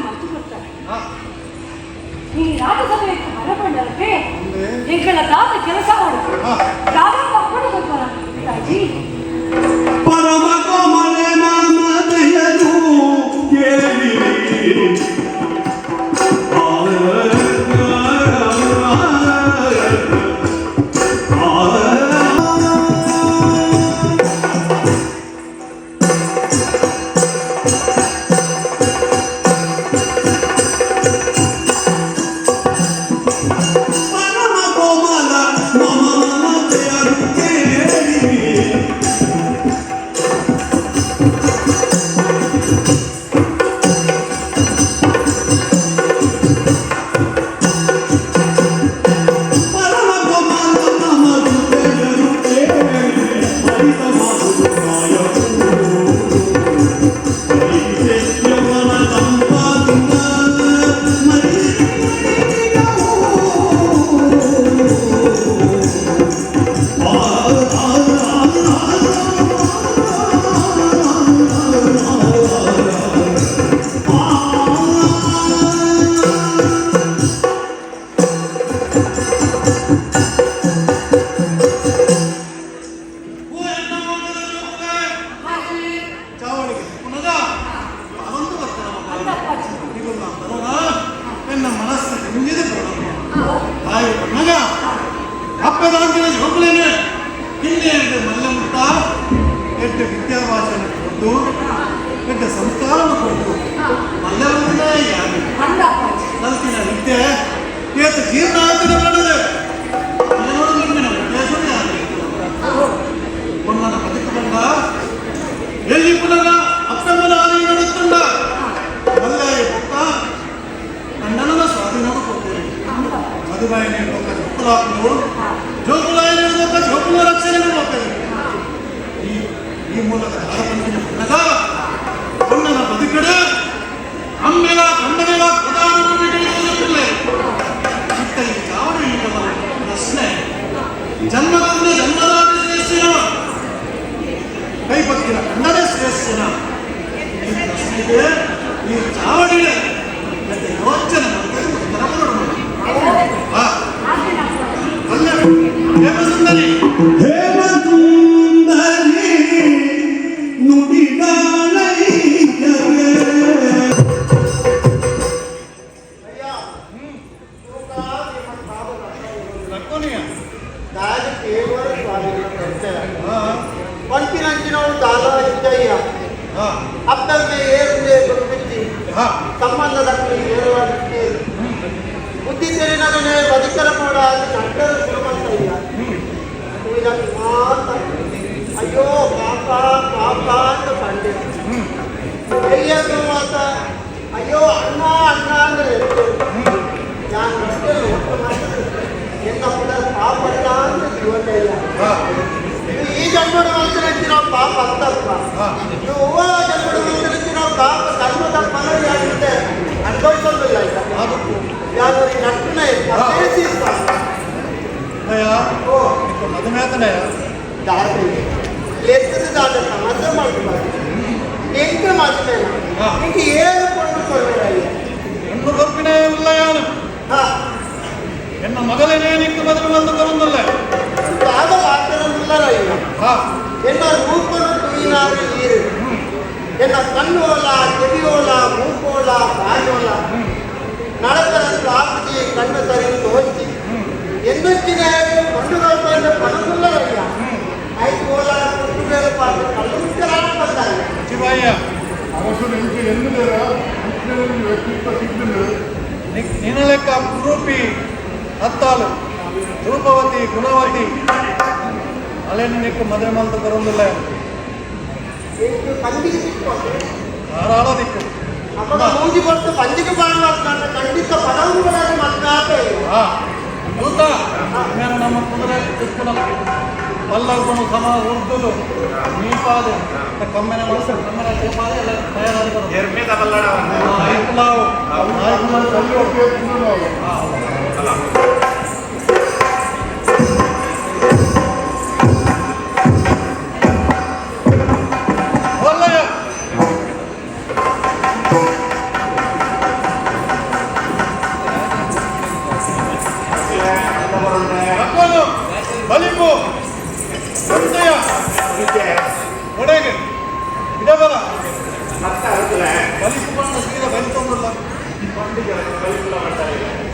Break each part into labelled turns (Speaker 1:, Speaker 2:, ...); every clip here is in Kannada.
Speaker 1: ಮಾತು ಕೊಡ್ತಾರೆ. ಈ ರಾಜಸಭೆಯನ್ನು ಹೊರಬಂಡಕ್ಕೆ ಎಂಗಳ ದಾದ ಕೆಲಸ ಮಾಡುತ್ತೆ. ಯಾರೋ ಮಕ್ಕಳು ಗೊತ್ತಾಜಿ
Speaker 2: ಪರಮ ಕೋಮಲೆ ಮಮತೆಯನು ಕೇಳಿ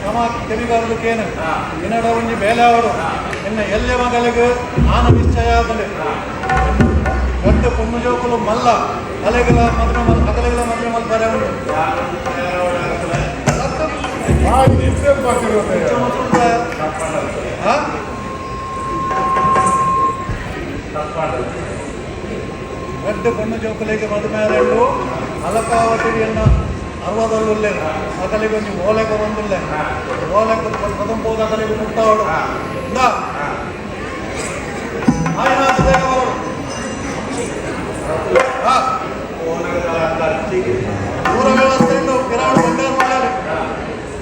Speaker 3: ಸಮ ಕೆರಿಗಾರದಕ್ಕೇನು ಇನ್ನಡ ಒಂಜಿ ಬೇಲೆ ಅವರು ಇನ್ನ ಎಲ್ಲೆ ಮಗಳಿಗೆ ಆನ ನಿಶ್ಚಯ ಆಗಲಿ ಗಂಟೆ ಪುಣ್ಣು ಜೋಕುಲು ಮಲ್ಲ ಅಲೆಗಳ ಮದುವೆ ಅಗಲೆಗಳ ಮದುವೆ ಮಲ್ ಬರೆ ಉಂಟು ಗಂಟೆ ಪುಣ್ಣು ಜೋಕುಲಿಗೆ ಮದುವೆ ರೆಂಡು ಅಲಕಾವತಿಯನ್ನ ಅರವದಲ್ಲೇ ಅಕಲಿಗೆ ಒಂದು ಓಲೆಗೆ ಬಂದಿಲ್ಲ ಓಲೆಗೆ ಪದಂಬೋದು ಅಕಲಿಗೆ ಮುಟ್ಟಾವಡು ಆಯ್ನಾಥ ದೇವರು ದೂರ ವ್ಯವಸ್ಥೆ ಉಂಟು ಗಿರಾಣ ಬಂಡಾರ ಮಾಡಿ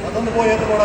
Speaker 3: ಅದೊಂದು ಹೋಗಿ ಎದ್ದು ಕೊಡ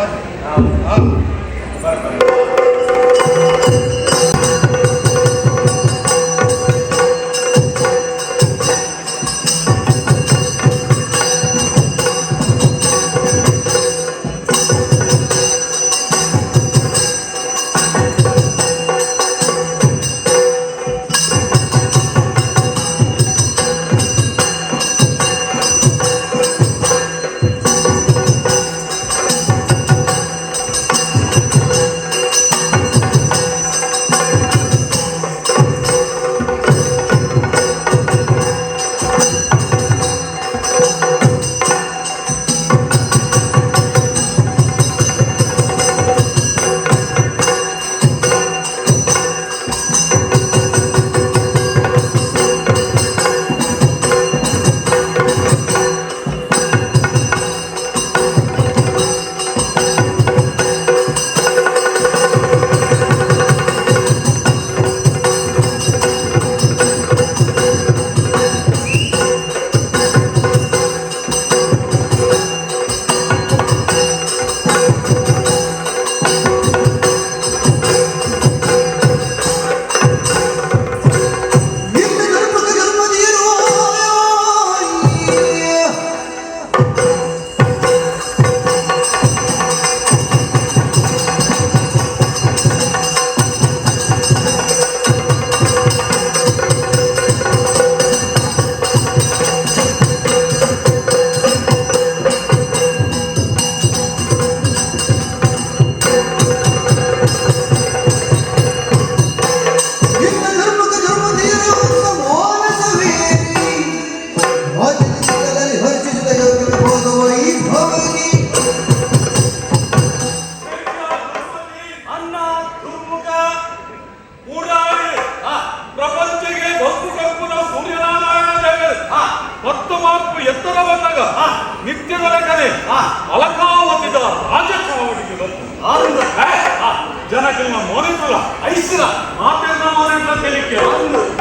Speaker 3: ಜನಕ್ಕೆಲ್ಲ ಮೋನಿಟಲ್ಲ ಐಸಿರ ಮಾತೆಲ್ಲ ಮೋನಿಟ್ಲ ತೆಲಿಕೆ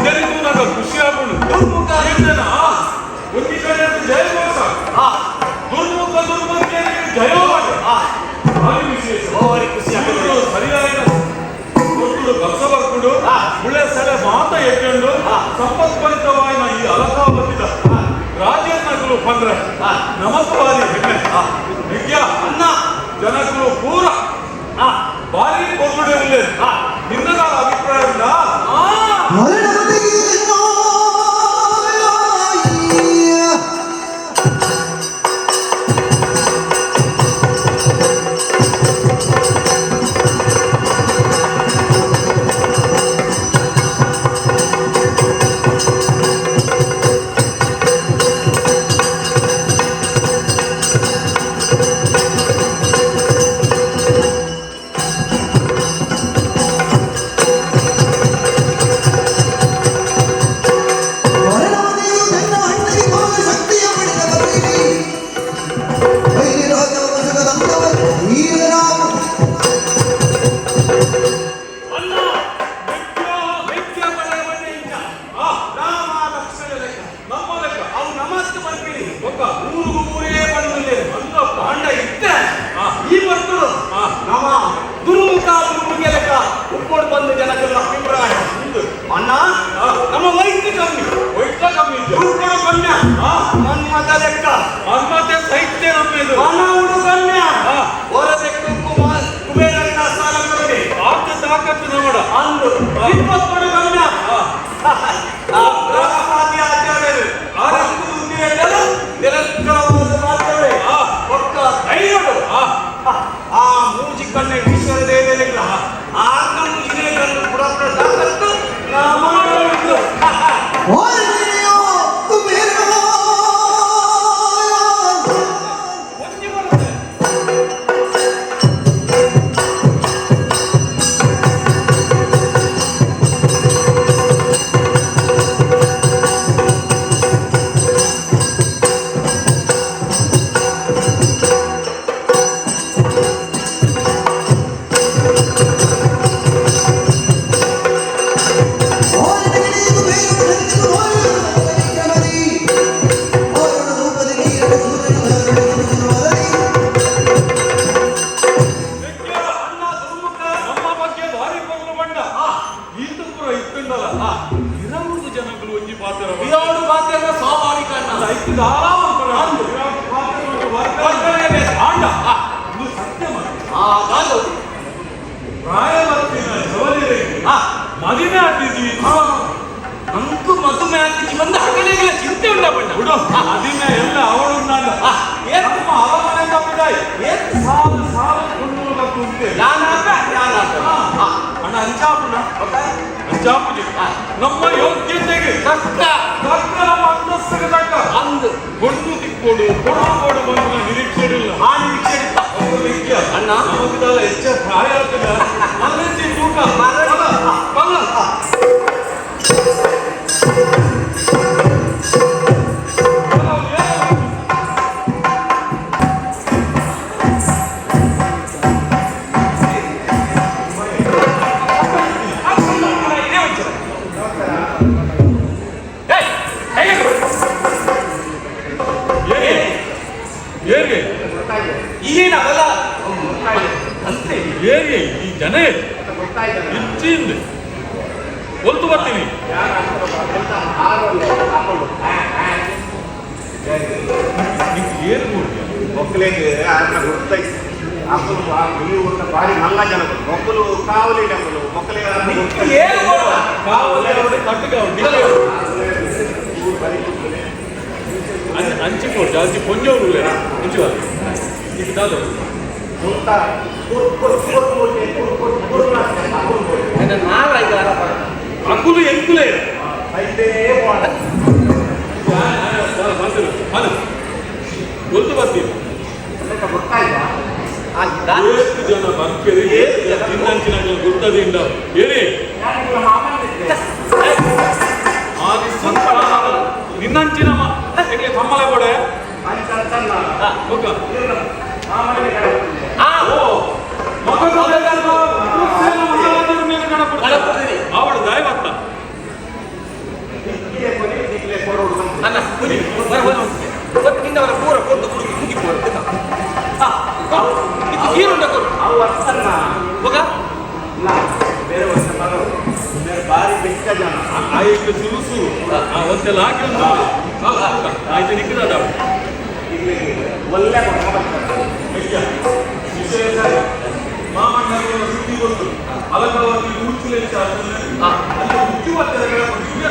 Speaker 3: ಜನಕ್ಕೂ ನಂಗೆ ಖುಷಿ ಆಗ್ಬಿಡು ದುರ್ಮುಖ ಒಂದು ಕಡೆ ಜಯಘೋಷ ದುರ್ಮುಖ ದುರ್ಮುಖಿಯರಿಗೆ ಜಯವಾದ ಭಾರಿ ವಿಶೇಷ ಖುಷಿ ಸರಿಯಾದ ಕೊಟ್ಟು ಕಸ ಬರ್ಕೊಂಡು ಒಳ್ಳೆ ಸಲ ಮಾತ ಎತ್ಕೊಂಡು ಸಂಪತ್ಪರಿತವಾದ ಈ ಅಲಕಾವತಿದ ರಾಜೇಂದ್ರಗಳು ಬಂದ್ರೆ ನಮಸ್ಕಾರಿ ಹೆಮ್ಮೆ ವಿದ್ಯಾ ಅನ್ನ ಜನಗಳು ಪೂರ ಭಾರಿ ಕೊಡುಗೆ ನಿನ್ನ ಅಭಿಪ್ರಾಯದಿಂದ
Speaker 2: ಪ್ರಾಯಮತ್ತಿನ ಸವಲಿಯರಿಗೆ ಮದುವೆ ಆಗ್ತಿದ್ವಿ.
Speaker 4: ಅಂತೂ ಮದುವೆ ಆಗ್ತಿದ್ವಿ ಬಂದ ಹಗಲಿಗೆ ಚಿಂತೆ ಉಂಟ ಬಣ್ಣ
Speaker 2: ಬಿಡು ಅದನ್ನ ಎಲ್ಲ ಅವಳು ನಾನು ಏನಮ್ಮ ಅವಮನೆ ತಪ್ಪಿದಾಯಿ ಸಾಲು ಸಾಲು ಕೊಂಡುವುದಕ್ಕೂ ಉಂಟೆ ಅಣ್ಣ ಅಂಚಾಪುಣ ಅಂಚಾಪುಜಿ ನಮ್ಮ ಯೋಗ್ಯತೆಗೆ ತಕ್ಕ ನಮ್ಮ ಅಂತಸ್ತಿಗೆ ತಕ್ಕ
Speaker 4: ಅಂದು
Speaker 2: ಗೊಂಡು ತಿಕ್ಕೋಡು ಕೊಡು ಬಂದ ನಿರೀಕ್ಷೆ ಇಲ್ಲ
Speaker 4: ಆ ನಿರೀಕ್ಷೆ
Speaker 2: ಅಣ್ಣ ನಮಗಿದಲ್ಲ ಹೆಚ್ಚ ಪ್ರಾಯ ಆಗ್ತದೆ ಅಲ್ಲಂಚಿ ತೂಕ ಬಲ್ಲ
Speaker 4: ಏನವಲ್ಲ ಅಂತೆ
Speaker 2: ಹೇಗೆ ಈ ಜನ ಹೆಚ್ಚಿಂದ ಒಲ್ತು ಬರ್ತೀನಿ ಏನು
Speaker 5: ಮೊಕ್ಕಲಿಗೆ ಅದನ್ನ ಗುರ್ತೈತಿ ಅಪ್ಪಲು ಇಲ್ಲಿ ಒಂದು ಭಾರಿ ಮಲ್ಲ ಜನಗಳು ಮೊಕ್ಕಲು ಕಾವಲಿ ಡಂಗಲು ಮೊಕ್ಕಲಿಗೆ
Speaker 4: ಏನು
Speaker 2: ಅಂಚಿಕೊಂಡು ಜಾಸ್ತಿ ಕೊಂಜವರು ಮುಂಚೆವಾದ ಈಗ ದಾದ ಅಂಗುಲು ಎಂಕುಲೇ ಗೊತ್ತು ಬರ್ತೀವಿ ಎಷ್ಟು ಜನ ಬರ್ತೀರಿ ಚಿನ್ನಂಚಿನ ಗೊತ್ತದಿಂದ ಏನೇ ನಿನ್ನಂಚಿನ ಸಂಬಳ ಕೊಡೆ ಅವಳು ದಯವತ್ತ
Speaker 4: ನಿನ್ನವರ ಪೂರ ಕೊಟ್ಟು ಕುಡುಕಿ ಮುಗಿಪೋದು ಈರುಂಡ ಕೊಡು ಹೋಗ
Speaker 5: ಬೇರೆ ವರ್ಷ ಭಾರಿ ಬೆಚ್ಚ ಜನ
Speaker 2: ಆಯ್ತು ಸುರುಸು ಒಂದೆಲ್ಲ ಹಾಕಿ ಆಯ್ತು ನಿಕ್ಕಿದ
Speaker 5: ಒಳ್ಳೆ
Speaker 2: ಮಾಮಣ್ಣರ ಸುದ್ದಿ ಗೊತ್ತು ಅಲಂಕಾರವಾಗಿ ಉಚ್ಚಿಲೆ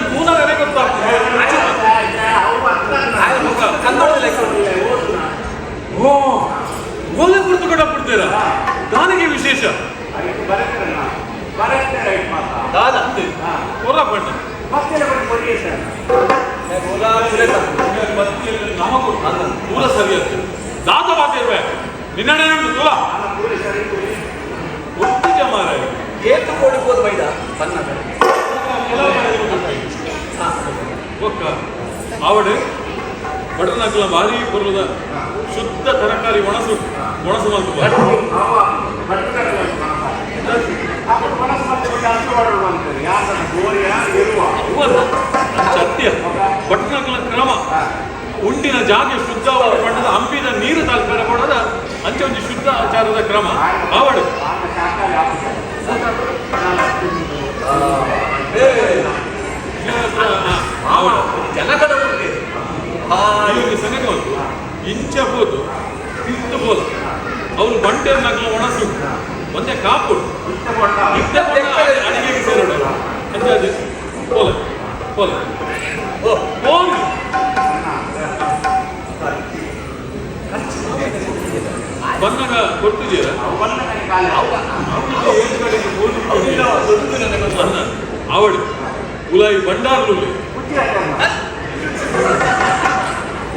Speaker 2: ಮೂಲ ಗೊತ್ತಾಗ್ತದೆ ಓ ಓಲೆ ಕುರಿತು ಕೂಡ ಬಿಡ್ತೀರಾ ದಾನಿಗೆ ವಿಶೇಷ ಹೊರ ಬಣ್ಣ ನಮಗೂ ಮೂಲ ಸರಿಯತ್ತೆ ದಾತವಾದಿರ್ವೆ ನಿನ್ನಡೆ ತುಲ ಒಟ್ಟಿಗೆ ಮಾರ
Speaker 4: ಏತು ಕೊಡಿಬೋದು ಬೈದ ಬಣ್ಣ
Speaker 2: ಒಕ್ಕ ಆವಡೆ ಬಟನಕ್ಕಲ ಭಾರಿ ಬರುವುದ ಶುದ್ಧ ತರಕಾರಿ ಒಣಸು ಮಾಡ್ತು ಸತ್ಯ ಬಟನಕ್ಕಲ ಕ್ರಮ ಉಂಡಿನ ಜಾಗ ಶುದ್ಧ ಬಣ್ಣದ ಹಂಪಿದ ನೀರು ತಾಲ್ಪರೆ ಕೊಡದ ಅಂಚೆ ಒಂದು ಶುದ್ಧ ಆಚಾರದ ಕ್ರಮ ಆವಡು
Speaker 4: ಜನಕದ
Speaker 2: ಸೆನೆಗೆ ಒಂದು ಇಂಚ ಹೋದು ತಿಂದು ಹೋದು ಅವರು ಬಂಟೆ ನಗಲ ಒಣಸು ಒಂದೇ ಕಾಪು ಅಡಿಗೆಗೆ ಸೇರೋಣ ಅಂದಾಜು ಪೋಲೆ ಪೋಲೆ ಹೋಗಿ ಬಣ್ಣಗ ಕೊಟ್ಟಿದ್ದೀರ ಅವಳು ಉಲಾಯಿ ಬಂಡಾರ್ಲು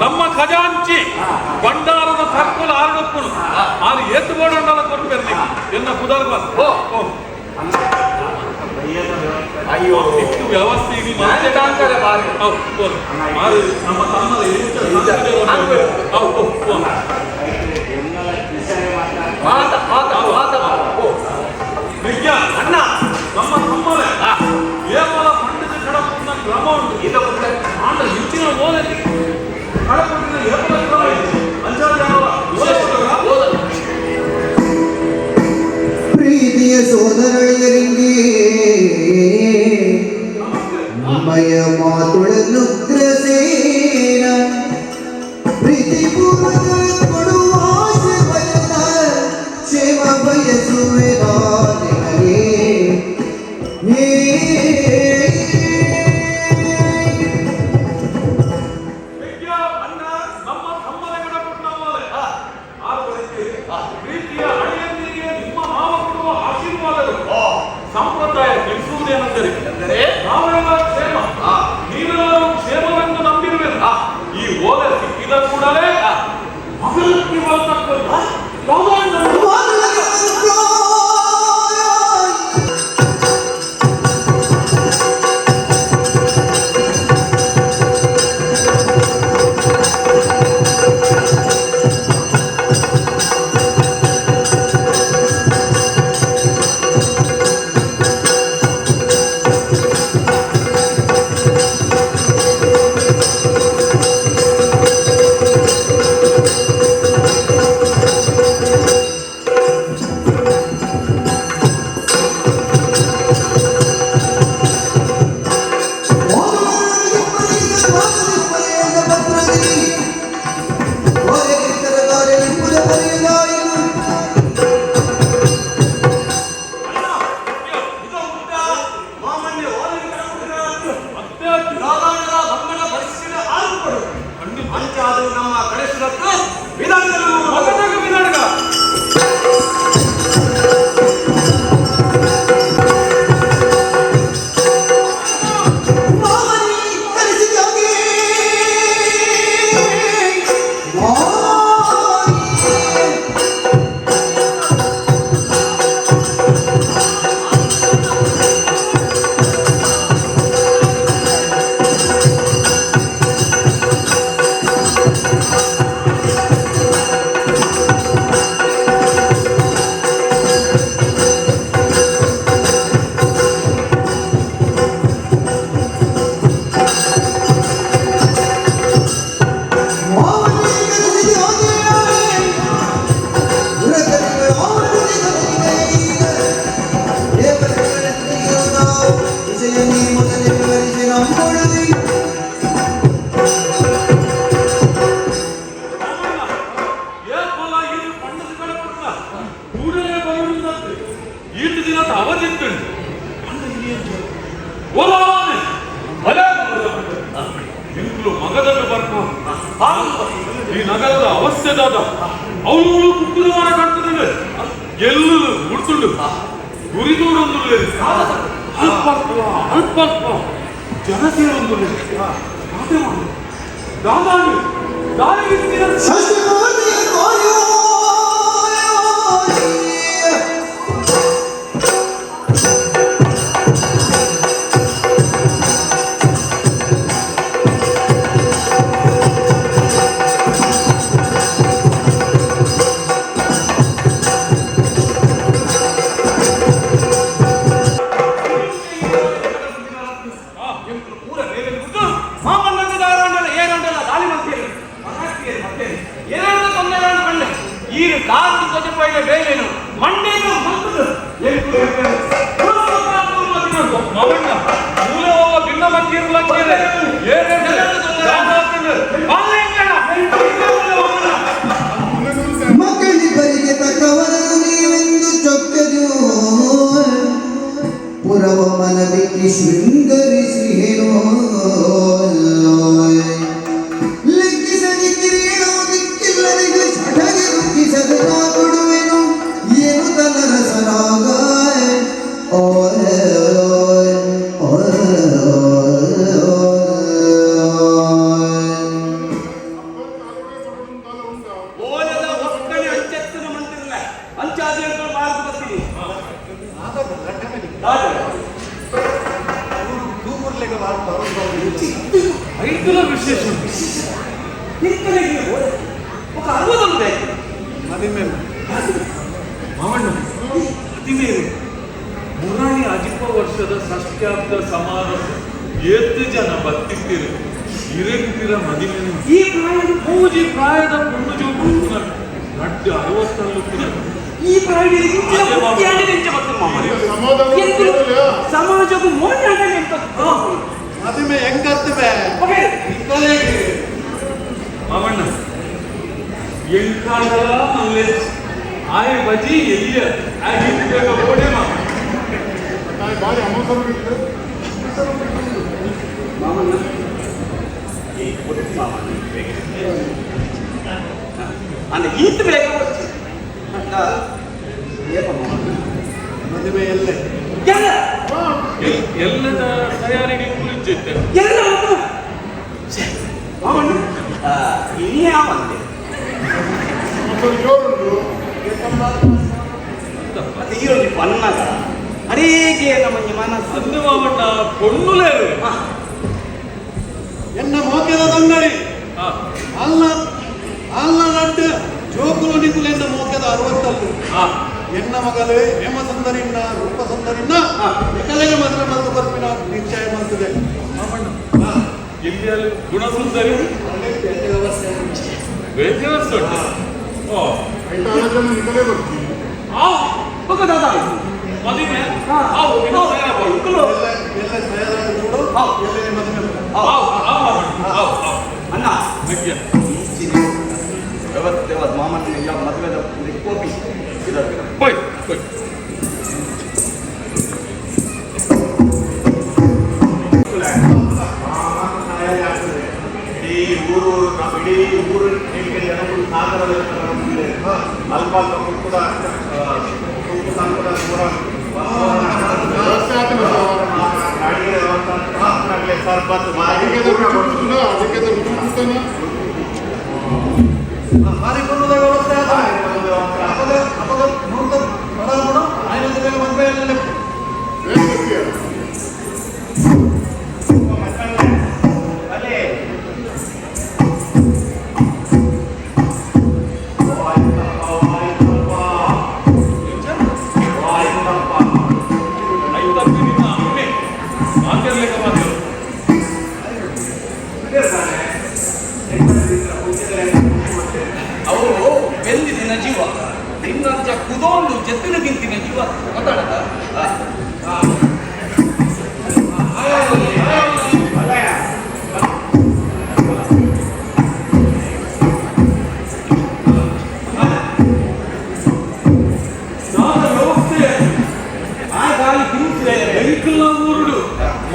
Speaker 2: ನಮ್ಮ ಖಜಾಂಚಿ ಬಂಡಾರದ ತಕ್ಕಲು ಆರಡಪ್ಪನು ಆರು ಎತ್ತುಬೋಣ ಕೊಡ್ಬೇರಿ ಎನ್ನ ಕುದರ್ಬ
Speaker 4: ಅಯ್ಯೋ
Speaker 2: ಇಷ್ಟು ವ್ಯವಸ್ಥೆ ಇಲ್ಲಿ ನಮ್ಮ ತಮ್ಮದ
Speaker 4: ಅಣ್ಣ
Speaker 2: ನಮ್ಮ ತಮ್ಮರೇ ಏಮಲ ಪಂಡಿತ ಕಡಪುನ ಕ್ರಮ ಉಂಟು
Speaker 4: ಇದು
Speaker 2: ಆಂಡ ಹೆಚ್ಚಿನ ಓದಲ್ಲಿ ಕಡಪುಟ್ಟಿನ ಏಮಲ ಕ್ರಮ ಇದೆ ಅಂಜಾಜನವರ
Speaker 6: ಪ್ರೀತಿಯ ಸೋದರಳಿಯರಿಗೆ ಮಯ ಮಾತುಳನ್ನು ಗ್ರಸೇನ ಪ್ರೀತಿ ಪೂರ್ವಕ ಕೊಡುವ ಸೇವ
Speaker 2: ಈ ನಗರದ ಅವಶ್ಯದಾದ ಅವಳು ಕುಕ್ಕುದವಾರ ಕಾಣ್ತದೆ ಎಲ್ಲೂ ಮುಡ್ಸುಂಡು ಗುರಿದೂರೊಂದು ಅಲ್ಪ ಅಲ್ಪ ಜನಸೇರೊಂದು ಮಾತೆ ಮಾಡು ದಾದಾನು ದಾರಿಗೆ
Speaker 6: ಮಕ್ಕಳಿಬ್ಬರಿಗೆ ತಕ್ಕವರನ್ನು ನೀವೆಂದು ಚೊಕ್ಕದು ಪುರವ ಮನವಿಕ್ಕಿ ಶೃಂಗರಿಸಿರೇನೋ ಲೆಕ್ಕಿಸಲಿ ಕಿರೀಡವು ದಿಕ್ಕಿಲ್ಲರಿಗೂ ಚಟಗೆ ದುಃಖಿಸಲು ನಾ ಕೊಡುವೆನು ಏನು ತಲರಸರಾಗ
Speaker 2: ಐದುಲ ವಿಶೇಷ
Speaker 4: ఒక 60
Speaker 3: ಮದಿಮೆ
Speaker 2: ಮಾವಣ್ಣ ಅತಿಮೇಲೆ ಮುರಾಣಿ ಅಜಿಪ ವರ್ಷದ ಷಷ್ಠ್ಯಾಬ್ದ ಸಮಾರಂಭ ಎತ್ತು ಜನ ಬರ್ತಿರ್ತೀರಿ ಹಿರೇಗುತ್ತಿರ ಮದಿಮೆನು
Speaker 4: ಈ ಪ್ರಾಯದ
Speaker 2: ಪೂಜಿ ಪ್ರಾಯದ ಪುಣ್ಣಜು ನಡ್ಡು 60
Speaker 4: ಈ ಪ್ರಾಯದಲ್ಲಿ ಸಮಾಜಕ್ಕೂ ಮೋಟಾಟ
Speaker 3: ಮದಿಮೆ ಹೆಂಗತ್ತವೆ
Speaker 2: ಮಾವಣ್ಣ ಎಂಕಾಲ ಅಲ್ಲೇ ಆಯ ಬಜಿ ಎಲ್ಲಿಯ ಆಗಿದ್ದಾಗ ಓಡೆ
Speaker 4: ಅಂದ್ರೆ ಈತ ಬೇಗ
Speaker 3: ಮದುವೆ ಎಲ್ಲೇ
Speaker 2: ಎಲ್ಲದ ತಯಾರಿಗೆ ಕುಳಿತಿದ್ದೆ
Speaker 4: ಎಲ್ಲ ಅವನು ಇನ್ಯಾವಂತೆ ಮತ್ತೆ ಈ ಒಂದು ಪನ್ನಗ ಅರೇಗೆ ನಮ್ಮ ಮನಸ್ಸು
Speaker 2: ಅಂದು ಮಾಮಣ್ಣ ಪೊಣ್ಣುಲೇರು
Speaker 3: ಎನ್ನ ಮೋಕೆದ ತಂಗಡಿ ಅಲ್ಲ ನಟ್ಟು ಜೋಕುಲು ನಿಕುಲೆಂದ ಮೋಕೆದ 60 ಎನ್ನ ಮಗಲೇ ಹೇಮ ಸುಂದರಿನ್ನ ರೂಪ ಸುಂದರಿನ್ನ ನಿಕಲೆಗೆ ಮದುವೆ ಮತ್ತು ಬರ್ಪಿನ ನಿಶ್ಚಯ ಮಾಡ್ತದೆ
Speaker 2: ಇಲ್ಲಿ ಅಲ್ಲಿ ಗುಣಸುಂದರಿ ವ್ಯತ್ಯಾಸ ಉಂಟು ಮದುವೆ
Speaker 4: ಅನ್ನ ವ್ಯವಸ್ಥೆ ಮಾಮನ ಮದುವೆದ ಕೋಪಿ
Speaker 5: ಇಡೀ ಊರು ಜನಗಳು ಸಾಗರದಲ್ಲಿ ಅಲ್ಪ ಕುಕ್ಕುದ ಸರ್ಬತ್
Speaker 3: ಮಾರಿಕೊಂಡದ ವ್ಯವಸ್ಥೆ ಅಪದ ಮುಹೂರ್ತ ಬಡಾವಣೆ ಆಯ್ನದ ಮೇಲೆ ಮದುವೆ
Speaker 4: ಅವರು ಬೆಂದಿನ ಜೀವ ಇನ್ನೊಂದು ಕುದೊಂದು ಜತ್ತಿನಗಿಂತಿನ ಜೀವ ಮಾತಾಡದ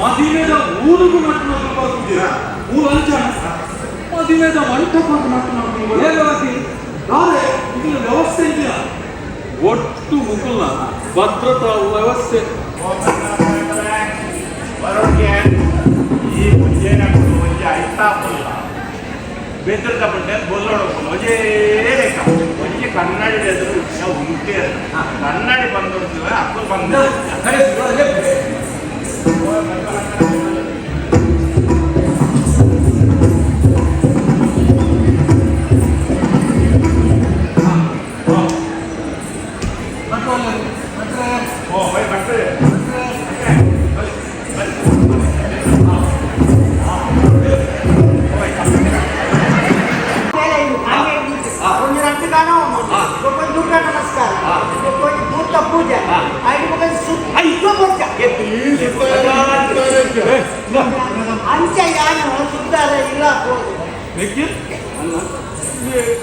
Speaker 2: ಮದಿಮೆದ ಊರಿಗೂ ನಟ್ಟು ಬರುತ್ತಿದ್ದೀರಾ ಊರು ಅಂಚನ ಮದಿಮೆದ ಮಂಟಪದ ನಟ್ಟು ವೇಗವಾಗಿ ಆದರೆ ಇದರ ವ್ಯವಸ್ಥೆ ಇದೆಯಾ ಒಟ್ಟು ಮುಗುಲ್ನ ಭದ್ರತಾ ವ್ಯವಸ್ಥೆ
Speaker 5: ಈ ಮುಂಜೆ ಮುಂಜೆ ಐತಾಪಲ್ಲ ಬೆದರ್ದ ಬಂಡೆ ಬೊಲ್ಲೋಡು ಒಜೇ ರೇಖ ಒಜೆ ಕನ್ನಡಿ ಎದುರು ನಾವು ಮುಟ್ಟೆ ಕನ್ನಡಿ ಬಂದೋಡ್ತೀವಿ ಅಪ್ಪ ಬಂದ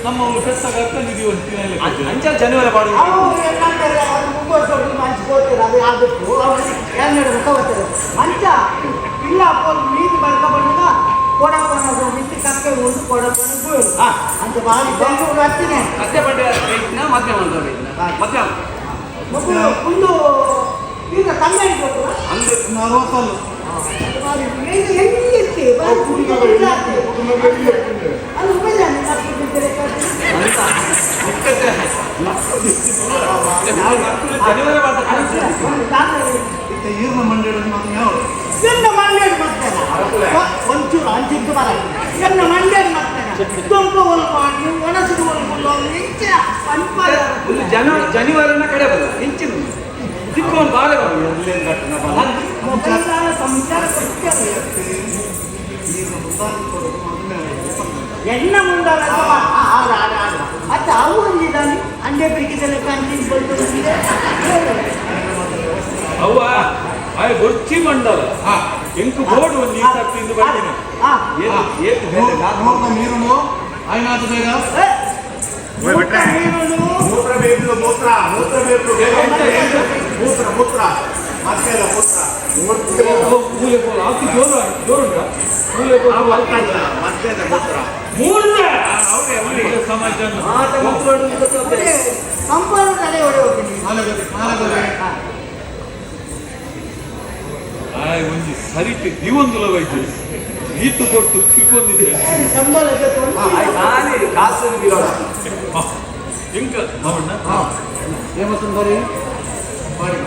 Speaker 2: ನಮ್ಮ ಫೆಸ್ಟಾಗಿದೀವಿ
Speaker 4: ಅಂಚ ಜನವರಿ ಪಾಡು
Speaker 1: ಅಂಚ ಇಲ್ಲ ನೀರು ಬರ್ಕ ಬಂದ ಕೊಡಕೊಂಡು ಮಿತ್ತಿ ಕಕ್ಕೆ ಒಂದು ಕೊಡಕೊಂಡು ಅಂತ ಬಾರಿ ಬಂದು ಬರ್ತೀನಿ
Speaker 4: ಮಧ್ಯ ಬಂಡೆ ಮಧ್ಯ ಮಧ್ಯ
Speaker 1: ಒಂದು ಈಗ ಕನ್ನಡಿ
Speaker 4: ಅಂದ್ರೆ
Speaker 3: 40
Speaker 1: ಎಲ್ಲಿರ್ತಿ ಅದು ಉಪಜಾನೆ
Speaker 4: ಜನವರಿ
Speaker 3: ಈರ್ನ ಮಂಡ್ಯದ ಮಾತು ಯಾವ
Speaker 1: ಎನ್ನ ಮಂಡ್ಯದ ಮಾಡ್ತೇನೆ ಒಂಚೂರು ಅಂಚಿದ್ದು ಬರ ಎನ್ನ ಮಂಡ್ಯದ ಮಾಡ್ತೇನೆ ದೊಂಬ ಒಲ್ಪ ನೀವು ಒಣಸಿದ ಒಲ್ಪ ಇಂಚಿನ
Speaker 4: ಜನವರಿನ ಕಡೆ ಬಲ್ಲ ಇಂಚಿನ ದಿಕ್ಕೊಂಡು ಬಾಳೆ
Speaker 1: ಸಂಸಾರ ಎನ್ನ ಮುಂದಾಲ ಅತ್ತ ಅವರಿದ್ದಾನೆ ಅಂಡೆ ಬೆಳಕಿದಲ್ಲಿ ಕಂಟಿನ್ ಬಂದಿದೆ
Speaker 2: ಅವ್ವ ಆಯ್ ಗೊಚ್ಚಿ ಮಂಡಲ ಎಂಕು ಬೋರ್ಡ್ ಒಂದು ಈ ಸರ್ತಿ ಇಂದು ಬರ್ತೀನಿ
Speaker 3: ನೀರು ಆಯ್ನಾದ ಬೇಗ
Speaker 5: ಮೂತ್ರ ಬೇಕು ಮೂತ್ರ ಮೂತ್ರ ಬೇಕು ಮೂತ್ರ ಮೂತ್ರ ಮತ್ತೆ
Speaker 1: ಸಂಪೂರ್ಣ ತಲೆ ಹೊಡೆ ಹೋಗ್ತೀನಿ
Speaker 2: ಒಂಜಿ ಸರಿಕೆ ದಿವಂದುಲವೈತು ಈತು ಕೊಟ್ಟು ತಿಳ್ಕೊಂಡಿದ್ದೆ
Speaker 1: ಸಂಬಳ
Speaker 4: ಕಾಸು
Speaker 2: ಇಂಕ ಅವಣ್ಣ
Speaker 3: ಹೇಮಸುಂದರಿ ಮಾಡಿ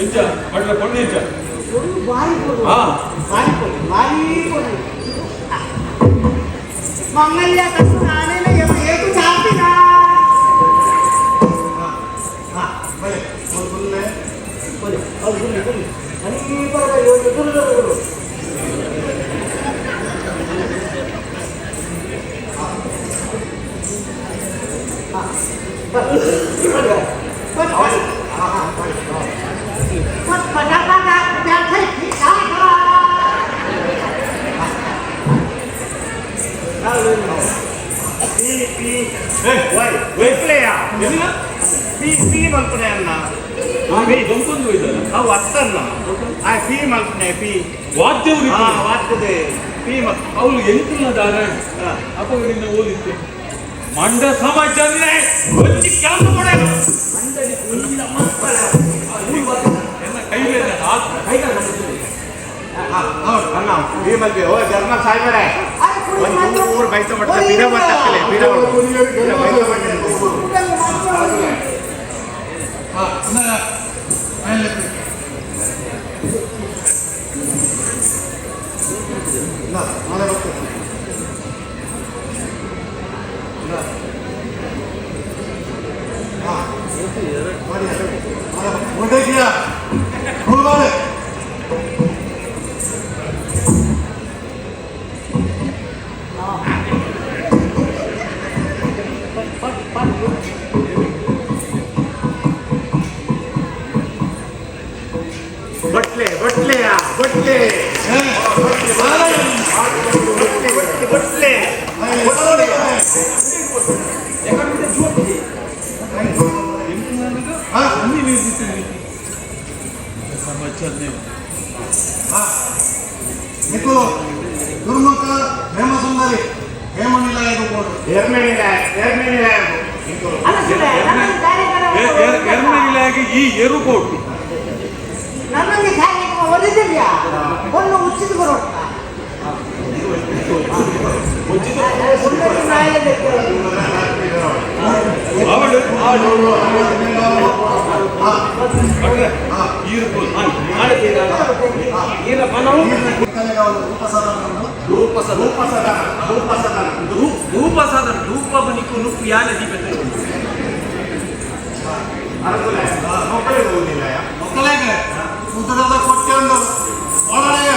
Speaker 2: ಇಂಚ ಅಡ್ಲ ಕೊಂಡಿಂಚ
Speaker 1: ಒಂದು ಬಾರಿ ಕೊಡು
Speaker 2: ಹಾ
Speaker 1: ಬಾರಿ ಕೊಡು ಬಾರಿ ಕೊಡು ಮಂಗಲ್ಯ ಕಟ್ಟು ನಾನೇನ ಏಟು ಚಾಪಿನ
Speaker 3: ಬಲೆ ಒಂದು ಬುಲ್ಲೆ
Speaker 1: ಕೊಡಿ ಅದು ಕೊಡಿ ಕೊಡಿ ನನಗೆ ಬರಲ್ಲ ಒಂದು ದುರ್ಗರು
Speaker 5: ಪಿ ಮಲ್ಪನೆ ಅನ್ನ
Speaker 2: ದೊಂಕೊಂದು ಇದ್ದಲ್ಲ
Speaker 5: ಅವು ಅತ್ತನ್ನ ಆ ಪಿ ಮಲ್ಪನೆ ಪಿ
Speaker 2: ವಾದ್ಯವು
Speaker 5: ವಾರ್ತದೆ ಪಿ ಮಲ್
Speaker 2: ಅವಳು ಎಂತಿಲ್ಲ ದಾರಾಯಣ ಅಪಗಡಿನ ಓದಿತ್ತೆ ಮಂಡ ಸಮಾಜನೇ ಒಂಚಿ ಕೆಲಸ ಮಾಡೋದು ಎನ್ನ ಕೈಲೇ
Speaker 5: ಅನ್ನ ಪಿ ಮಲ್ಪೆ ಓ ಜರ್ಮ ಸಾಯ್ಬೇರೆ ಒಂದು ಊರು ಬೈತ ಮಾಡ್ತಾರೆ ಬೀರ ಬರ್ತಾರೆ ಬೀರ ಬೈತ ಮಾಡ್ತಾರೆ
Speaker 3: ಮೇಲೆ ನಾಳೆ ಬರ್ತೇನೆ ಒಡೆಗಿಯ ಹುಡುಗಾಳೆ
Speaker 5: ಬಟ್ಲೆ ಬಟ್ಲೆಯ ಬಟ್ಲೆ ಬಟ್ಲೆ
Speaker 3: ನಿಖು ದುರ್ಮುಖ ಹೇಮಸುಂದರಿ ಹೇಮನಿಲಯದು ಕೊಡು
Speaker 2: ಎರ್ಮೆಗಿಲಾಗಿ ಈ ಎರುಕೋಟು
Speaker 1: ನಮಗೆ ಕಾರ್ಯಕ್ರಮ ಒಲಿದಿಲ್ಲ ಒಂದು ಉಚಿತ ಬರೋಟ
Speaker 2: ಅವಳು
Speaker 4: ರೂಪಸಾಧನ ರೂಪ ನಿಕ್ಕು ನುಪ್ಪು ಯಾನೆ ದೀಪತೆ
Speaker 5: ಮಕ್ಕಳಿಗೆ ಹೋಗಿಲ್ಲ
Speaker 3: ಮಕ್ಕಳಿಗೆ ಉತ್ತರದ ಕೊಟ್ಟೆಂದು ಒಳಗೆ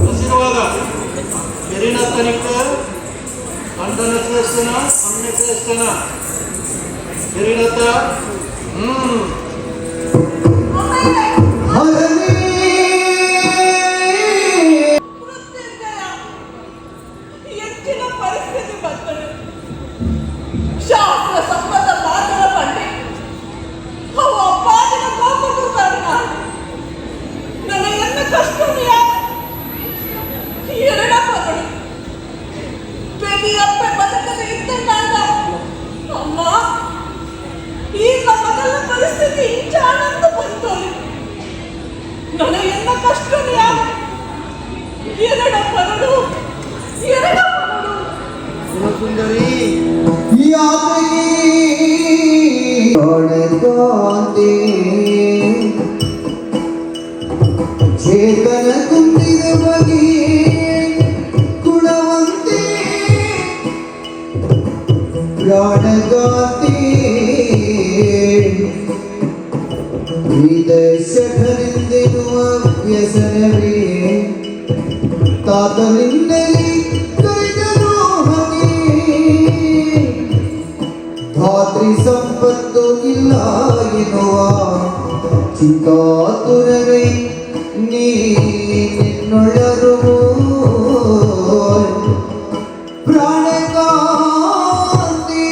Speaker 3: ಆಶೀರ್ವಾದ ಹಿರಿನತ್ತನಿಕ್ಕ ಕಂದನ ಶ್ರೇಷ್ಠನ ಅನ್ನ ಶ್ರೇಷ್ಠನ ಹಿರಿನತ್ತ
Speaker 7: ಹೆಚ್ಚಿನ ಪರಿಸ್ಥಿತಿ ಬರ್ತದೆ ಶಾಸ್ತ್ರ ಸಂಬಂಧ ಮಾತುಗಳ ಪಂಡಿ ಅವು ಅಪ್ಪಾದಿನ ಕೋಪಕ್ಕೂ ಕಾರಣ ನನಗೆನ್ನ ಕಷ್ಟವಿಯ ಎರಡಪ್ಪಗಳು ಬೆದಿಯಪ್ಪೆ ಬದುಕದೆ ಇದ್ದಂಗಾಗ ಅಮ್ಮ ಈಗ ಮೊದಲ ಪರಿಸ್ಥಿತಿ ಇಂಚಾನಂದ ಬಂತು ನನಗೆನ್ನ ಕಷ್ಟವಿಯ ಎರಡಪ್ಪಗಳು
Speaker 3: ಸುಂದರಿ
Speaker 6: ಚೇತನ ತುಂಬಿದ ಬಗೆ ಗುಣವಂತೆ ಪ್ರಾಣಗಾತಿ ಶಠರಿಂದೆನ್ನುವ ವ್ಯಸನವೇ ತಾತನಿಂದಲೇ ಕೈದರು ಹಗೆ ಧಾತ್ರಿ ಸಂಪತ್ತು ಇಲ್ಲ ಎನ್ನುವ ಚಿಂತಾತುರವೇ ನೀನ್ನೊಳರು ಪ್ರಾಣಕಾಂತಿ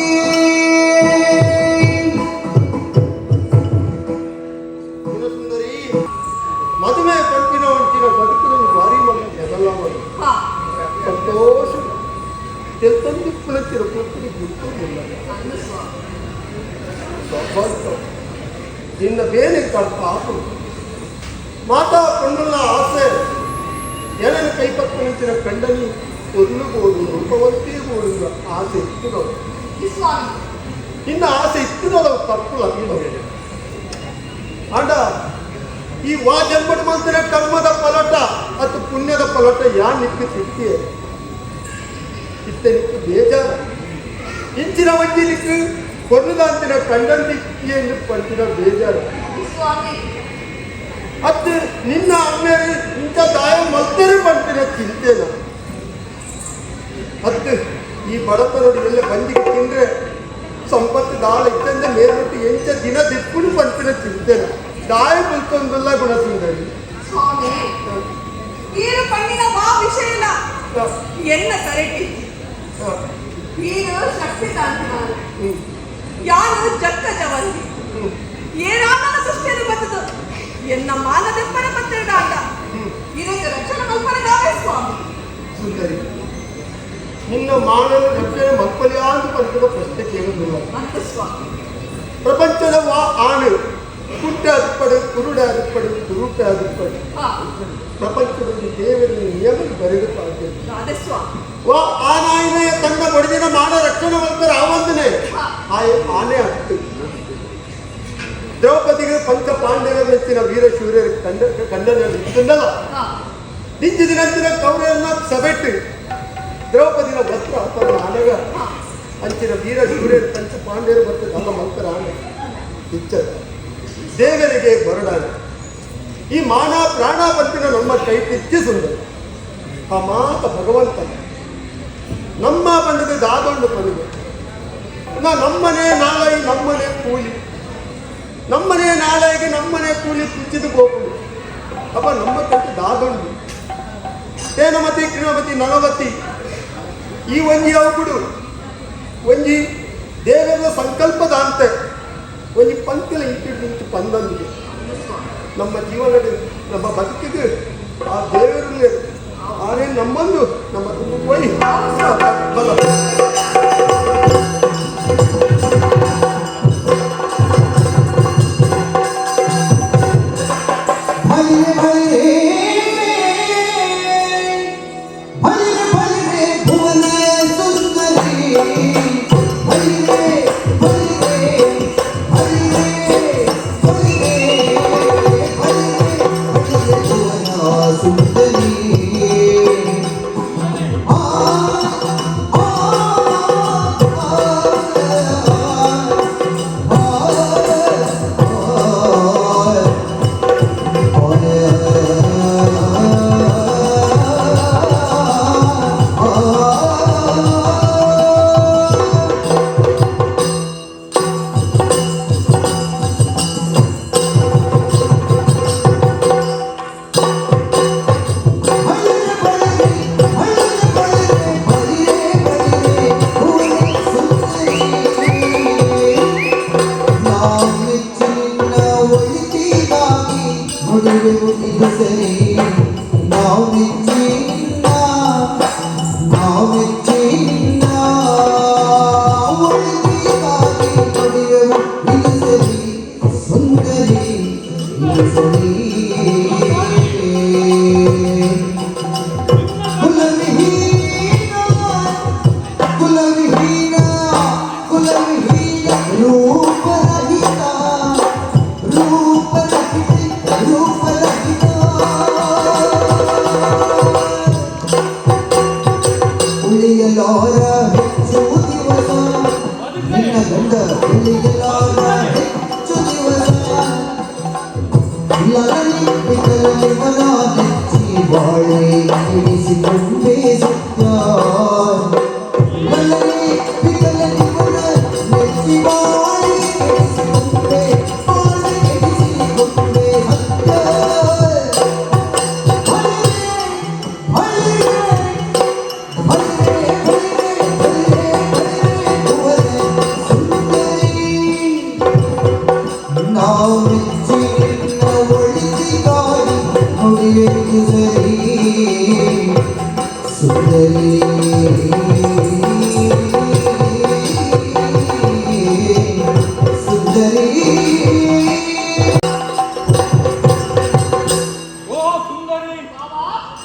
Speaker 3: ಸುಂದರಿ ಮದುವೆ ಪಂಪಿನ ಒಂಚಿನ ಬದುಕಲು ಭಾರಿ ಮಗ ಜಗಲ್ಲವರು ಸಂತೋಷ ಎಂತಂದು ಕುಳಿತಿರ ಕೂತಿಗೆ ಗುರುತಿಲ್ಲ ಸ್ವಾಭಾವಿಕ ನಿನ್ನ ಬೇರೆ ಪಾಪ
Speaker 8: ಮಾತಾ ಕಣ್ಣುള്ള ಆಸೆ ಎಳನ ಕೈಪಕ್ಕನಿಂಚಿನ ಕಂಡನಿ ಒದ್ಲುಗೋಡು ರೂಪವಂತೇ ಗೋಡು ಆಸೆ ಇತ್ತುದವು
Speaker 7: ಸ್ವಾಮಿ
Speaker 8: ಇನ್ನು ಆಸೆ ಇತ್ತುದವು ತಪ್ಪುಲ ಅಂಡ ಈ ವಾ ಜನ್ಮದ ಮಂದಿರ ಕರ್ಮದ ಪಲಟ ಅಥವಾ ಪುಣ್ಯದ ಪಲಟ ಯಾ ನಿಕ್ಕು ತಿಕ್ಕಿಯೇ ಇತ್ತನಿಕ್ಕು ಬೇಜಾರ ಇಂಚಿನ ವಂಜಿಲಿಕ್ಕು ಕೊನ್ನದಾಂತಿನ ಕಂಡನ್ ದಿಕ್ಕಿಯೇ ಎಂದು ಪಂಚಿನ ಬೇಜಾರ
Speaker 7: ಸ್ವಾಮಿ
Speaker 8: ಅದು ನಿನ್ನ ಅಮ್ಮೇಲೆ ಇಂಥ ದಾಯ ಮಲ್ತರು ಪಂಚಿನ ಚಿಂತೆನ ಅದು ಈ ಬಡತನೋಡು ಎಲ್ಲ ಬಂದಿಗೆ ತಿಂದ್ರೆ ಸಂಪತ್ತು ದಾಳ ಇತ್ತಂದ್ರೆ ಮೇಲ್ಬಿಟ್ಟು ಎಂಚ ದಿನ ದಿಕ್ಕುನು ಪಂಚಿನ ಚಿಂತೆನ ದಾಯ ಕುಲ್ಕೊಂಡಲ್ಲ ಗುಣಸುಂದರಿ
Speaker 7: ಸ್ವಾಮಿ ಈರು ಪಣ್ಣಿನ ಮಾ ವಿಷಯನ ಎನ್ನ ಸರಟಿ ಈರು ಶಕ್ತಿ ತಾಂತಿನಾರು ಯಾರು ಜಕ್ಕ ಜವಂತಿ ಏನಾಮನ ಸೃಷ್ಟಿಯನ್ನು ಬರ್ತದ ಎನ್ನ ಮಾನದೆಪ್ಪನ ಮತ್ತೆರಡ ಆಟ ಇದಕ್ಕೆ ರಕ್ಷಣೆ ಕಲ್ಪನೆಗಾವೆ ಸ್ವಾಮಿ
Speaker 8: ಸುಂದರಿ ನಿನ್ನ ಮಾನವ ರಕ್ಷಣೆ ಮಕ್ಕಳ್ಯಾಂದು ಪಂಚದ ಪ್ರಶ್ನೆ ಕೇಳುವುದಿಲ್ಲ
Speaker 7: ಅಂತ ಸ್ವಾಮಿ
Speaker 8: ಪ್ರಪಂಚದ ವಾ ಆಣೆ ಕುಟ್ಟ ಅದುಪಡು ಕುರುಡ ಅದುಪಡು ಕುರುಟ ಅದುಪಡು ಪ್ರಪಂಚದಲ್ಲಿ ದೇವರಲ್ಲಿ ನಿಯಮ ಬರೆದು ಪಾಡ್ತೇವೆ
Speaker 7: ಅದೇ ಸ್ವಾಮಿ
Speaker 8: ವಾ ಆನಾಯನೆಯ ತಂಡ ಬಡಿದಿನ ಮಾನ ರಕ್ಷಣೆ ಮಾಡ್ತಾರೆ ಆವಂದನೆ ಆನೆ ಆಗ್ತದೆ ದ್ರೌಪದಿಗೆ ಪಂಚ ಪಾಂಡವರ ನೆಚ್ಚಿನ ವೀರ ಶೂರ್ಯರ ಕಂಡನಲ್ಲಿ ಇತ್ತಂದಲ್ಲ ನಿಂಚ ದಿನಂಚಿನ ಕೌರವನ್ನ ಸಭೆಟ್ಟು ದ್ರೌಪದಿನ ವಸ್ತ್ರ ತನ್ನ ಅನಗ ಅಂಚಿನ ವೀರ ಶೂರ್ಯರ ಪಂಚ ಪಾಂಡವರು ಬರ್ತದೆ ನಮ್ಮ ಮಂತ್ರ ಆನೆ ಇಚ್ಚದ ದೇವರಿಗೆ ಬರಡಾಗ ಈ ಮಾನ ಪ್ರಾಣ ಬಂತಿನ ನಮ್ಮ ಕೈ ತಿಚ್ಚಿ ಸುಂದರ ಆ ಮಾತ ಭಗವಂತ ನಮ್ಮ ಬಂಡದ ದಾದೊಂಡು ಬಂದಿದೆ ನಮ್ಮನೆ ನಾಳೆ ನಮ್ಮನೆ ಕೂಲಿ ನಮ್ಮನೆ ನಾಳೆಗೆ ನಮ್ಮನೆ ಕೂಲಿ ಕುಚ್ಚಿದು ಹೋಗುದು ಅಪ್ಪ ನಮ್ಮ ಕಟ್ಟು ದಾದೊಂಡು ತೇನಮತಿ ಕ್ರಿಣಮತಿ ನಲವತಿ ಈ ಒಂಜಿ ಅವಗುಡು ಒಂಜಿ ದೇವರ ಸಂಕಲ್ಪದ ಅಂತೆ ಒಂಜಿ ಪಂಕ್ತಿಲ ಇಂಟು ಪಂದೊಂದಿಗೆ ನಮ್ಮ ಜೀವನದ ನಮ್ಮ ಬದುಕಿಗೆ ಆ ದೇವರಲ್ಲೇ ಆನೆ ನಮ್ಮಂದು ನಮ್ಮ ಹೋಗಿ ಬಲ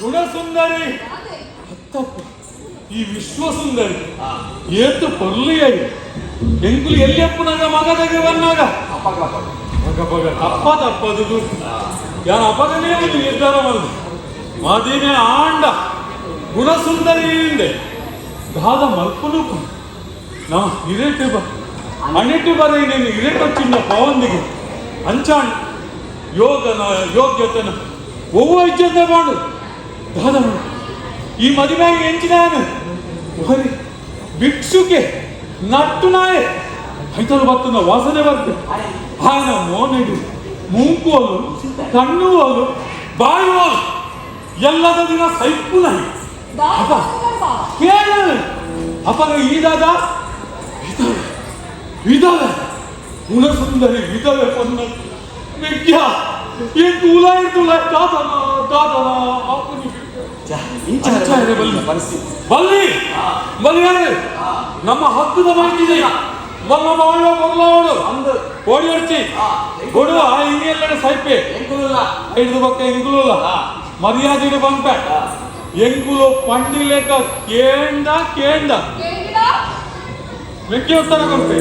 Speaker 2: ಗುಣಸುಂದರಿ
Speaker 7: ಅದೇ
Speaker 2: ತಪ್ಪ ಈ ವಿಶ್ವಸುಂದರಿ ಏತು ಪೊರ್ಲಿಯಾಗಿ ಎಂಕುಲು ಎಲ್ಲಿಯಪ್ಪನಾಗ ಮಗದಾಗೆ ಬಂದಾಗ ಅಪ್ಪ ತಪ್ಪದು ಯಾರು ಅಪಗನೇ ಒಂದು ನಿರ್ಧಾರ ಮಾಡಿದ್ರು ಮದಿಮೆ ಆಂಡ ಗುಣಸುಂದರಿಯಿಂದ ದಾದ ಮಲ್ಪನು ನಾ ಹಿರೇಟು ಅಣಿಟು ಬರ ನೀನು ಹಿರೇಟೊಚ್ಚಿನ ಪವಂದಿಗೆ ಅಂಚಾಣ ಯೋಗನ ಯೋಗ್ಯತೆನ ಒವ್ವೈದ್ಯತೆ ಮಾಡು ದಾದ ಮಾಡು ಈ ಮದುವೆಗೆ ಎಂಚಿನಾನು ಬರೀ ಭಿಕ್ಷುಕೆ ನಟ್ಟು ನಾಯೆ ಐತಲು ಬರ್ತನ ವಾಸನೆ ಬರ್ತದೆ ಆಯನ ಮೋನೆಡು ಮೂಕೋಲು ಕಣ್ಣು ಹೋಲು ಬಾಯಿ ಹೋಲು ಎಲ್ಲದ ದಿನ ಸೈಪು ನಾಯಿ ಅಪ್ಪ ಕೇಳ ಅಪ್ಪಗ ಈದಾದ ವಿಧವೆ ಗುಣಸುಂದರಿ ವಿಧವೆ ಪನ್ನ ಮೆಗ್ಯ ಏನ್ ತುಲಾಯ್ ದಾದನ ದಾದನ ಆಪುನಿ ಬಲ್ಲಿ ಬಲ್ಲಿ ನಮ್ಮ ಹಕ್ಕದ ಮಾಹಿತಿ ಬಲ್ಲ ಬಾಳ ಬಲ್ಲವಳು ಕೋಡಿ ಅಡ್ಚಿ ಕೊಡು ಆ ಹಿಂಗೆಲ್ಲ ಸೈಪೆ ಐದು ಪಕ್ಕ ಎಂಗುಲ ಮರ್ಯಾದೆ ಬಂಪ ಎಂಗುಲು ಪಂಡಿ ಲೆಕ್ಕ ಕೇಂದ ಕೇಂದ
Speaker 7: ಕೇಳಿದ
Speaker 2: ಮೆಕ್ಕೆ ಉತ್ತರ ಕೊಡ್ತೆ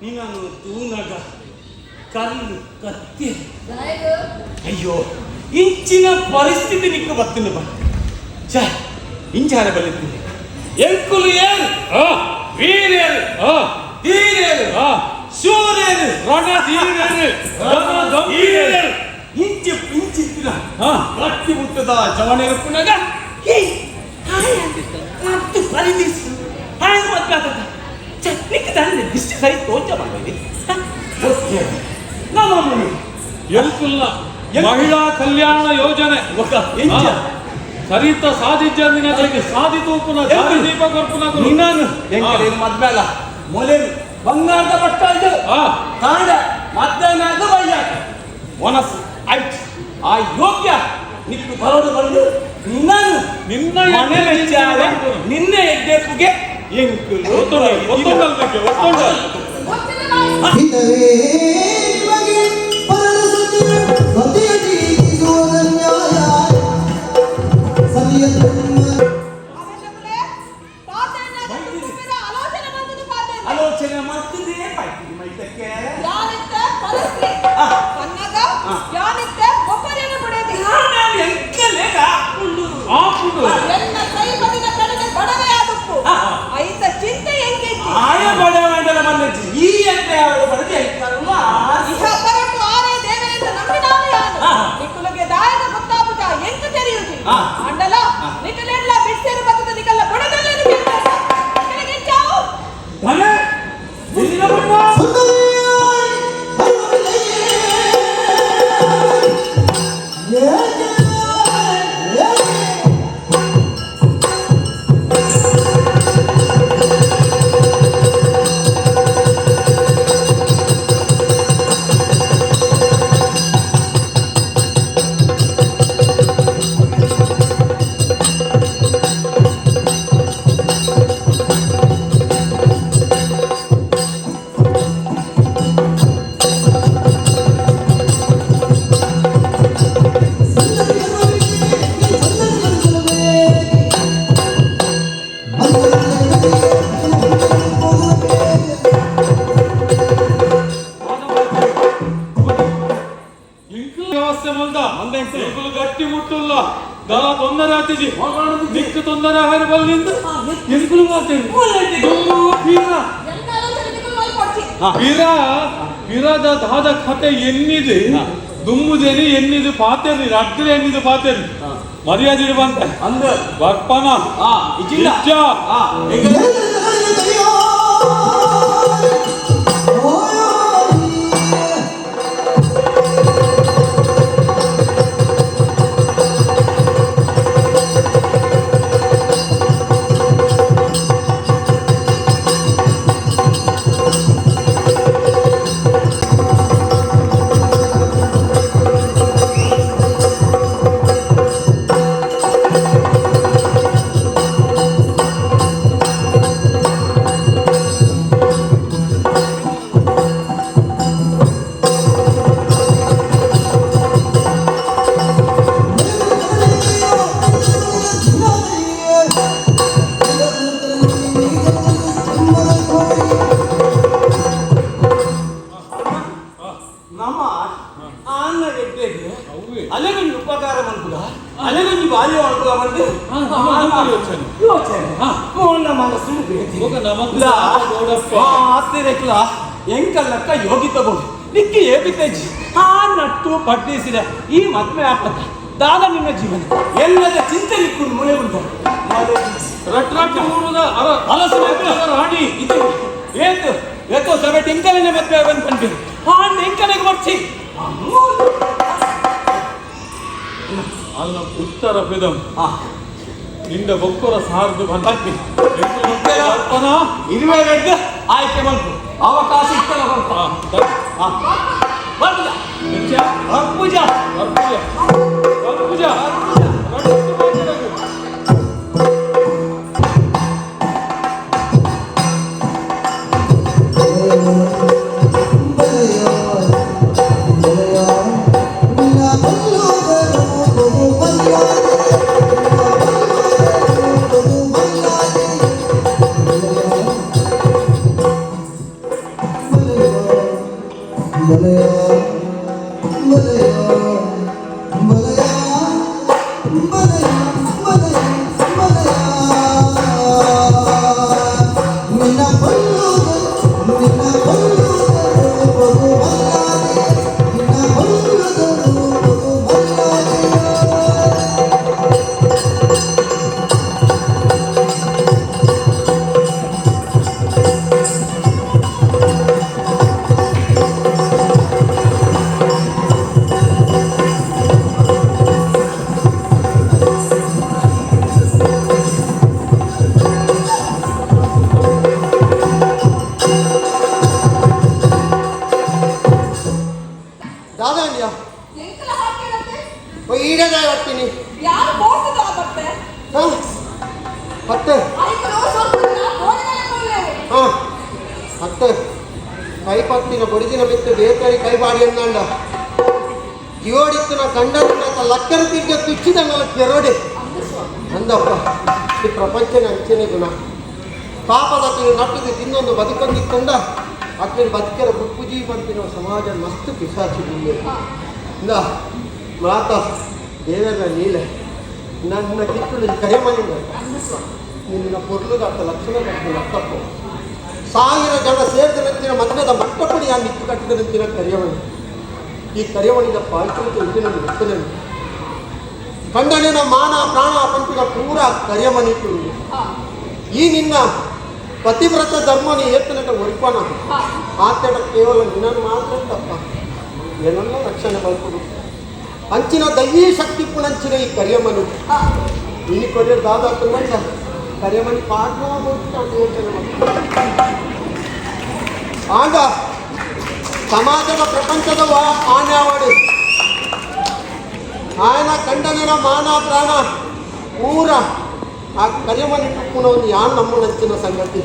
Speaker 4: ನೀನು ತೂನಗ ಕಲ್ಲು ಕತ್ತಿ
Speaker 7: ನಾಯಕ
Speaker 4: ಅಯ್ಯೋ ಇಂಚಿನ ಪರಿಸ್ಥಿತಿ ನಿಕ್ಕ ಬರ್ತಲ್ಲ ಬಾ ಛ ಇಂಚಾರ ಬಲ್ಲಿದ್ದೀನಿ ಎಂಕುಲು ಏರು ವೀರೇರು ಧೀರೇರು ಶೂರೇರು ರಣಧೀರೇರು ಇಂಚು ಪಿಂಚಿತ್ತಿನ ಗಟ್ಟಿ ಮುಟ್ಟದ ಜವನೇರು ಪುನಗ ಮತ್ತು ಪರಿದಿಸಿ ಹಾಗೆ ಮದ್ವೆ ಆದ ನಿಕ್ಕ ತಾನೆ ದಿಷ್ಟಿ ಸರಿ ತೋಚ ಮಾಡಿದೆ ನಾನು
Speaker 2: ಎಂಕುಲ್ನ ಮಹಿಳಾ ಕಲ್ಯಾಣ ಯೋಜನೆ
Speaker 4: ಎಂಚ
Speaker 2: ಸರಿತ ಸಾಧಿಜ್ಜಂದಿನ ಸಾಧಿತೂಪುನ ದೀಪ ಕೊರ್ಪುನ
Speaker 4: ನೀನಾನು ಎಂಕಡೆ ಮದ್ವೆ ಅಲ್ಲ ಮೊಲೆ ಬಂಗಾರದ ಬಟ್ಟ ಇದು ಕಾಂಡ ಮಧ್ಯಾಹ್ನ ಬೈಯಾಕ ಒನಸ್ ಆಯ್ತು ಆ ಯೋಗ್ಯ ನಿಕ್ಕು ಬರೋದು ಬಂದು ನಾನು
Speaker 2: ನಿನ್ನ
Speaker 4: ಮನೆ ಮೆಚ್ಚಾರೆ ನಿನ್ನ ಎದ್ದೆಪ್ಪುಗೆ ಎಂಕುಲು
Speaker 7: ಗೊತ್ತಿಲ್ಲ ನಾಯಕ
Speaker 6: ಹಿತವೇ ನಿಮಗೆ ಪರಸುತ್ತಿರ ಸತಿಯಟಿ ಸೋದನ್ಯಾಯ ಸತಿಯತಮ್ಮ
Speaker 7: ಅವಶ್ಯಕತೆ ಪಾತೆಯನ್ನ ತುಂಬಿದ ಆಲೋಚನೆ ಬಂದದ್ದು ಪಾತೆಯನ್ನ
Speaker 4: ಆಲೋಚನೆ ಮಾಡ್ತಿದ್ದೆ ಪಾಯ್ತಿ ಮೈತಕ್ಕೆ
Speaker 7: ಯಾನಿತ್ತ ಪರಿಸ್ಥಿತಿ ಕನ್ನಗ ಯಾನಿತ್ತ ಒಪ್ಪರಿಯನ್ನು ಪಡೆದಿ
Speaker 4: ನಾನು ಎಂಕಲೆ ಹಾಕೊಂಡು
Speaker 7: ಎನ್ನ ಕೈ ಬದಿನ ಕಡೆಗೆ ಬಡವೆಯಾದಪ್ಪು ಐತ ಚಿಂತೆ ಎಂಗೆಜ್ಜಿ
Speaker 4: ಆಯ ಬಡವಂಡಲ ಬಂದಜ್ಜಿ ಈ ಎಂತೆ ಅವಳು ಬಡದೆ ಎಂಕಲ್ವ
Speaker 7: ಇಹ ಬರಟು ಆರೇ ದೇವೆಯಿಂದ ನಂಬಿನಾನು ಯಾನು ನಿಕ್ಕುಲಗೆ ದಾಯದ ಗೊತ್ತಾಪುಟ ಎಂಕ ತೆರೆಯುವುದು ಅಂಡಲ ನಿಕ್ಕಲೆ
Speaker 2: ಆತಿಜಿ ನಿಕ್ಕ ತೊಂದರೆ ಹಾರಿ ಬಲ್ಲಿಂದ ಎಂಕುಲು ಮಾತೇನೆ ಪೀರ ಪೀರದ ದಾದ ಕತೆ ಎನ್ನಿದೆ ದುಮ್ಮುದೇನಿ ಎನ್ನಿದು ಪಾತೇರಿ ರಡ್ರೆ ಎನ್ನಿದು ಪಾತೇರಿ ಮರ್ಯಾದೆ ಇಡುವಂತ
Speaker 4: ಅಂದ
Speaker 2: ಬರ್ಪನ
Speaker 4: ಇಜ್ಜಿಲ್ಲ ನಮ್ಮ ಅನ್ನ ಗೆಡ್ಡೆಗೆ ಅಲೆಗೊಂದು ಉಪಕಾರ ಮಾಡ್ಬೋದ ಅಲೆಗೊಂದು ಬಾಲ್ಯ ಮಾಡ್ಬೋದ ಬಂದು ಯೋಚನೆ ಮನಸ್ಸು ಹತ್ತಿರಕ್ಲ ಎಂಕಲ್ಲಕ್ಕ ಯೋಗಿ ತಗೊಂಡು ನಿಕ್ಕಿ ಏಬಿತ್ತಜ್ಜಿ ಆ ನಟ್ಟು ಪಟ್ಟಿಸಿದ ಈ ಮದ್ಮೆ ಆಪತ್ತ ದಾದ ನಿನ್ನ ಜೀವನ ಎಲ್ಲದ ಚಿಂತೆ ನಿಕ್ಕೊಂಡು ಮುಳೆ ಉಂಟು
Speaker 2: ರಾಣಿ
Speaker 4: ಇದು ಏತು ಏತೋ ಸಭೆ ಟೆಂಕಲಿನ ಮದ್ವೆ ಬಂದ್ಕೊಂಡ್ವಿ ಆ ಟೆಂಕಲಿಗೆ ಬರ್ಸಿ
Speaker 2: ಅಲ್ಲ ಉತ್ತರ ಪೆದಂ ನಿಂದ ಬೊಕ್ಕರ ಸಾರ್ದು ಬಂದಿ
Speaker 4: ಇರುವೆ ರೆಡ್ಡು ಆಯ್ಕೆ ಬಂತು ಅವಕಾಶ ಇತ್ತಲ್ಲ ಬಂತು ಬರ್ಬುಜ ಬರ್ಬುಜ
Speaker 2: ಬರ್ಬುಜ
Speaker 7: ಯಾರು ಬೋಡ್ತಿದ್ದ ಬಟ್ಟೆ
Speaker 8: ಮತ್ತೆ ಮತ್ತೆ ಕೈ ಪತ್ತಿನ ಬಡಿದಿನ ಮಿತ್ತು ಬೇಕರಿ ಕೈ ಬಾಡಿ ಅಂದಂಡ ಜೀವಡಿತ್ತಿನ ಗಂಡನ ಲಕ್ಕರ ತಿರ್ಗ ತುಚ್ಚಿದ ಮೇಲೆ ಕೆರೋಡೆ ಅಂದಪ್ಪ ಈ ಪ್ರಪಂಚನ ಅಂಚನೆ ಗುಣ ಪಾಪದ ನಟ್ಟಿಗೆ ತಿನ್ನೊಂದು ಬದುಕೊಂದಿತ್ತಂದ ಅಕ್ಕನ ಬದುಕರ ಬುಕ್ಕುಜಿ ಬಂತಿನ ಸಮಾಜ ಮಸ್ತ್ ಪಿಸಾಚಿ ಇಂದ ಮಾತ ದೇವರ ನೀಲೆ ನನ್ನ ಕಿತ್ತುಳು ಕರೆಮನಿಂದ ನಿನ್ನ ಪೊರ್ಲುಗ ಅರ್ಥ ಲಕ್ಷಣ ಕಟ್ಟಿದ ಲಕ್ಕಪ್ಪ 1000 ಜನ ಸೇರಿದಂತಿನ ಮಧ್ಯದ ಮಟ್ಟಪಡಿ ಆ ನಿತ್ತು ಕಟ್ಟಿದಂತಿನ ಕರೆಯವಣಿ ಈ ಕರೆಯವಣಿದ ಪಾಲ್ಕೊಳಿತ ಇಂದಿನಲ್ಲಿ ಗೊತ್ತನಲ್ಲಿ ಕಂಡನಿನ ಮಾನ ಪ್ರಾಣ ಪಂಪಿನ ಪೂರ ಕರೆಯಮನಿಟ್ಟು ಈ ನಿನ್ನ ಪತಿವ್ರತ ಧರ್ಮನಿ ಏತನಟ ಒರಿಪಾನ ಆತಡ ಕೇವಲ ನಿನ್ನನ್ನು ಮಾತ್ರ ತಪ್ಪ ಏನನ್ನ ರಕ್ಷಣೆ ಬಲ್ಕೊಡು ಅಂಚಿನ ದೈವೀ ಶಕ್ತಿ ಪುಣಂಚಿನ ಈ ಕರಿಯಮ್ಮನು ಇನ್ನು ಕೊರಿಯ ದಾದಾ ತುಂಬ ಕರಿಯಮ್ಮನಿ ಪಾಠ ಯೋಚನೆ ಆಗ ಸಮಾಜದ ಪ್ರಪಂಚದ ಆನ್ಯಾವಾಡು ఆయన ಕಂಡನಿನ ಮಾನ ಪ್ರಾಣ ಪೂರ ಆ ಕರಿಯಮ್ಮನಿ ಟುಪ್ಪುನ ಒಂದು ಯಾರು ನಮ್ಮ ನಂಚಿನ ಸಂಗತಿ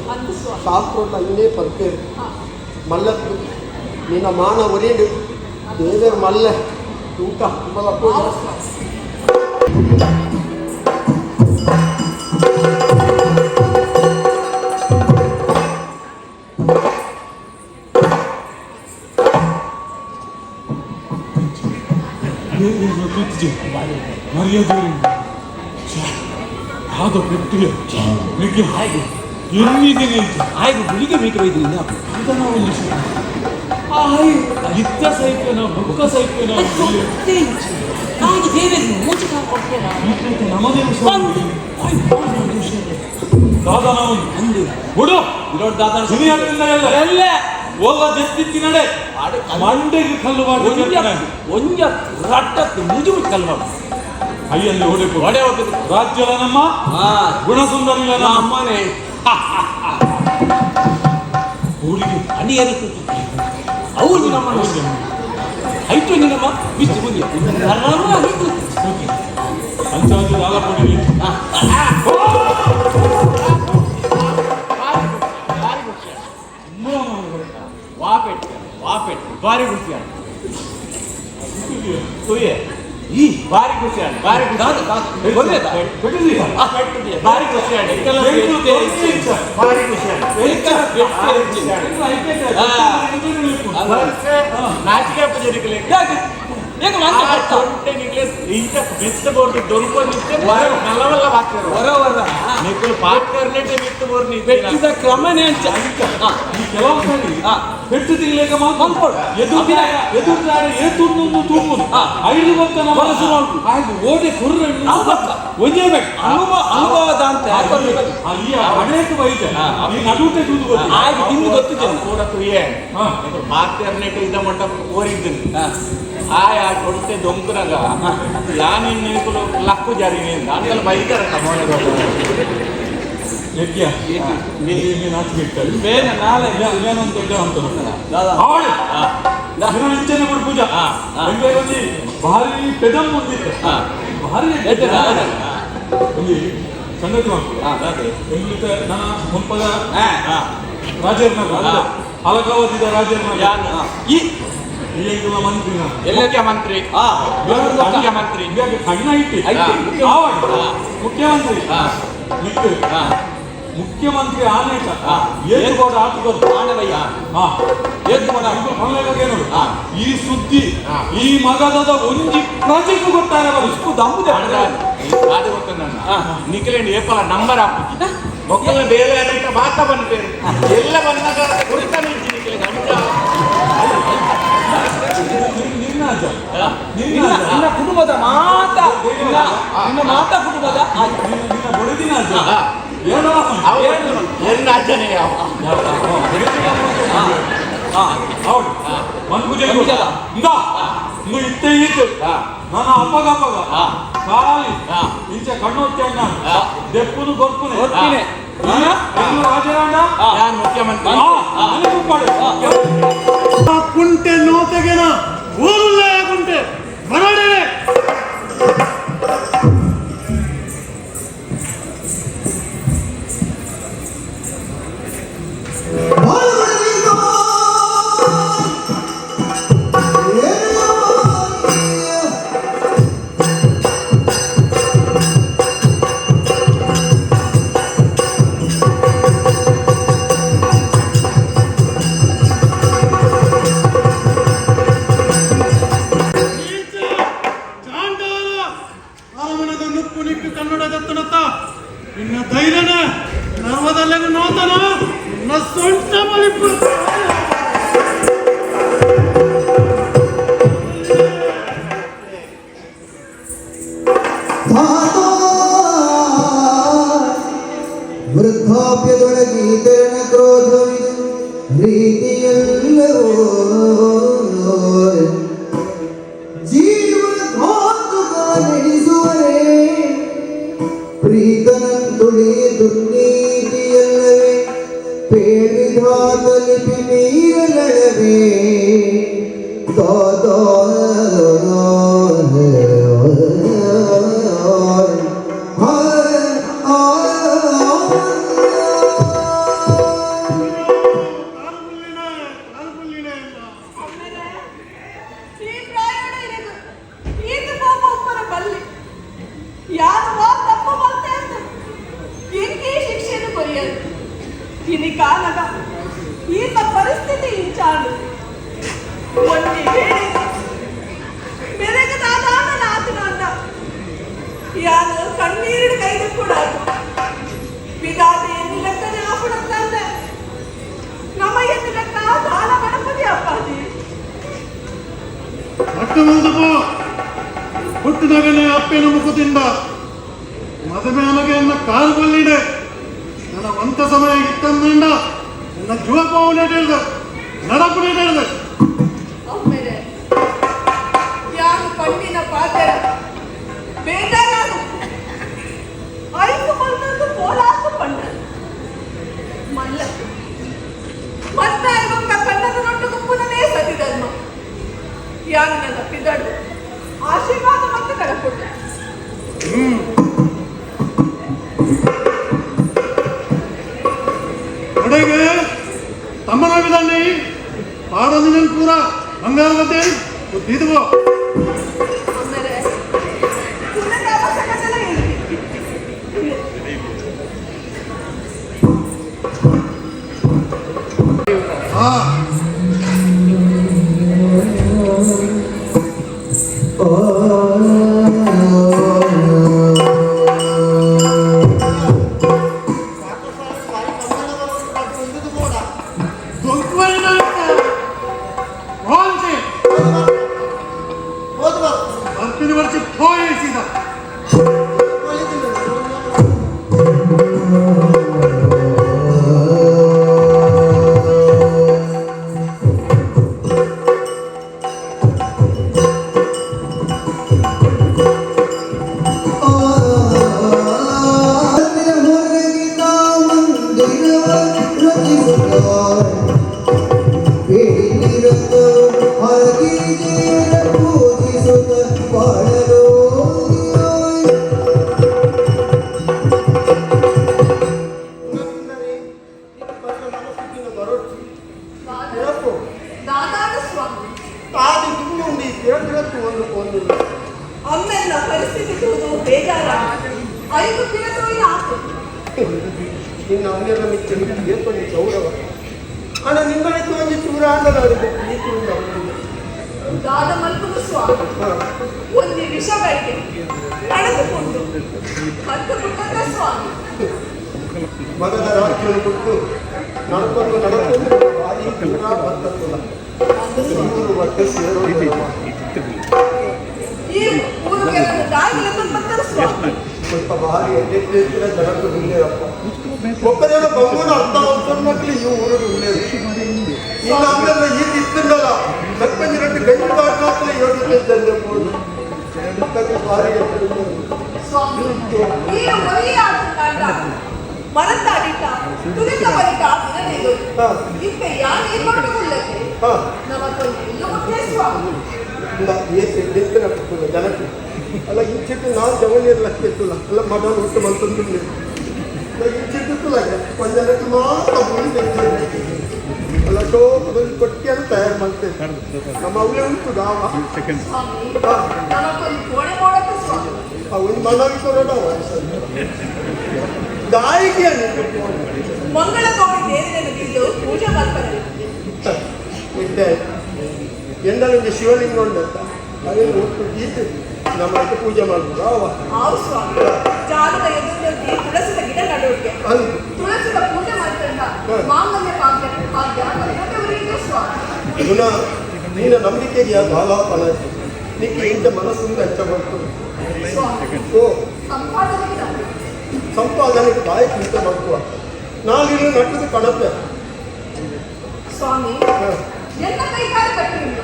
Speaker 8: ಶಾಸ್ತ್ರದ ಇನ್ನೇ ಪರ್ತೇವೆ ಮಲ್ಲತ್ತು ನಿನ್ನ ಮಾನ ಒರಿಯಡು ದೇವರ ಮಲ್ಲ ಊಟ ಮಲಪ್ಪು
Speaker 2: ಮರ್ಯಾದೆ ಅದು ಬಿಟ್ಟಿಲ್ಲ ನಿಮಗೆ ಹಾಗೆ ಎಲ್ಲಿದ್ದೀನಿ
Speaker 4: ಆಯ್ತು ಗುಳಿಗೆ ಬೇಕಿರೋದ್ರಿಂದ
Speaker 2: ಇತ್ತ ಸೈಕನ ಬುಕ್ಕ ಸೈಕನ
Speaker 7: ಹಾಗೆ ಬೇರೆ ಮೂಚಿ ಕೊಡ್ತೇನೆ
Speaker 2: ನಮ್ಮದೇ ದಾದಾ ನಾವು
Speaker 4: ಅಂದು
Speaker 2: ಬಿಡು
Speaker 4: ದೊಡ್ಡ ದಾದಾ
Speaker 2: ಸಿನಿಯಾದಿಂದ ಎಲ್ಲ ಒಲ್ಲ ಜಸ್ತಿತ್ತಿ ನಡೆ ಮಂಡೆಗೆ ಕಲ್ಲು ಮಾಡಿ
Speaker 4: ಒಂಜ ರಟ್ಟತ್ತು ಮುಜು ಕಲ್ಲು ಮಾಡು
Speaker 2: ಕೈಯಲ್ಲಿ ಹೊಡೆದು ಹೊಡೆ ಹೋಗುದು ರಾಜ್ಯದ ನಮ್ಮ ಗುಣಸುಂದರಿಲ್ಲ ನಮ್ಮ
Speaker 4: ಅಮ್ಮನೇ
Speaker 2: ಹುಡುಗಿ
Speaker 4: ಅಣಿಯರು ಅವ್ರು ನಮ್ಮ ಐಟು ನಿನ್ನಮ್ಮ ಬಿಟ್ಟು ಬಂದಿ
Speaker 2: ಅಂಚಾಜು ಆಲಪುಡಿಗೆ
Speaker 4: ವಾಪೆಟ್ ಭಾರಿ ಖುಷಿ ತುಯ್ಯ ಈ ಭಾರಿ ಖುಷಿ ಭಾರಿ ಭಾರಿ ಖುಷಿ ಭಾರಿ ಖುಷಿ ನಾಚಿಕೆ ಪೂಜೆ ఇంకా మిత్త బోర్డు దొరుకునిస్తే నల్లవల్ల బాక్తారు వరవర నీకు పార్ట్నర్నేటే మిత్త బోర్ని పెట్టిದ ಕ್ರಮನೇ ಅಂತ
Speaker 2: ಈ ಕೆಲವೊಂದ್ಸರಿ ಪೆಟ್ಟು ತಿನ್ಲೇಕ ಮಾತು ಎದುರ್ದಾರೆ ಏತುನ್ನು ತೂಗುದು 5 ಗೊತ್ತ ನಮ್ಮ ಮನಸ್ಸು ಹಾಗೆ ಓಡೆ ಕುರ್ರನ್ನು ಒಯ್ಯಬೇಕು
Speaker 4: ಅನುಭವದ ಅಂತ
Speaker 2: ಅಲ್ಲಿ ಅನೇಕ ವೈದ್ಯ ಈ ನಡುಟೆ ತೂದು ಗೊತ್ತು
Speaker 4: ಹಾಗೆ ತಿಂದು ಗೊತ್ತಿದೆ
Speaker 5: ಕೂಡ ತುಯ್ಯೆ ಪಾರ್ಟ್ನರ್ನೇಟೆ ಇದ ಮಟ್ಟ ಓರಿದ್ದೀನಿ ಆಯ ಕೊಡ್ತೆ ದೊಂಕರಾಗ ಯಾನಿನ್ ನಿಂಕುಲು ಲಕ್ಕು ಜಾರಿನಿ ಅಂಕಲ್ ಬೈತಾರಕ್ಕ ಮೋನೆಗಳು
Speaker 2: ಯಜ್ಞ ನೀನು ನಾಚಿಬಿಟ್ಟಲ್ಲಿ
Speaker 4: ಬೇರೆ ನಾಳೆ
Speaker 2: ಏನೊಂದು ದೊಡ್ಡ ಅಂತ ಇಂಚನೆ ಮಾಡಿ ಪೂಜಾ ಹಂಗೆ ಒಂದು ಭಾರಿ ಪೆದಂ ಮುಂದಿತ್ತು ಭಾರಿ ಒಂದು ಸಂಗತಿ ಎಲ್ಲಿದ್ದ ನನ್ನ ಮುನ್ಪದ ರಾಜೇರ್ನಗರ ಅಲಕಾವತಿದ ರಾಜೇರ್ನಗರ ಈಗಿನ ಮಂತ್ರಿನ
Speaker 4: ಎಲ್ಲಕ್ಕೆ ಮಂತ್ರಿ ಮುಖ್ಯಮಂತ್ರಿ
Speaker 2: ಸಣ್ಣ ಐತಿ ಮುಖ್ಯಮಂತ್ರಿ ನಿಕ್ಕು ಮುಖ್ಯಮಂತ್ರಿ ಆನೇಕ ಏನು ಕೂಡ ಆಟುಕೊಂಡು
Speaker 4: ಆಣವಯ್ಯ
Speaker 2: ಏನು ಕೂಡ ನೋಡು ಈ ಸುದ್ದಿ ಈ ಮಗದದ ಒಂಜಿ ಪ್ರಜೆಗೂ ಗೊತ್ತಾರೆ ಇಷ್ಟು ದಮ್ಮದೆ
Speaker 5: ಅದು ಗೊತ್ತ ನನ್ನ ನಿಖಿಲೇಂಡ್ ಏಪಲ ನಂಬರ್ ಹಾಕಿ ಮಕ್ಕಳ ಬೇರೆ ಅಂತ ಮಾತಾ ಬಂದ್ಬೇರು ಎಲ್ಲ ಬಂದಾಗ ಕುರಿತ ನಿಂತು ನಿಖಿಲೆ
Speaker 4: ನಿನ್ನ ಕುಟುಂಬದ ಮಾತ ನಿನ್ನ ಮಾತ ಕುಟುಂಬದ
Speaker 2: ನಿನ್ನ ಬಡದಿನ
Speaker 5: ಎಲ್ಲ ಅಜ್ಜನೇ
Speaker 2: ಹೌದು ಮನ್ಪೂಜೆ ಇಂದ ಇಂದು ಇತ್ತೆ ಇತ್ತು ನಾನು ಅಪ್ಪಗ ಕಾಲಿ ಇಂಚೆ ಕಣ್ಣು ಹೊತ್ತಣ್ಣ ದೆಪ್ಪುನು ಗೊರ್ಪುನೆ ರಾಜರಾಣ
Speaker 5: ಮುಖ್ಯಮಂತ್ರಿ
Speaker 3: ಕುಂಟೆ ನೋತೆಗೆನ ಊರುಲ್ಲ ಕುಂಟೆ ಬರಡೆ ಇನ್ನ ಧೈರ್ಯನ ನರ್ವದಲ್ಲೆಗೂ ನೋತನ ಇನ್ನ ಸೊಂಟ ಮಳಿಪುರ
Speaker 6: ವೃದ್ಧಾಪ್ಯದೊಳಗೆ ತೆರಣ ಕ್ರೋಧವಿದು ರೀತಿಯಲ್ಲವೋ ಜೀವನ ಘಾತುಕ ನಡೆಸುವರೇ ಪ್ರೀತನಂತುಳಿ ದುರ್ನೀತಿಯಲ್ಲವೇ ಪೇಳಿಧಾತ ಲಿಪಿ ಮೀರಲಳವೇ ದಾದಾ
Speaker 7: ini ಕಾಲದ ಈತ ಪರಿಸ್ಥಿತಿ ಇಂಚಾಡು ಒಂದೇ ಹೇಳಿದೆ ಬೆರಗದಾದ ನಾತನಂದ ಯಾನು ಕಣ್ಣೀರಿನ ಕೈದು ಕೂಡ ವಿಧಾತೆ ಎన్ని ಲೆಕ್ಕನೆ ಆಪುಡುತ್ತಂದೆ ನಮ್ಮ ಎన్ని ಲೆಕ್ಕ ಬಾಲ ಗಣಪತಿ ಅಪ್ಪಾಜಿ
Speaker 3: ಅಕ್ಕ ಮುಂದಪ್ಪು ಹುಟ್ಟಿದಾಗನೇ ಅಪ್ಪೇನ ಮುಖದಿಂದ ಮದುವೆಯಾನಗೆ ಎನ್ನ ಕಾಲು ಬಲ್ಲಿಡೆ ನನ್ನ ಒಂತ ಸಮಯ ಇತ್ತಂದ ನನ್ನ ಜೀವ ಪಾವನೆ ನಡಪುಡೆ ಹೇಳಿದೆ
Speaker 7: ಒಮ್ಮೆಲೆ ಯಾನು ಪಂಡಿನ ಪಾತ್ರ ಬೇಜಾರಾದು ಐದು ಮಲ್ನದ್ದು ಪೋಲಾಕು ಪಂಡ ಮಲ್ಲ ಮತ್ತಾಯಗೊಂಡ ಕಣ್ಣನ್ನು ನೊಟ್ಟು ಗುಂಪುನನೇ ಸತಿದಲ್ಮ ಯಾನು ನನ್ನ ಪಿದಡು ಆಶೀರ್ವಾದ ಮತ್ತು ಕಳಕೊಟ್ಟ
Speaker 3: ಕಡೆಗೆ ತಮ್ಮನಾಗಿದ್ದಾನೆ ಪಾಡೋದಿನ ಪೂರ ಬಂಗಾರವತೆ ಗೊತ್ತಿದ್ವು
Speaker 7: ಆಮೇಲೆ ಪುನಃ ಅವಶ್ಯಕತೆ ಇಲ್ಲ
Speaker 3: ಹಾ
Speaker 7: ಅಮ್ಮೆಲ್ಲ ಪರಿಸ್ಥಿತಿ ತೂದು ಬೇಜಾರ ಐದು ಕಿಲೋಯಿ ಆತು
Speaker 8: ನಿನ್ನ ಅವನೆಲ್ಲ ಮಿಚ್ಚಲು ಏರ್ಕೊಂಡು ಗೌರವ ಅಣ್ಣ ನಿಮ್ಮನೆತ್ತು ಒಂದು ಚೂರ ಅಂದಲಾಡಿದೆ ಈ ಚೂರ
Speaker 7: ದಾದ ಮಲ್ಪುದು ಸ್ವಾಮಿ ಒಂದು ವಿಷಗಳಿಗೆ ನಡೆದುಕೊಂಡು ಹತ್ತು ಪುಟ್ಟದ ಸ್ವಾಮಿ
Speaker 8: ಮಗದ ರಾಜ್ಯವನ್ನು ಕೊಟ್ಟು ನಡ್ಕೊಂಡು ಬಾಯಿ ಚೂರ ಬರ್ತಲ್ಲ ಮೂರು ವರ್ಷ ಸೇರೋದಿಲ್ಲ
Speaker 7: ಈ ಊರು ಕೆಲವು ದಾಯಿಲೆ ಬಂದ ಸ್ವಾಮಿ
Speaker 8: ಸ್ವಲ್ಪ ಭಾರಿ ಎಡ್ಡೆತ್ತಿನ ಜನಕ್ಕೆ ಉಳ್ಳೇರಪ್ಪ ಒಕ್ಕದೇನೋ ಬಂಗೂರು ಅರ್ಧ ವರ್ಷದ ಮಕ್ಕಳು ಈ ಊರಿಗೆ ಉಳ್ಳೇರು ಇನ್ನು ಆಮೇಲೆ ಈ ತಿತ್ತಲ್ಲ ಸರ್ಪಂಚ್ ரெண்டு ಗಂಟು ಕಾಟ್ಲೇ ಯೋಚಿಸಿದ್ದಂತೆ ಬೋದು ಭಾರಿ
Speaker 7: ಸ್ವಾಮಿ ಈ ಒಳ್ಳೆಯ ಆಟ ಮನತ್ತಾಡಿಟ ತುಳಿತ ಬರಿಟ ದಿನನೇದು ಇಕ್ಕೆ ಯಾರು ಏರ್ಪಟ್ಟುಕೊಳ್ಳಕ್ಕೆ ನಮಗೊಂದು ಇನ್ನು ಮುಖ್ಯ ಸ್ವಾಮಿ
Speaker 8: ಎಡ್ಡೆತ್ತಿನ ಜನಕ್ಕೆ ಅಲ್ಲ ಇಂಚಿಟ್ಟು ನಾವು ಜವನಿರ್ಲಕ್ಕಿಲ್ಲ ಅಲ್ಲ ಮಗನ ಹುಟ್ಟು ಬಂತಂದಿಲ್ಲ ಇಂಚಿಟ್ಟಿಲ್ಲ ಒಂದಕ್ಕೆ ಮಾತ್ರ ಮುಂದೆ ಅಲ್ಲ ಶೋಕದಲ್ಲಿ ಕೊಟ್ಟಿಯನ್ನು ತಯಾರು ಮಾಡ್ತೇವೆ ನಮ್ಮ ಅವೇ ಉಂಟು ಗಾವ
Speaker 7: ಸ್ವಾಮಿ ನಮಗೊಂದು ಕೋಣೆ ಮಾಡೋಕ್ಕೆ ಸ್ವಾಮಿ
Speaker 8: ಒಂದು ಮನವಿ ಕೊರೋಡವ ಗಾಯಿಗೆ
Speaker 7: ಮಂಗಳ ಗೌರಿ ದೇವರನ್ನು ಬಿದ್ದು ಪೂಜೆ ಮಾಡ್ತಾರೆ
Speaker 8: ಇದ್ದೆ ಎಂದಲೊಂದು ಶಿವಲಿಂಗ ಉಂಟಂತ ಅದೇನು ಒಟ್ಟು ಗೀತೆ ನಮ್ಮ ಅದಕ್ಕೆ ಪೂಜೆ ಮಾಡ್ಬೋದು ಅವ
Speaker 7: ಹೌದು ಸ್ವಾಮಿ ಜಾಗದ ಎದುರಲ್ಲಿ ತುಳಸಿದ ಗಿಡ ನಡುವಿಗೆ
Speaker 8: ಅದು
Speaker 7: ತುಳಸಿದ ಪೂಜೆ ಮಾಡ್ಕೊಂಡ ಮಾಂಗಲ್ಯ ಭಾಗ್ಯ ಕಲಿಕವರಿಗೆ ಸ್ವಾಮಿ
Speaker 8: ಪುನಃ ನಿನ್ನ ನಂಬಿಕೆಗೆ ಬಾಲಾಪನ ನಿಕ್ಕೆ ಇಂಥ ಮನಸ್ಸಿಂದ ಹೆಚ್ಚ ಬರ್ತದೆ ಓ
Speaker 7: ಸಂಪಾದನೆ
Speaker 8: ಸಂಪಾದನೆಗೆ ಬಾಯಿ ಚಿಂತೆ ಮಾಡ್ಕುವ ನಾವಿಲ್ಲಿ ನಟ್ಟದು ಕಣಪೆ
Speaker 7: ಸ್ವಾಮಿ ಎಲ್ಲ ಕೈಕಾಲ ಕಟ್ಟಿರುವುದು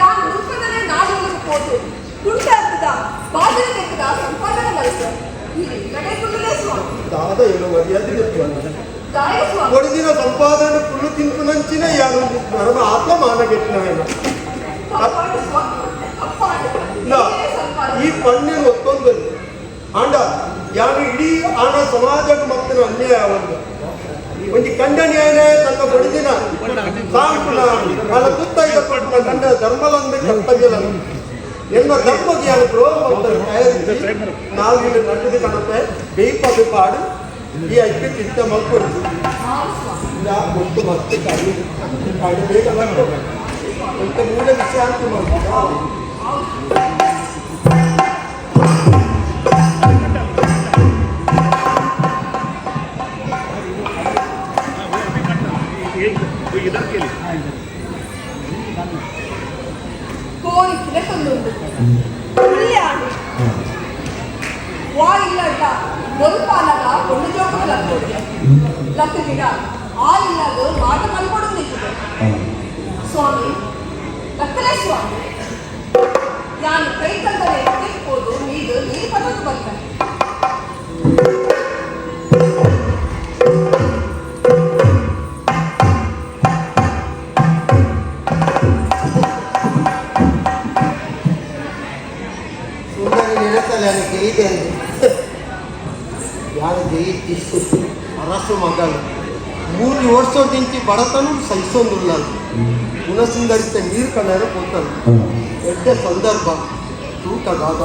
Speaker 7: ಯಾರು ಮುಖದಲ್ಲೇ ನಾಡೊಳಗೆ ಹೋದು ಕುಂಟ ಅಂತದ ಬಾಗಿಲು ತೆಗೆದ ಸಂಪಾದನೆ ಬಳಸ ನಡೆಯುವುದಿಲ್ಲ ಸ್ವಾಮಿ
Speaker 8: ದಾದ ಏನು ಮರ್ಯಾದೆ
Speaker 7: ದಾಯ ಸ್ವಾಮಿ
Speaker 8: ಒಡಿದಿನ ಸಂಪಾದನೆ ಫುಲ್ಲು ತಿಂತು ನಂಚಿನ ಯಾರು ನಮ್ಮ ಆತ್ಮ ಮಾನಗೆಟ್ಟಿನ
Speaker 7: ಅಪ್ಪಾಡು ಸ್ವಾಮಿ ಅಪ್ಪಾಡು
Speaker 8: ಈ ಪಣ್ಣಿನ ಒತ್ತೊಂದು ಆಂಡ ಯಾರು ಇಡೀ ಆಂಡ ಸಮಾಜಕ್ಕೆ ಮತ್ತಿನ ಅನ್ಯಾಯ ಒಂದು ಒಂದು ಖಂಡನೆಯೇ ತನ್ನ ಬಡಿದಿನ ಸಾಂಪುನ ಅಲ್ಲ ತುತ್ತಾಯ್ದ ಕೊಟ್ಟಿನ ಗಂಡ ಧರ್ಮಲಂದ ಕರ್ತವ್ಯ ಎನ್ನ ಧರ್ಮಕ್ಕೆ ಯಾರು ದ್ರೋಹ ಮಾಡ್ತಾರೆ ತಯಾರಿಸಿ ನಾವಿಲ್ಲಿ ನಟದ ಕಣಪೆ ಬೇಯ್ಪಾಡು ಪಾಡು ಈ ಐಕ್ಯ ಚಿಂತ ಮಾಡ್ಕೊಡ್ತೀವಿ ಗೊತ್ತು ಮತ್ತೆ ಕಾಡಿ ಕಾಡಿ ಬೇಗ ಮಾಡ್ಕೊಂಡು ಅಂತ ಮೂಲ ವಿಷಯ ಅಂತ ಮಾಡ್ತೀವಿ
Speaker 7: ಕೋರಿ ಕಿಲಕೊಂಡುಂಟು ಕಲ್ಯಾಣ ವಾಯಿಲ್ಲಟ ಮೊಲ್ಪಾಲಗ ಒಂದು ಜೋಗು ಲಕ್ಕದಿಗ ಆ ಇಲ್ಲದು ಮಾಟ ಮಲ್ಕೊಡು ನಿಂತಿದೆ ಸ್ವಾಮಿ ಲಕ್ಕಲೇ ಸ್ವಾಮಿ ನಾನು ಕೈ ತಂದರೆ ತೆಕ್ಕೋದು ನೀರು ನೀರು ಪದದ್ದು ಬರ್ತಾನೆ
Speaker 8: ಅರಸು ಮಗಲು 3 ವರ್ಷದಿಂಚಿ ಬಡತನ ಸಹಿಸೊಂದಿಲ್ಲ ಗುಣಸುಂದರಿತ ನೀರು ಕಣ್ಣರ ಕೊಟ್ಟರು ಎಡ್ಡ ಸಂದರ್ಭ ತೂಕದಾದ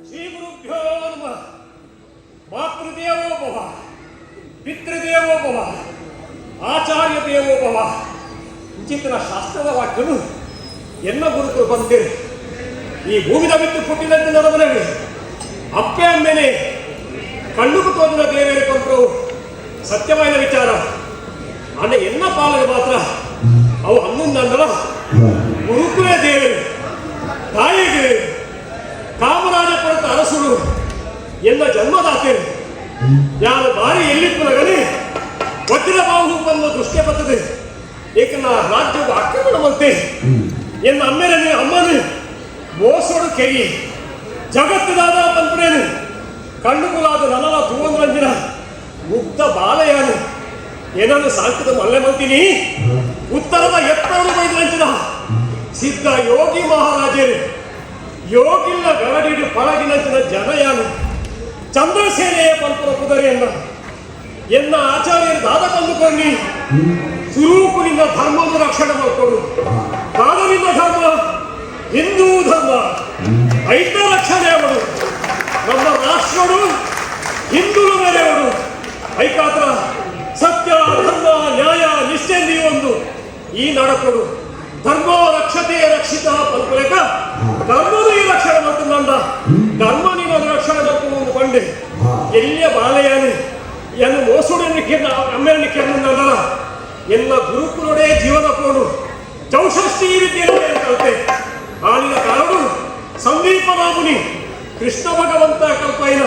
Speaker 9: ಶ್ರೀಗುರುಭ್ಯೋ ನಮಃ. ಮಾತೃದೇವೋ ಭವ, ಪಿತೃದೇವೋ ಭವ, ಆಚಾರ್ಯ ದೇವೋ ಭವ. ವಿಚಿತ್ರ ಶಾಸ್ತ್ರದ ವಾಕ್ಯನು ಎನ್ನ ಗುರುತು ಬಂದಿರಿ. ಈ ಭೂಮಿದ ಬಿದ್ದು ಹುಟ್ಟಿದಂತೆ ನನ್ನ ಮನೆಗೆ ಅಪ್ಪೆ ಅಮ್ಮೆನೆ ಕಣ್ಣುಕು ತೋರಿದ ದೇವೇರಿ ಕೊಂಡ್ರು ಸತ್ಯವಾದ ವಿಚಾರ. ಅಣ್ಣ ಎನ್ನ ಪಾಲನೆ ಮಾತ್ರ ಅವು 11 ಅಂದರ ಗುರುಕುಲೇ ದೇವರು ತಾಯಿಗೆ ಕಾಮರಾಜಪುರದ ಅರಸರು ಎನ್ನ ಜನ್ಮದಾತೆ ಯಾರು ಬಾರಿ ಎಲ್ಲಿಪ್ಪನಗಲಿ ವಜ್ರ ಬಾಹು ಬಂದು ದೃಷ್ಟಿ ಬರ್ತದೆ. ಏಕನ ರಾಜ್ಯದ ಆಕ್ರಮಣ ಬಂತೆ ಎನ್ನ ಅಮ್ಮನೇ ಮೋಸೋಡು ಕೆರಿ ಜಗತ್ತದಾದ ಬಂದ್ರೇನು ಕಣ್ಣುಗುಲಾದ ನನಲ ತೂವಂದ್ರಂಜಿನ ಮುಗ್ಧ ಬಾಲಯಾನು ಏನನ್ನು ಸಾಂಕದ ಮಲ್ಲೆ ಮಂತೀನಿ ಉತ್ತರದ ಎತ್ತರಡು ಬೈದ್ರಂಚಿನ ಸಿದ್ಧ ಯೋಗಿ ಮಹಾರಾಜರು ಯೋಗಿಲ್ಲ ಗರಡಿಡು ಪಳಗಿನಂಚಿನ ಜನಯಾನು ಚಂದ್ರಸೇನೆಯ ಪಂಪುರ ಕುದುರೆಯನ್ನ ಎನ್ನ ಆಚಾರ್ಯರು ದಾದ ತಂದುಕೊಂಡು ಸುರೂಪುನಿಂದ ಧರ್ಮವನ್ನು ರಕ್ಷಣೆ ಮಾಡಿಕೊಡು. ದಾದನಿಂದ ಧರ್ಮ ಹಿಂದೂ ಧರ್ಮ ಐತ ರಕ್ಷಣೆ ಮಾಡು. ನಮ್ಮ ರಾಷ್ಟ್ರಗಳು ಹಿಂದೂಳು ಮೇರೆಯವರು ಐಕಾತ್ರ ಸತ್ಯ ಧರ್ಮ ನ್ಯಾಯ ನಿಷ್ಠೆ ನೀವೊಂದು ಈ ನಡಕೊಡು. ಧರ್ಮ ರಕ್ಷತೆ ರಕ್ಷಿತ ಪಲ್ಪಲೇಕ ಧರ್ಮದ ಈ ರಕ್ಷಣೆ ಮತ್ತು ನಂದ ಧರ್ಮ ನೀನು ರಕ್ಷಣೆ ಮಾಡ್ಕೊಂಡು ಬಂಡೆ ಎಲ್ಲಿಯ ಬಾಲೆಯಾನೆ ಎನ್ನು ಮೋಸುಡೆ ನಿಖಿರ್ನ ಅಮ್ಮೆಯ ನಿಖಿರ್ನಲ್ಲ ಎಲ್ಲ ಗುರುಕುಲೊಡೆ ಜೀವನ ಕೋಡು ಚೌಷಷ್ಠಿ ವಿದ್ಯೆಯಲ್ಲಿ ಕಲಿತೆ. ಆಳಿನ ಕಾರಣ ಸಂದೀಪ ರಾಮುನಿ ಕೃಷ್ಣ ಭಗವಂತ ಕಲ್ಪೈನ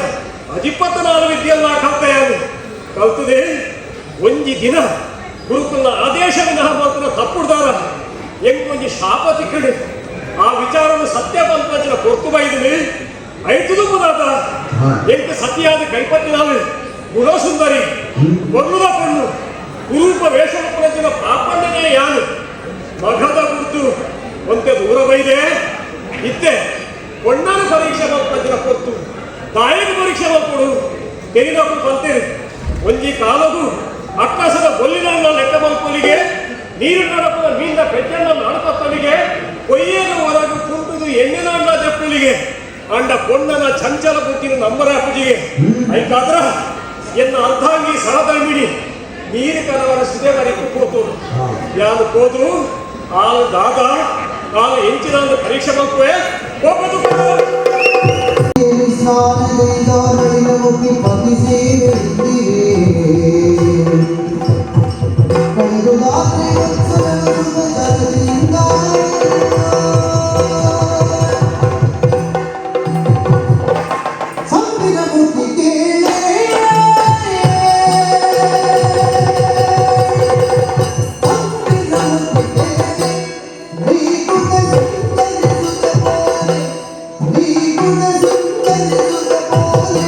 Speaker 9: ಅಧಿಪತನಾದ ವಿದ್ಯೆಯನ್ನ ಕಲ್ತೆಯಾನು ಕಲ್ತದೆ. ಒಂಜಿ ದಿನ ಗುರುಕುಲ ಆದೇಶವಿನ ಮಾತ್ರ ತಪ್ಪುಡ್ದಾರ ಎಂಗೊಂಜಿ ಶಾಪ ತಿಕ್ಕಡೆ ಆ ವಿಚಾರವನ್ನು ಸತ್ಯ ಪಂಪಂಚನ ಕೊರ್ತು ಬೈದಿನಿ ಐದು ಮುದಾದ ಎಂಕ ಸತಿಯಾದ ಕೈಪತ್ತಿನಾವೆ ಗುಣಸುಂದರಿ ಬರುದ ಪಣ್ಣು ಕುರೂಪ ವೇಷದ ಪುಣಚಿನ ಪಾಪಣ್ಣನೇ ಯಾನು ಮಗದ ಗುರುತು ಒಂತೆ ದೂರ ಬೈದೆ ಇತ್ತೆ ಒಣ್ಣನ ಪರೀಕ್ಷೆ ಪಂಪಂಚನ ಕೊತ್ತು ತಾಯಿಗೆ ಪರೀಕ್ಷೆ ಮಾಡ್ಕೊಡು ತೆರಿನಪ್ಪು ಬಂತೇನೆ. ಒಂಜಿ ಕಾಲದು ಅಕ್ಕಸದ ಬೊಲ್ಲಿನ ಲೆಕ್ಕ ಮಲ್ಪೊಲಿಗೆ ನೀರು ನಡಪದ ಮೀನ ಪೆಜ್ಜನ್ನ ನಡಪತ್ತಲಿಗೆ ಕೊಯ್ಯನ ಹೊರಗು ಕುಂಟುದು ಎಣ್ಣೆನ ದೆಪ್ಪಲಿಗೆ ಅಂಡ ಪೊಣ್ಣನ ಚಂಚಲ ಬುದ್ಧಿನ ನಂಬರ ಅಪ್ಪಾಜಿಗೆ ಐಕಾದ್ರ ಎನ್ನ ಅರ್ಧಾಂಗಿ ಸಳದಳ್ಬಿಡಿ ನೀರು ಕಲವರ ಸುದೇ ಮರಿಕು ಕೂತು ಯಾರು ಕೂತು ಆಳು ದಾದ ಆಳು ಹೆಂಚಿನ ಒಂದು ಪರೀಕ್ಷೆ ಬಂತುವೆ ಹೋಗೋದು
Speaker 6: ಮುಖಿ ಪತಿ ಸೇವೆ ಕಳೆದು ರಾತ್ರಿ ಸಂಪಿನ ಮುಖಿ ಕೇಳೆ ಸಂಪಿನ ಮುಖಿ ಕೇಳೆ ನೀ ಗುಣ ಸುಂದರಿಸುತ್ತ ಬೋಲೆ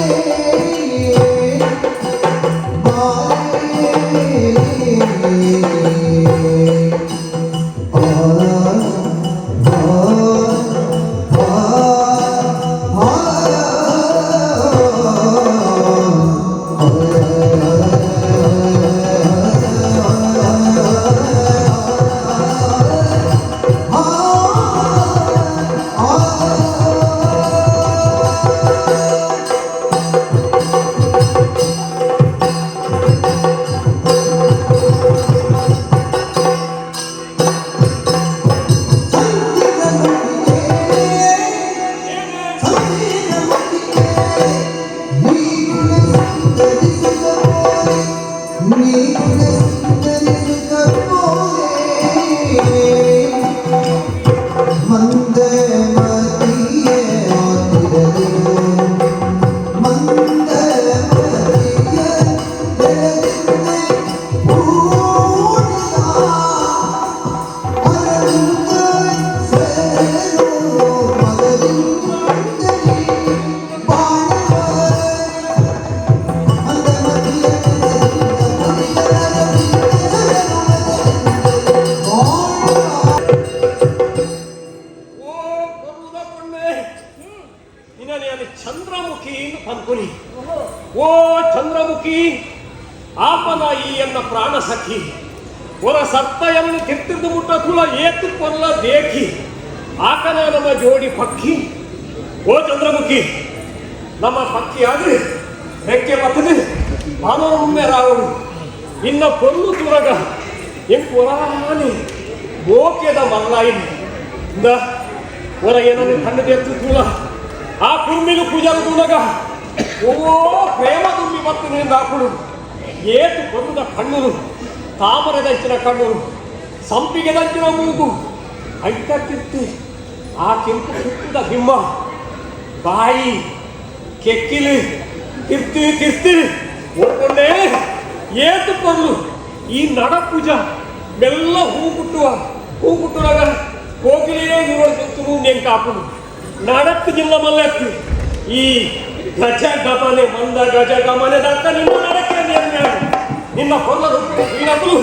Speaker 6: ನೀ ಗುಣ ಸುಂದರಿಸುತ್ತ ಬೋಲೆ
Speaker 9: ಚಂದ್ರಮುಖಿ ಪಂಕುನಿ ಓ ಚಂದ್ರಮುಖಿ ಆಪನ ಈ ಎನ್ನ ಪ್ರಾಣ ಸಖಿ ಒರ ಸತ್ತಯನ್ನು ತಿರ್ತಿದ್ದು ಮುಟ್ಟ ಕುಲ ಏತು ಕೊಲ್ಲ ದೇಖಿ ಆಕನ ನಮ್ಮ ಜೋಡಿ ಪಕ್ಕಿ ಓ ಚಂದ್ರಮುಖಿ ನಮ್ಮ ಪಕ್ಕಿ ಆದ್ರೆ ರೆಕ್ಕೆ ಬತ್ತದು ಭಾನೊಮ್ಮೆ ರಾವಣು ಇನ್ನ ಪೊಲ್ಲು ತುರಗ ಎಂಪುರಾನಿ ಗೋಕ್ಯದ ಮಲ್ಲಾಯಿನಿ ಒರ ಏನನ್ನು ಕಣ್ಣದೆತ್ತು ತುಳ ಆ ಕುರ್ಮಿಲು ಪೂಜಾರು ತುಳಗ ಓ ಪ್ರೇಮ ತುಂಬಿ ಬತ್ತನಿಂದ ಹಾಕುಳು ಏತು ಕೊಲ್ಲದ ಕಣ್ಣುರು ತಾಮರೆದಂಚಿನ ಕಣ್ಣುರು ಸಂಪಿಗೆದಂಚಿನ ಮೂಗು ಐತಕ್ಕಿರ್ತಿ ಆ ಕೆಂಪು ಸುತ್ತದ ಬಿಂಬ ಬಾಯಿ ಕೆಕ್ಕಿಲು ಕಿರ್ತಿ ಒಳ್ಳೆ ಏತು ಕೊಲ್ಲು ಈ ನಡ ಪೂಜಾ ಮೆಲ್ಲ ಹೂ ಕುಟ್ಟುವಾಗ ಕೋಗಿಲಿನೇ ನೋಡ್ತು ನೆಂಕ ಹಾಕುದು ನಡತ್ತು ಜಿಲ್ಲ ಮಲ್ಲತ್ತು ಈ ಗಜ ಗಮನೆ ಮಂದ ಗಜ ಗಮನೆ ದತ್ತ ನಿನ್ನ ನಡಕ್ಕೆ ನಿನ್ನ ಕೊಲ್ಲರು ನೀನದು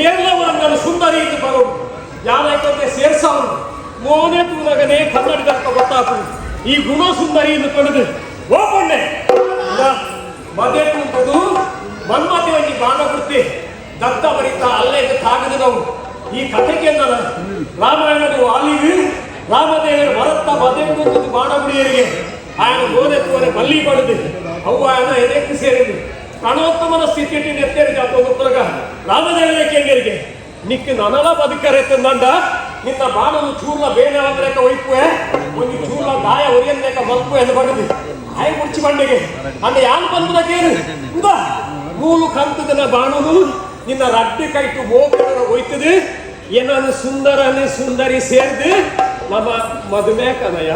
Speaker 9: ಏರ್ಲವನ್ನ ಸುಂದರಿ ಇದು ಬರೋದು ಯಾರೈತೆ ಸೇರ್ಸವನು ಮೋನೆ ತೂನಗನೇ ಕನ್ನಡಿಗರ್ತ ಗೊತ್ತಾಗುದು ಈ ಗುಣ ಸುಂದರಿ ಇದು ತೊಳೆದು ಹೋಗೊಂಡೆ ಮದೆ ತುಂಬೋದು ಮನ್ಮಥೆಯಲ್ಲಿ ಬಾಣ ಬಿಡ್ತೆ ದತ್ತ ಬರಿತ ಅಲ್ಲೇ ತಾಗದು ನಾವು ಈ ಕಥೆಗೆ ನಾನು ರಾಮಾಯಣದ ವಾಲಿಗೆ ರಾಮದೇವರು ಭರತ ಮದೆಂದು ಬಾಣಗುಡಿಯರಿಗೆ ಆಯನ ಗೋದೆತ್ತುವರೆ ಬಲ್ಲಿ ಪಡೆದು ಅವು ಆಯನ ಎದಕ್ಕೆ ಸೇರಿದ್ದು ಪ್ರಾಣೋತ್ತಮನ ಸ್ಥಿತಿ ಎತ್ತೇರಿದ ಒಬ್ಬರಾಗ ರಾಮದೇವರ ಕೇಂದ್ರಿಗೆ ನಿಕ್ಕೆ ನನಲ ಬದುಕರೆ ತಂದಂಡ ನಿನ್ನ ಬಾಣನು ಚೂರ್ಲ ಬೇನೆ ಅಂದ್ರೇಕ ಒಯ್ಪುವೆ ಒಂದು ಚೂರ್ಲ ಗಾಯ ಒರಿಯನ್ನೇಕ ಮಲ್ಪು ಎಂದು ಬಡದು ಆಯ್ ಮುಚ್ಚಿ ಬಂಡೆಗೆ ಅಂದ್ರೆ ಯಾನ್ ಬಂದಕೇನು ಉದಾ ಮೂಲು ಕಂತದನ ಬಾಣನು ನಿನ್ನ ರಡ್ಡಿ ಕೈಟು ಮೋಗರ ಒಯ್ತದೆ ಏನನ್ನು ಸುಂದರನೇ ಸುಂದರಿ ಸೇರಿದು ನಮ್ಮ ಮದುವೆ ಕನಯ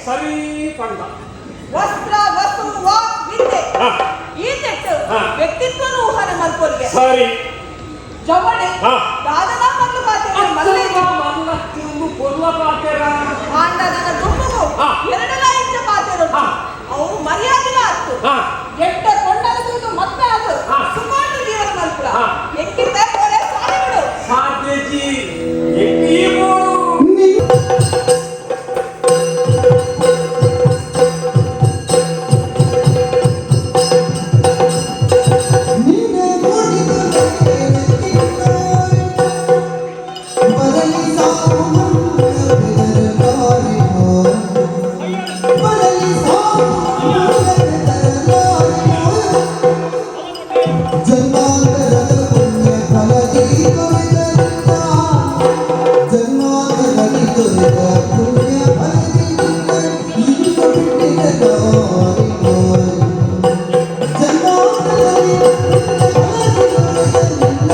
Speaker 9: ಸರಿ ಪಂಡ
Speaker 7: ವಸ್ತ್ರ ವಸ್ತು ವಾಕ್ ವಿದ್ಯೆ ಈ ತೆಟ್ಟು ವ್ಯಕ್ತಿತ್ವ ಊಹನೆ ಮಲ್ಕೋರಿಗೆ
Speaker 9: ಸರಿ
Speaker 7: ಜವಡೆ ದಾದನ ಮಲ್ಲು ಪಾತೆರ ಮಲ್ಲೇಗ
Speaker 9: ಮಲ್ಲ ತಿಂದು ಕೊಲ್ಲ ಪಾತೆರ
Speaker 7: ಆಂಡ ನನ್ನ ದುಮ್ಮಗು ಎರಡಲ ಇಂಚ ಪಾತೆರ ಅವು ಮರ್ಯಾದಿನ ಆತು ಎಟ್ಟ ಕೊಂಡದು ಮತ್ತೆ ಅದು ಸುಮಾರು ಜೀವನ ಮಲ್ಪುಳ
Speaker 6: ಜನ್ಮಾಂತರದ ಪುಣ್ಯ ಫಲದಿ ದೊರೆತನಿಂದ ಜನ್ಮಾಂತರದಲ್ಲಿ ದೊರೆತ ಪುಣ್ಯ ಫಲದಿಂದ ಈಗ ಬಿಟ್ಟಿದ ದಾರಿ ಗೋರಿ ಜನ್ಮಾಂತರದಲ್ಲಿ ಫಲದಿ ದೊರೆತನಿಂದ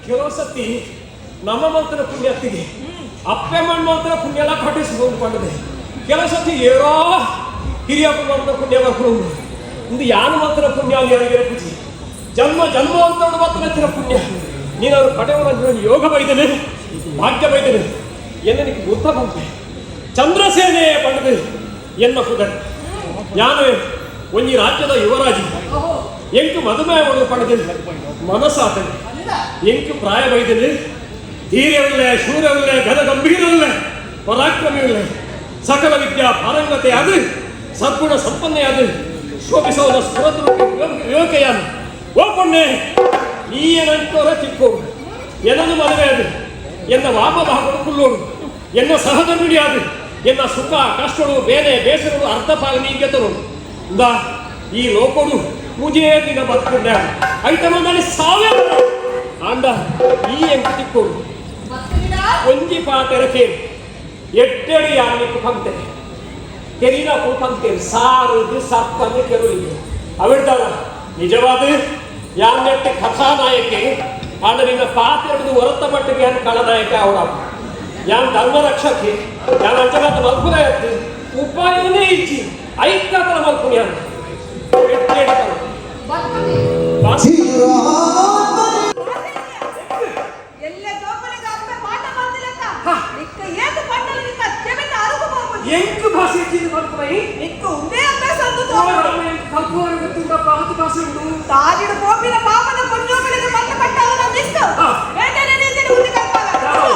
Speaker 9: ಕೆಲವು ಸತಿ ನಮ್ಮ ಮಂತ್ರ ಪುಣ್ಯತ್ತಿಗೆ ಅಪ್ಪೆ ಮಣ್ಣು ಮಂತ್ರ ಪುಣ್ಯ ಎಲ್ಲ ಕಟ್ಟಿಸಿಕೊಂಡಿದೆ ಕೆಲವು ಸತಿ ಏನೋ ಹಿರಿಯ ಮಂತ್ರ ಪುಣ್ಯ ಬರ್ಕೊಂಡು ಇಂದು ಯಾನು ಮಂತ್ರ ಪುಣ್ಯ ಯಾರಿಗೆ ಪೂಜಿ ಜನ್ಮ ಅಂತ ಮಾತ್ರ ಪುಣ್ಯ ನೀನು ಅವ್ರ ಕಡೆಯವರ ಯೋಗ ಬೈದೇನೆ ಭಾಗ್ಯ ಬೈದೇನೆ ಎನ್ನ ನಿನಗೆ ಗೊತ್ತ ಬಂತೆ ಚಂದ್ರಸೇನೆ ಪಡೆದು ಎನ್ನ ಪುಗರ್ ಯಾನು ಒಂಜಿ ರಾಜ್ಯದ ಯುವರಾಜಿ ಎಂಟು ಮದುವೆ ಪಡೆದಿಲ್ಲ ಮನಸ್ಸಾತನೆ ಎಂಟು ಪ್ರಾಯ ಬೈದಿದೆ ಧೀರ್ಯವಲ್ಲೇ ಶೂರವಲ್ಲೇ ಘನ ಗಂಭೀರವಲ್ಲೇ ಪರಾಕ್ರಮಿಯಲ್ಲೇ ಸಕಲ ವಿದ್ಯಾ ಪಾರಂಗತೆ ಅದು ಸದ್ಗುಣ ಸಂಪನ್ನೆಯಾದ ಶೋಭಿಸೋದ ಸ್ಫುರತ ವಿವೇಕಯಾನ ಓ ಪೊಣ್ಣೆ ನೀ ಏನಂತೋರ ಚಿಕ್ಕೋರು ಎನ್ನನು ಮದುವೆ ಅದು ಎನ್ನ ವಾಮಭಾಗಗಳು ಕುಲ್ಲೋಡು ಎನ್ನ ಸಹಧರ್ಮಿಣಿ ಅದು ಎನ್ನ ಸುಖ ಕಷ್ಟಗಳು ಬೇರೆ ಬೇಸರಗಳು ಅರ್ಥಪಾಗ ನೀಗೆ ತರೋಡು ಇಂದ ಈ ಲೋಕಡು ಮುಜೇ ದಿನ ಬದುಕೊಂಡ ಐತಮ ನನಗೆ ಸಾವೇ ಅಂದ ಈ ಎಂಟು ತಿಕ್ಕೋಡು ಒಂಜಿ ಪಾತೆರಕೆ ಎಟ್ಟಡಿ ಯಾನಿಗೆ ಪಂಕ್ತೆ ಕೆರಿನ ಪಂಕ್ತೆ ಸಾರದು ಸಪ್ಪನೆ ಕೆರುಳಿಗೆ ಅವಿಡ್ತಾರ ನಿಜವಾದ ಯಾನೆಟ್ಟು ಕಥಾನಾಯಕಿ ಆದ್ರೆ ನಿನ್ನ ಪಾತ್ರೆದು ಹೊರತ ಮಟ್ಟಿಗೆ ಯಾನು ಕಳನಾಯಕ ಅವಳ ಯಾನ್ ಧರ್ಮ ರಕ್ಷಕಿ ಯಾನ್ ಅಂಜನಾಥ ಮಲ್ಪುರ ಎತ್ತಿ ಉಪಾಯನೇ ಇಚ್ಚಿ ಐಕ್ಯತರ ಮಲ್ಪುರ ಯಾನು ಎಂಟು ಭಾಷೆ
Speaker 7: ఉండే అభ్యాసం తాజిడు పోపిన పాపన కొంచెం మల్ల కట్టాలని నిస్తో ఏంటనే నీతిని ఉంది కట్టాల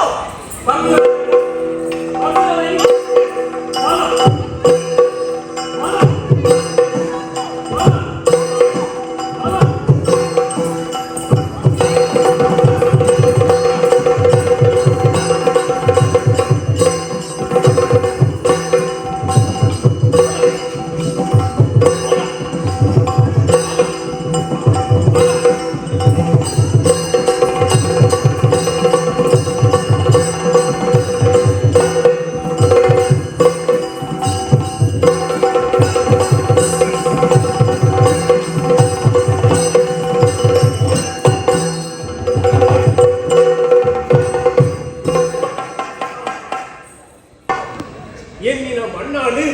Speaker 9: ಎನ್ನಿನ ಮಣ್ಣಾಡು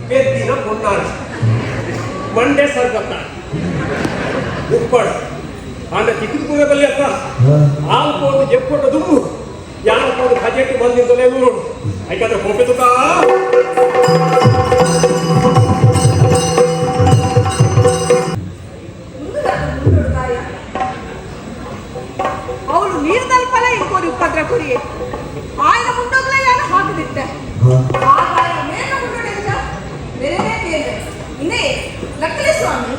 Speaker 9: ಪೆದ್ದಿನ పొన్నాడు ಮಂಡೆ ಸರ್ಗತ್ತ ಉಪ್ಪಳ ಆಂಡ ತಿಕ್ಕುಪುರ ಬಲ್ಲಿ ಅತ್ತ ಆಲ್ಕೋದು ಜೆಪ್ಪೊಟ್ಟ ದುಂಬು ಯಾನಕೋದು ಖಜೆಟ್ಟು ಬಂದಿದ್ದಲೇ ನೋಡು ಯಾಕಂದ್ರೆ ಕೋಪೆ ತುಕ
Speaker 7: ಅವಳು ನೀರು ತಲುಪಲ್ಲ ಇಂಕೋರಿ ಉಪದ್ರ ಕುರಿ ಆಯ್ನ ಮುಂಡೋಗ್ಲ ಯಾರು ಹಾಕದಿತ್ತೆ ಆಗಾಯ ಮೇಲ ಮುಂಡೋಡಿಂದ ಬೇರೆ ಬೇರೆ ಇನ್ನೇ ಲಕ್ಕಲೆ ಸ್ವಾಮಿ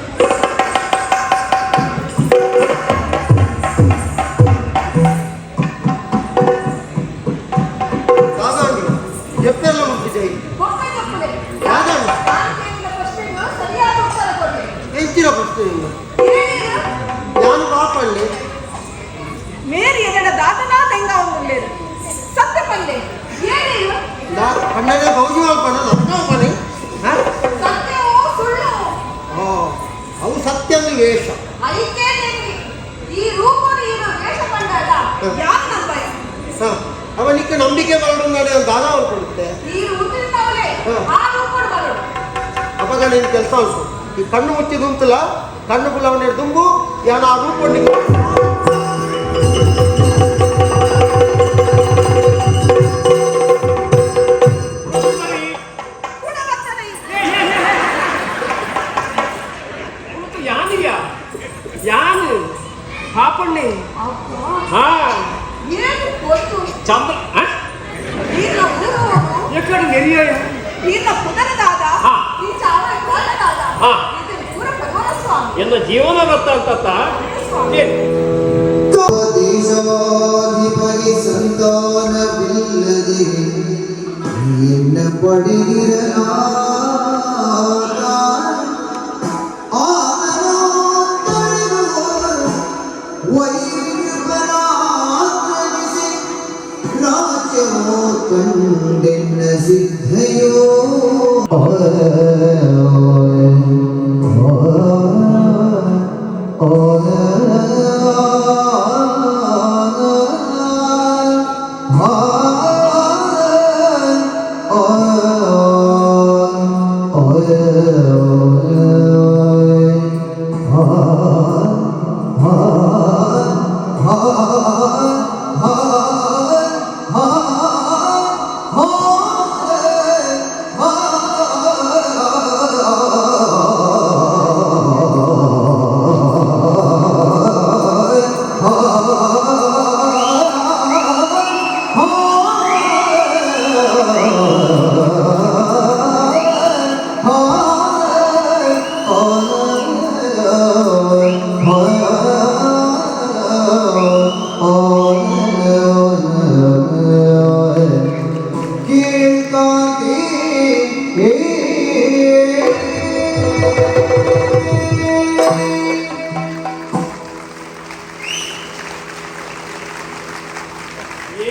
Speaker 8: ಸಾಧಾರಣ ಎಪ್ಪೆಲ್ಲ ಮುಟ್ಟಿದೆ
Speaker 7: ಕೊಟ್ಟೆ ಕಪ್ಪಲೆ
Speaker 8: ಸಾಧಾರಣ
Speaker 7: ನಾನು ಕೇಳಿದ ಪ್ರಶ್ನೆಗೆ ಸರಿಯಾದ ಉತ್ತರ ಕೊಟ್ಟೆ
Speaker 8: ಹೆಚ್ಚಿನ ಪ್ರಶ್ನೆಯಿಂದ
Speaker 7: ಏನೇನು
Speaker 8: ನಾನು ಪಾಪಲ್ಲಿ
Speaker 7: ಮೇರಿ ಎನ್ನಡ ದಾತನಾ ತೆಂಗ ಒಂದುಳ್ಳೇರು ಸತ್ಯ ಪಲ್ಲೆ ಏನೇನು
Speaker 8: ಕಣ್ಣಗೆ ಗೌಜಿ ಪಣ ಲಗ್ನ ಪಣಿ
Speaker 7: ಸತ್ಯವೋ ಸುಳ್ಳು
Speaker 8: ಅವು ಸತ್ಯಂದು ವೇಷ
Speaker 7: ಅದಕ್ಕೆ ನಿನ್ಗೆ ಈ ರೂಪನು ಇರೋ ವೇಷ ಬಂದಾಗ ಯಾರು ನಂಬಯ
Speaker 8: ಅವನಿಗೆ ನಂಬಿಕೆ ಬರಡು ನಡೆ ಒಂದು ದಾನ ಅವ್ರು ಕೊಡುತ್ತೆ
Speaker 7: ಈ ರೂಪಿನವಳೆ ಆ ರೂಪನು ಬರಡು
Speaker 8: ಅವಾಗ ನಿನ್ನ ಕೆಲಸ ಉಂಟು ಈ ಕಣ್ಣು ಮುಚ್ಚಿದು ಉಂಟಲ್ಲ ಕಣ್ಣು ಬುಲವನೇ ದುಂಬು ಯಾನ ಆ ರೂಪೊಂಡಿಗೆ
Speaker 9: ಆಪಣ್ಣೆ
Speaker 7: ಅಬ್ಬಾ,
Speaker 9: ಹಾ
Speaker 7: ಏನು ಗೊತ್ತು
Speaker 9: ಚಂದ್ರ
Speaker 7: ಈತ ಉಳಿದವನು
Speaker 9: ಎಕಡೆ ನೆರಿಯ
Speaker 7: ಈತ ಪುದರದಾದ
Speaker 9: ಹಾ.
Speaker 7: ಈತ ಅವರ ಕಾಲದಾದ
Speaker 9: ಹಾ.
Speaker 7: ಈತ ಪೂರ ಪರಮಾನ ಸ್ವಾಮಿ
Speaker 9: ಎನ್ನ ಜೀವನ ರಥ ಅಂತ
Speaker 6: ದೇಶವಾಧಿಪತಿ ಸಂತಾನವಿಲ್ಲದೆ ಎನ್ನ ಪಡೆದಿರಲಾದ ಆತನು ತೊಳೆದು ವೈರ್ಯಪರಾಕ್ರಮಿಸಿ ರಾಜ್ಯವೋ ಕಂಡೆನ್ನ ಸಿದ್ಧಯೋ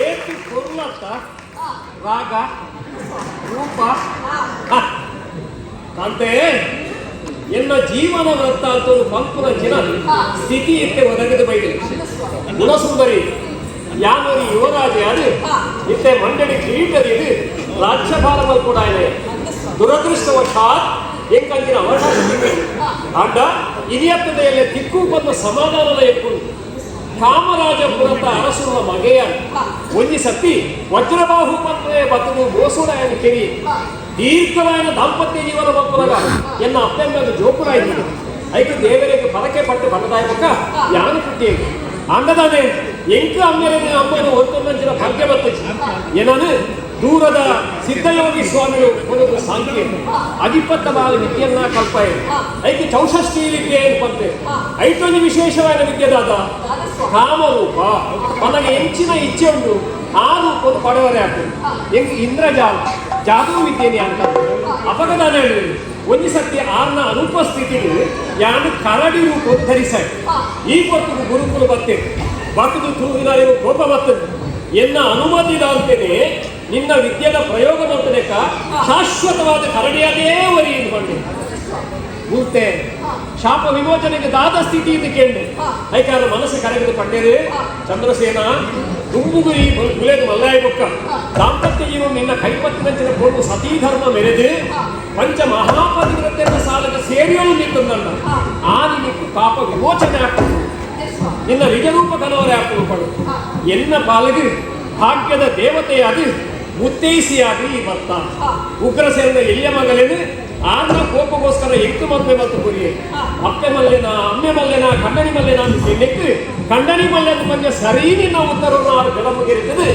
Speaker 9: ಏತಿ ಕೊರ್ಲತ್ತ ರಾಗ ರೂಪ ಕಾಂತೆ ಎನ್ನ ಜೀವನ ವೃತ್ತಾಂತರು ಪಂಪುನ ಜನ ಸ್ಥಿತಿ ಇತ್ತೆ ಒದಗದು ಬೈದು ಗುಣಸುಂದರಿ ಯಾನೂರಿ ಯುವರಾಜ ಅದು ಇತ್ತೆ ಮಂಡಳಿ ಕಿರೀಟದಿದು ರಾಜ್ಯಭಾರದಲ್ಲಿ ಕೂಡ ಇದೆ ದುರದೃಷ್ಟವಶಾತ್ ಎಂಕಂಚಿನ ಅವಕಾಶ ಅಡ್ಡ ಹಿರಿಯಪ್ಪದೆಯಲ್ಲಿ ತಿಕ್ಕು ಬಂದ ಸಮಾಧಾನದ ಎಕ್ಕುಂಡು ಕಾಮರಾಜಪುರದ ಅರಸುವ ಮಗೆಯ ಒಂಜಿ ಸತಿ ವಜ್ರಬಾಹು ಪತ್ರೆ ಬತ್ತದು ಬೋಸುಡಾಯನ ಕೆರಿ ದೀರ್ಘವಾದ ದಾಂಪತ್ಯ ಜೀವನ ಮಕ್ಕಳಾಗ ಎನ್ನ ಅಪ್ಪೆಂಬ ಜೋಪುರಾಯಿತು ಐದು ದೇವರಿಗೆ ಪರಕೆ ಪಟ್ಟು ಬಣ್ಣದಾಯ ಪಕ್ಕ ಯಾನು ಪುಟ್ಟಿ ಅಂಗದಾನೆ ಎಂಕ ಅಮ್ಮೆರೇ ಅಮ್ಮನ ಹೊತ್ತೊಂದಂಚಿನ ಭಾಗ್ಯ ಬರ್ತೈತಿ ಏನನು ದೂರದ ಸಿದ್ಧಯೋಗಿ ಸ್ವಾಮಿಗಳು ಒಂದು ಸಾಂಖ್ಯ ಅಧಿಪತ್ತವಾದ ವಿದ್ಯೆಯನ್ನ ಕಲ್ಪಾಯ ಐದು ಚೌಷಷ್ಠಿ ವಿದ್ಯೆ ಏನ್ಪಂತೆ ಐದೊಂದು ವಿಶೇಷವಾದ ವಿದ್ಯೆದಾದ ಕಾಮರೂಪ ನನಗೆ ಹೆಂಚಿನ ಇಚ್ಛೆ ಉಂಟು ಆ ರೂಪವನ್ನು ಪಡೆಯವರೇ ಆಗ್ತದೆ ಹೆಂಗೆ ಇಂದ್ರಜಾಲ ಜಾದೂ ವಿದ್ಯೆನೇ ಅಂತ ಅಪಗದಾನ ಹೇಳಿದ್ರು ಒಂದು ಸತ್ಯ ಆರ್ನ ಅನುಪಸ್ಥಿತಿಗೆ ಯಾನು ಕರಡಿ ರೂಪ ಧರಿಸ ಈ ಹೊತ್ತು ಗುರುಕುಲು ಬರ್ತೇನೆ ಬರ್ತದು ತೂಗಿನ ಕೋಪ ಬರ್ತದೆ ಎನ್ನ ಅನುಮತಿದಾಂತೇನೆ ನಿನ್ನ ವಿದ್ಯೆಯ ಪ್ರಯೋಗ ಮಾಡ್ತೇಕ ಶಾಶ್ವತವಾದ ಕರಡಿಯಾದೇ ವರಿ ಬಂದೆ ಗುರ್ತೆ ಶಾಪ ವಿಮೋಚನೆಗೆ ದಾದ ಸ್ಥಿತಿ ಇದು ಕೇಳಿ ಐಕಾರ ಮನಸ್ಸು ಕರಗಿದು ಪಟ್ಟೇರಿ ಚಂದ್ರಸೇನ ತುಂಬುಗು ಈ ಗುಲೇದು ಮಲ್ಲಾಯ ಬೊಕ್ಕ ದಾಂಪತ್ಯ ಜೀವನ ನಿನ್ನ ಕೈಪತ್ತಿನ ಕೊಂಡು ಸತೀ ಧರ್ಮ ಮೆರೆದು ಪಂಚ ಮಹಾಪತಿವ್ರತೆಯ ಸಾಲದ ಸೇರಿಯಲು ನಿಂತಂದಲ್ಲ ಆ ನಿಮಿತ್ತ ಪಾಪ ವಿಮೋಚನೆ ಆಗ್ತದೆ ನಿನ್ನ ನಿಜರೂಪ ಕನವರೇ ಆಗ್ತದೆ ಎನ್ನ ಪಾಲಗೆ ಭಾಗ್ಯದ ದೇವತೆಯಾಗಿ ಮುತ್ತೈಸಿಯಾಗಿ ಬರ್ತಾ ಉಗ್ರಸೇನ ಎಲ್ಲಿಯ ಮಗಲೇನು ಆದ್ರ ಕೋಪಗೋಸ್ಕರ ಎಂಟು ಮದ್ವೆ ಮತ್ತು ಕುರಿಯೇ ಅಪ್ಪೆ ಮಲ್ಲೆನ ಅಮ್ಮೆ ಮಲ್ಲೆನ ಕಂಡನಿ ಮಲ್ಲೆನ ಅಂತ ನೆಕ್ಕು ಕಂಡನಿ ಮಲ್ಲೆನ ಬಂದ ಸರಿ ನಿನ್ನ ಉತ್ತರವನ್ನು ಆರು ಬೆಳಮಗಿರುತ್ತದೆ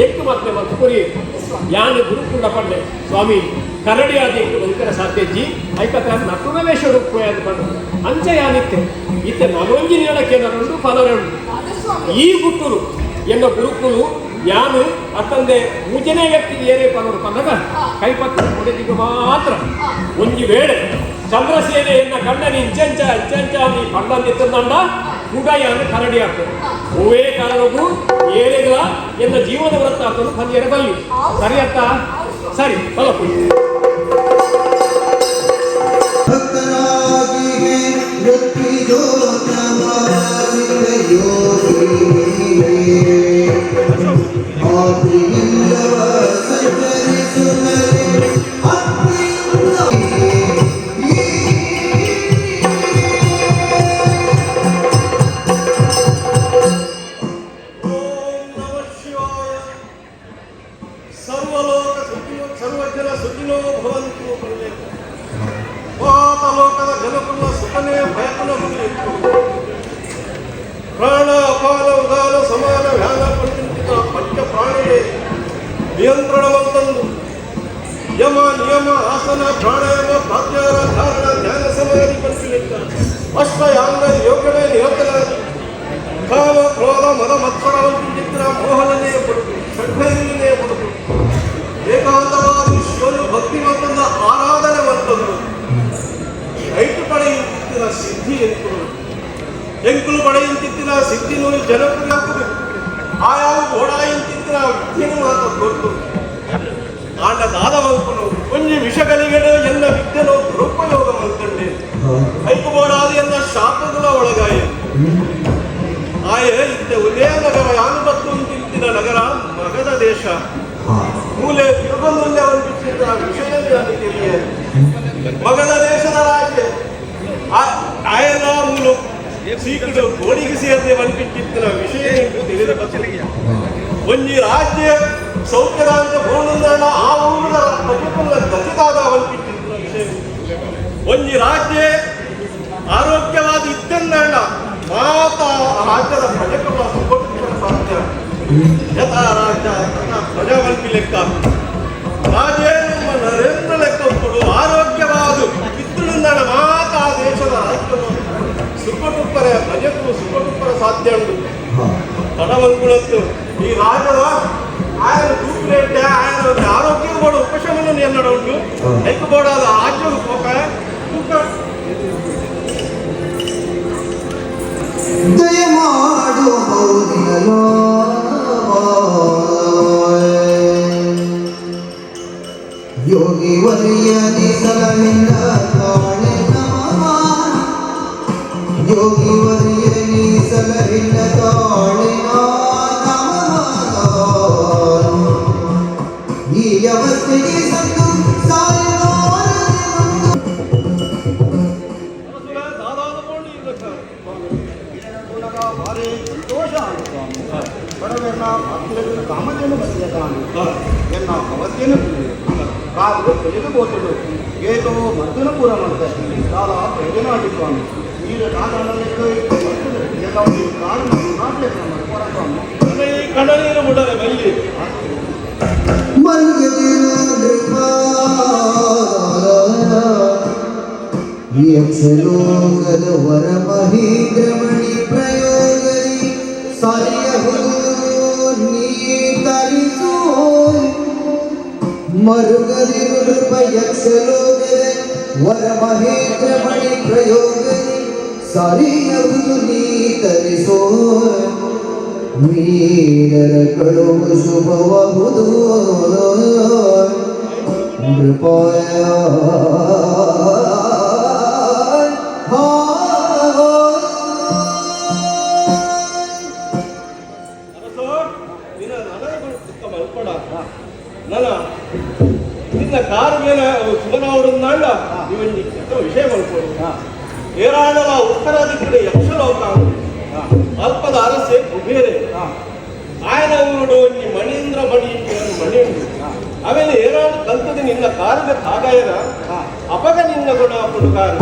Speaker 9: ಎಂಟು ಮದ್ವೆ ಮತ್ತು ಕುರಿಯೇ ಯಾನು ಗುರುಕುಂಡ ಪಂಡೆ ಸ್ವಾಮಿ ಕರಡಿ ಆದಿ ಬದುಕರ ಸಾಧ್ಯಜ್ಜಿ ಐಕತ್ರ ನಟುನವೇಶ್ವರ ಉಪಯೋಗ ಬಂದು ಅಂಚ ಯಾನಿತ್ತೆ ಇತ್ತೆ ನಲೊಂಜಿ ನೀಳಕ್ಕೆ ನರೊಂದು ಫಲರೆಂಡು ಈ ಗುಟ್ಟುರು ಎನ್ನ ಗುರುಕುಲು ಯಾನು ಅತ್ತಂದೆ ಮುಜನೆ ವ್ಯಕ್ತಿಗೆ ಏನೇ ಪನ್ನೋರು ಪನ್ನಗ ಕೈಪತ್ರ ಮುಡಿದಿಗೆ ಮಾತ್ರ ಒಂಜಿ ವೇಳೆ ಚಂದ್ರಸೇನೆ ಎನ್ನ ಕಂಡನಿ ಇಂಚಂಚ ನೀ ಪಂಡಂದಿತ್ತಂಡ ಕೂಡ ಯಾನು ಕರಡಿ ಆಗ್ತದೆ ಹೂವೇ ಕಾರಣವು ಏನೆಗಳ ಎನ್ನ ಜೀವನ ವೃತ್ತ ಆಗ್ತದೆ ಪಂದ್ಯರ ಬಲ್ಲಿ ಸರಿ ಅತ್ತ ಸರಿ ಫಲಪು
Speaker 6: ಭಕ್ತರಾಗಿಯೇ
Speaker 9: ಸರ್ವಲೋಕ ಸರ್ವಜನ ಸುಖಿನೋ
Speaker 8: ಸಮಾನ ವ್ಯಾನ ಪಂಡಿತ ಪಂಚ ಪ್ರಾಣಿಗೆ ನಿಯಂತ್ರಣವಂತಂದು ಯಮ ನಿಯಮ ಆಸನ ಪ್ರಾಣಾಯಾಮ ಪ್ರಾತ್ಯಾಹಾರ ಧಾರಣ ಧ್ಯಾನ ಸಮಾಧಿ ಪಂಚಲಿಂಗ ಅಷ್ಟಯಾಂಗ ಯೋಗವೇ ನಿರತನಾಗಿ ಕಾಮ ಕ್ರೋಧ ಮದ ಮತ್ಸರವಂತಿದ್ರ ಮೋಹನನೇ ಪಡುದು ಷಡ್ಭೈರನೇ ಪಡುದು ಏಕಾಂತವಾದ ಶಿವನು ಭಕ್ತಿವಂತನ ಆರಾಧನೆ ಮಂತದ್ದು ರೈತು ಪಡೆಯುತ್ತಿನ ಸಿದ್ಧಿ ಎಂಕುಲು ಪಡೆಯುತ್ತಿನ ಸಿದ್ಧಿನೂ ಜನಪ್ರಿಯ ಆಯಾವ ಓಡಾಯುತ್ತಿನ ವಿದ್ಯೆನೂ ಆತ ಗೊತ್ತು ಆಂಡ ದಾದವಂತನು ಒಂಜಿ ವಿಷಗಳಿಗೆಡೆ ಎನ್ನ ವಿದ್ಯೆನೋ ದುರುಪಯೋಗ ಮಂತಂಡೆ ಐಕುಬೋಡಾದ ಎನ್ನ ಶಾಪಗಳ ಒಳಗಾಯ ಆಯ ಇತ್ತೆ ಉದಯ ನಗರ ಯಾನುಬತ್ತು ಅಂತಿನ ನಗರ ಮಗದ ದೇಶ ಮೂಲೆ ತಿರುಗಮೂಲ್ಯ ವಂಚಿಸಿದ ವಿಷಯವೇ ತಿಳಿಯ ಮಗದ ದೇಶದ ರಾಜ್ಯ ಆಯನ ಮೂಲು ಸೀಕಡು ಗೋಡಿಗೆ ಸೇರದೆ ವಂಚಿಸಿದ ವಿಷಯ ತಿಳಿದ ಬಚ್ಚಲಿಗೆ ಒಂಜಿ ರಾಜ್ಯ ಸೌಖ್ಯದ ಅಂತ ಬೋಣಂದಣ ಆ ಊರಿನ ಪ್ರತಿಫಲ ಗತಿದಾದ ವಂಚಿಸಿದ ವಿಷಯ ಒಂಜಿ ರಾಜ್ಯ ಆರೋಗ್ಯವಾದ ಇತ್ತಂದಣ್ಣ ಮಾತ ರಾಜ್ಯದ ಪ್ರಜೆಗಳ ಸುಖ ಸಾಧ್ಯ ಯಥಾ ರಾಜ್ಯ ಪ್ರಜಾವಂತಿ ಲೆಕ್ಕ ರಾಜೇಂದ್ರ ನರೇಂದ್ರ ಲೆಕ್ಕ ಕೊಡು ಆರೋಗ್ಯವಾದ ಇತ್ತಂದಣ್ಣ ಮಾತ ಆ ದೇಶದ ರಾಜ್ಯವನ್ನು ಸುಖಟುಪ್ಪರ ಪ್ರಜೆಗಳು ಸುಖಟುಪ್ಪರ ಸಾಧ್ಯ ಉಂಟು ತಡವಂಕುಳತ್ತು ಈ ರಾಜ್ಯದ ఆయన చూపులేంటే ఆయన ఆరోగ్యం కూడా ఉపశమనం ఎన్నడ ఉండు ఎక్కుబడాల రాజ్యం ఒక
Speaker 6: ದಯಮಾಡು ಬಹುದಿನಲೋ ಯೋಗಿ ವರಿಯದಿ ಸಲಹಿನ ತಾಳೆ ನಮಃ ಯೋಗಿ ವರಿಯದಿ ಸಲಹಿನ ತಾಳೆ ಈ ಅವಸ್ಥೆಗೆ ಸಂತು
Speaker 1: ಭಾರಿ ಸಂತೋಷ ಸ್ವಾಮಿ ಬಡವೆಲ್ಲ ಭಕ್ತರಿಗೆ ಕಾಮಧೇನು ಬಂದಿದೆ ಸ್ವಾಮಿ ಎನ್ನ ಅವಸ್ಥೆಯನ್ನು ಕಾಲು ತೆಗೆದುಕೋತಳು ಏತೋ ಮದ್ದನಪುರ ಮತ್ತೆ ಕಾಲ ಪ್ರಯೋಜನವಾಗಿ ಸ್ವಾಮಿ ಈಗ ಕಾಲದಲ್ಲಿ ಎಲ್ಲ ಕಾಲು ನಾಟ್ಲೆ ಸ್ವಾಮಿ
Speaker 8: ಕಣ್ಣನೀರು ಬಿಡದೆ ಬಲ್ಲಿ
Speaker 6: ಯಕ್ಷಲೋಕದ ವರ ಮಹೇಂದ್ರಮಣಿ ಪ್ರಯೋಗರಿ ಸಾರಿಯಹುದು ನೀ ತರಿಸೋ ಮರುಗದಿ ನೃಪ ಯಕ್ಷಲೋಕದ ವರ ಮಹೇಂದ್ರಮಣಿ ಪ್ರಯೋಗರಿ ಸಾರಿಯಹುದು ನೀ ತರಿಸೋ ವೀರರ ಕಳುವು ಶುಭಬಹುದು ನೃಪಾಯ
Speaker 8: ನಿನ್ನ ಕಾರು ಮೇಲೆ ಸುಮನಾವಡುಂದಾಂಡ ಇವನ್ನಿ ವಿಷಯ ಮಲ್ಪೋಡು ಏರಾಳಲ ಉತ್ತರಾಧಿಕಾರಿ ಯಕ್ಷಲೋಕ ಅಲ್ಪದ ಅರಸೆ ಕುಬೇರೆ ఆయన ఊరుడు నీ మణీంద్ర మణి మణి ಆಮೇಲೆ ಏನಾದ್ರು ಕಲ್ತದೆ ನಿನ್ನ ಕಾರದ ಕಾಗಾಯನ ಅಪಗ ನಿನ್ನ ಗುಣ ಹುಡುಗಾರ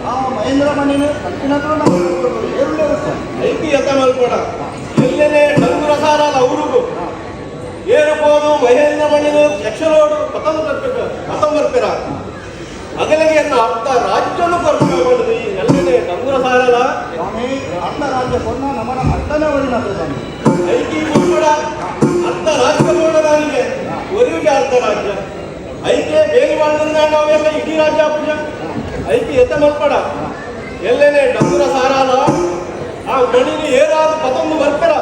Speaker 1: ಆ ಮಹೇಂದ್ರ ಮಣಿನ ಕಲ್ಪಿನತ್ರ
Speaker 8: ಐತಿ ಎತ್ತ ಮಲ್ಕೊಡ ಎಲ್ಲೇನೆ ಡಂಗುರ ಸಾರಾದ ಅವ್ರಿಗೂ ಏರುಬೋದು ಮಹೇಂದ್ರ ಮಣಿನು ಯಕ್ಷರೋಡು ಪತಂಬರ್ಪಿರ ಅಗಲಿಗೆ ಎನ್ನ ಅರ್ಧ ರಾಜ್ಯನು ಬರ್ಕೊಂಡು ಈ ಎಲ್ಲೇನೆ ಡಂಗುರ ಸಾರಲ್ಲ
Speaker 1: ಸ್ವಾಮಿ ಅರ್ಧ ರಾಜ್ಯ ಕೊಂಡ ನಮ್ಮನ ಅರ್ಧನೇ ಒಳಿನದು ಸ್ವಾಮಿ
Speaker 8: ಐಕಿ ಮುಟ್ಬಿಡ ಅರ್ಧ ರಾಜ್ಯ ನೋಡ ನನಗೆ ಒರಿಗೆ ಅರ್ಧ ರಾಜ್ಯ ಐಕೆ ಬೇಗ ಮಾಡಿದ್ರೆ ನಾವೆಲ್ಲ ಇಡೀ ರಾಜ್ಯ ಪೂಜ ಐಕಿ ಎತ್ತ ಮಲ್ಪಡ ಎಲ್ಲೇನೆ ಡಂಗುರ ಸಾರಾದ ಆ ಮಣಿನಿ ಏರಾದ ಪತೊಂದು ಬರ್ತಾರ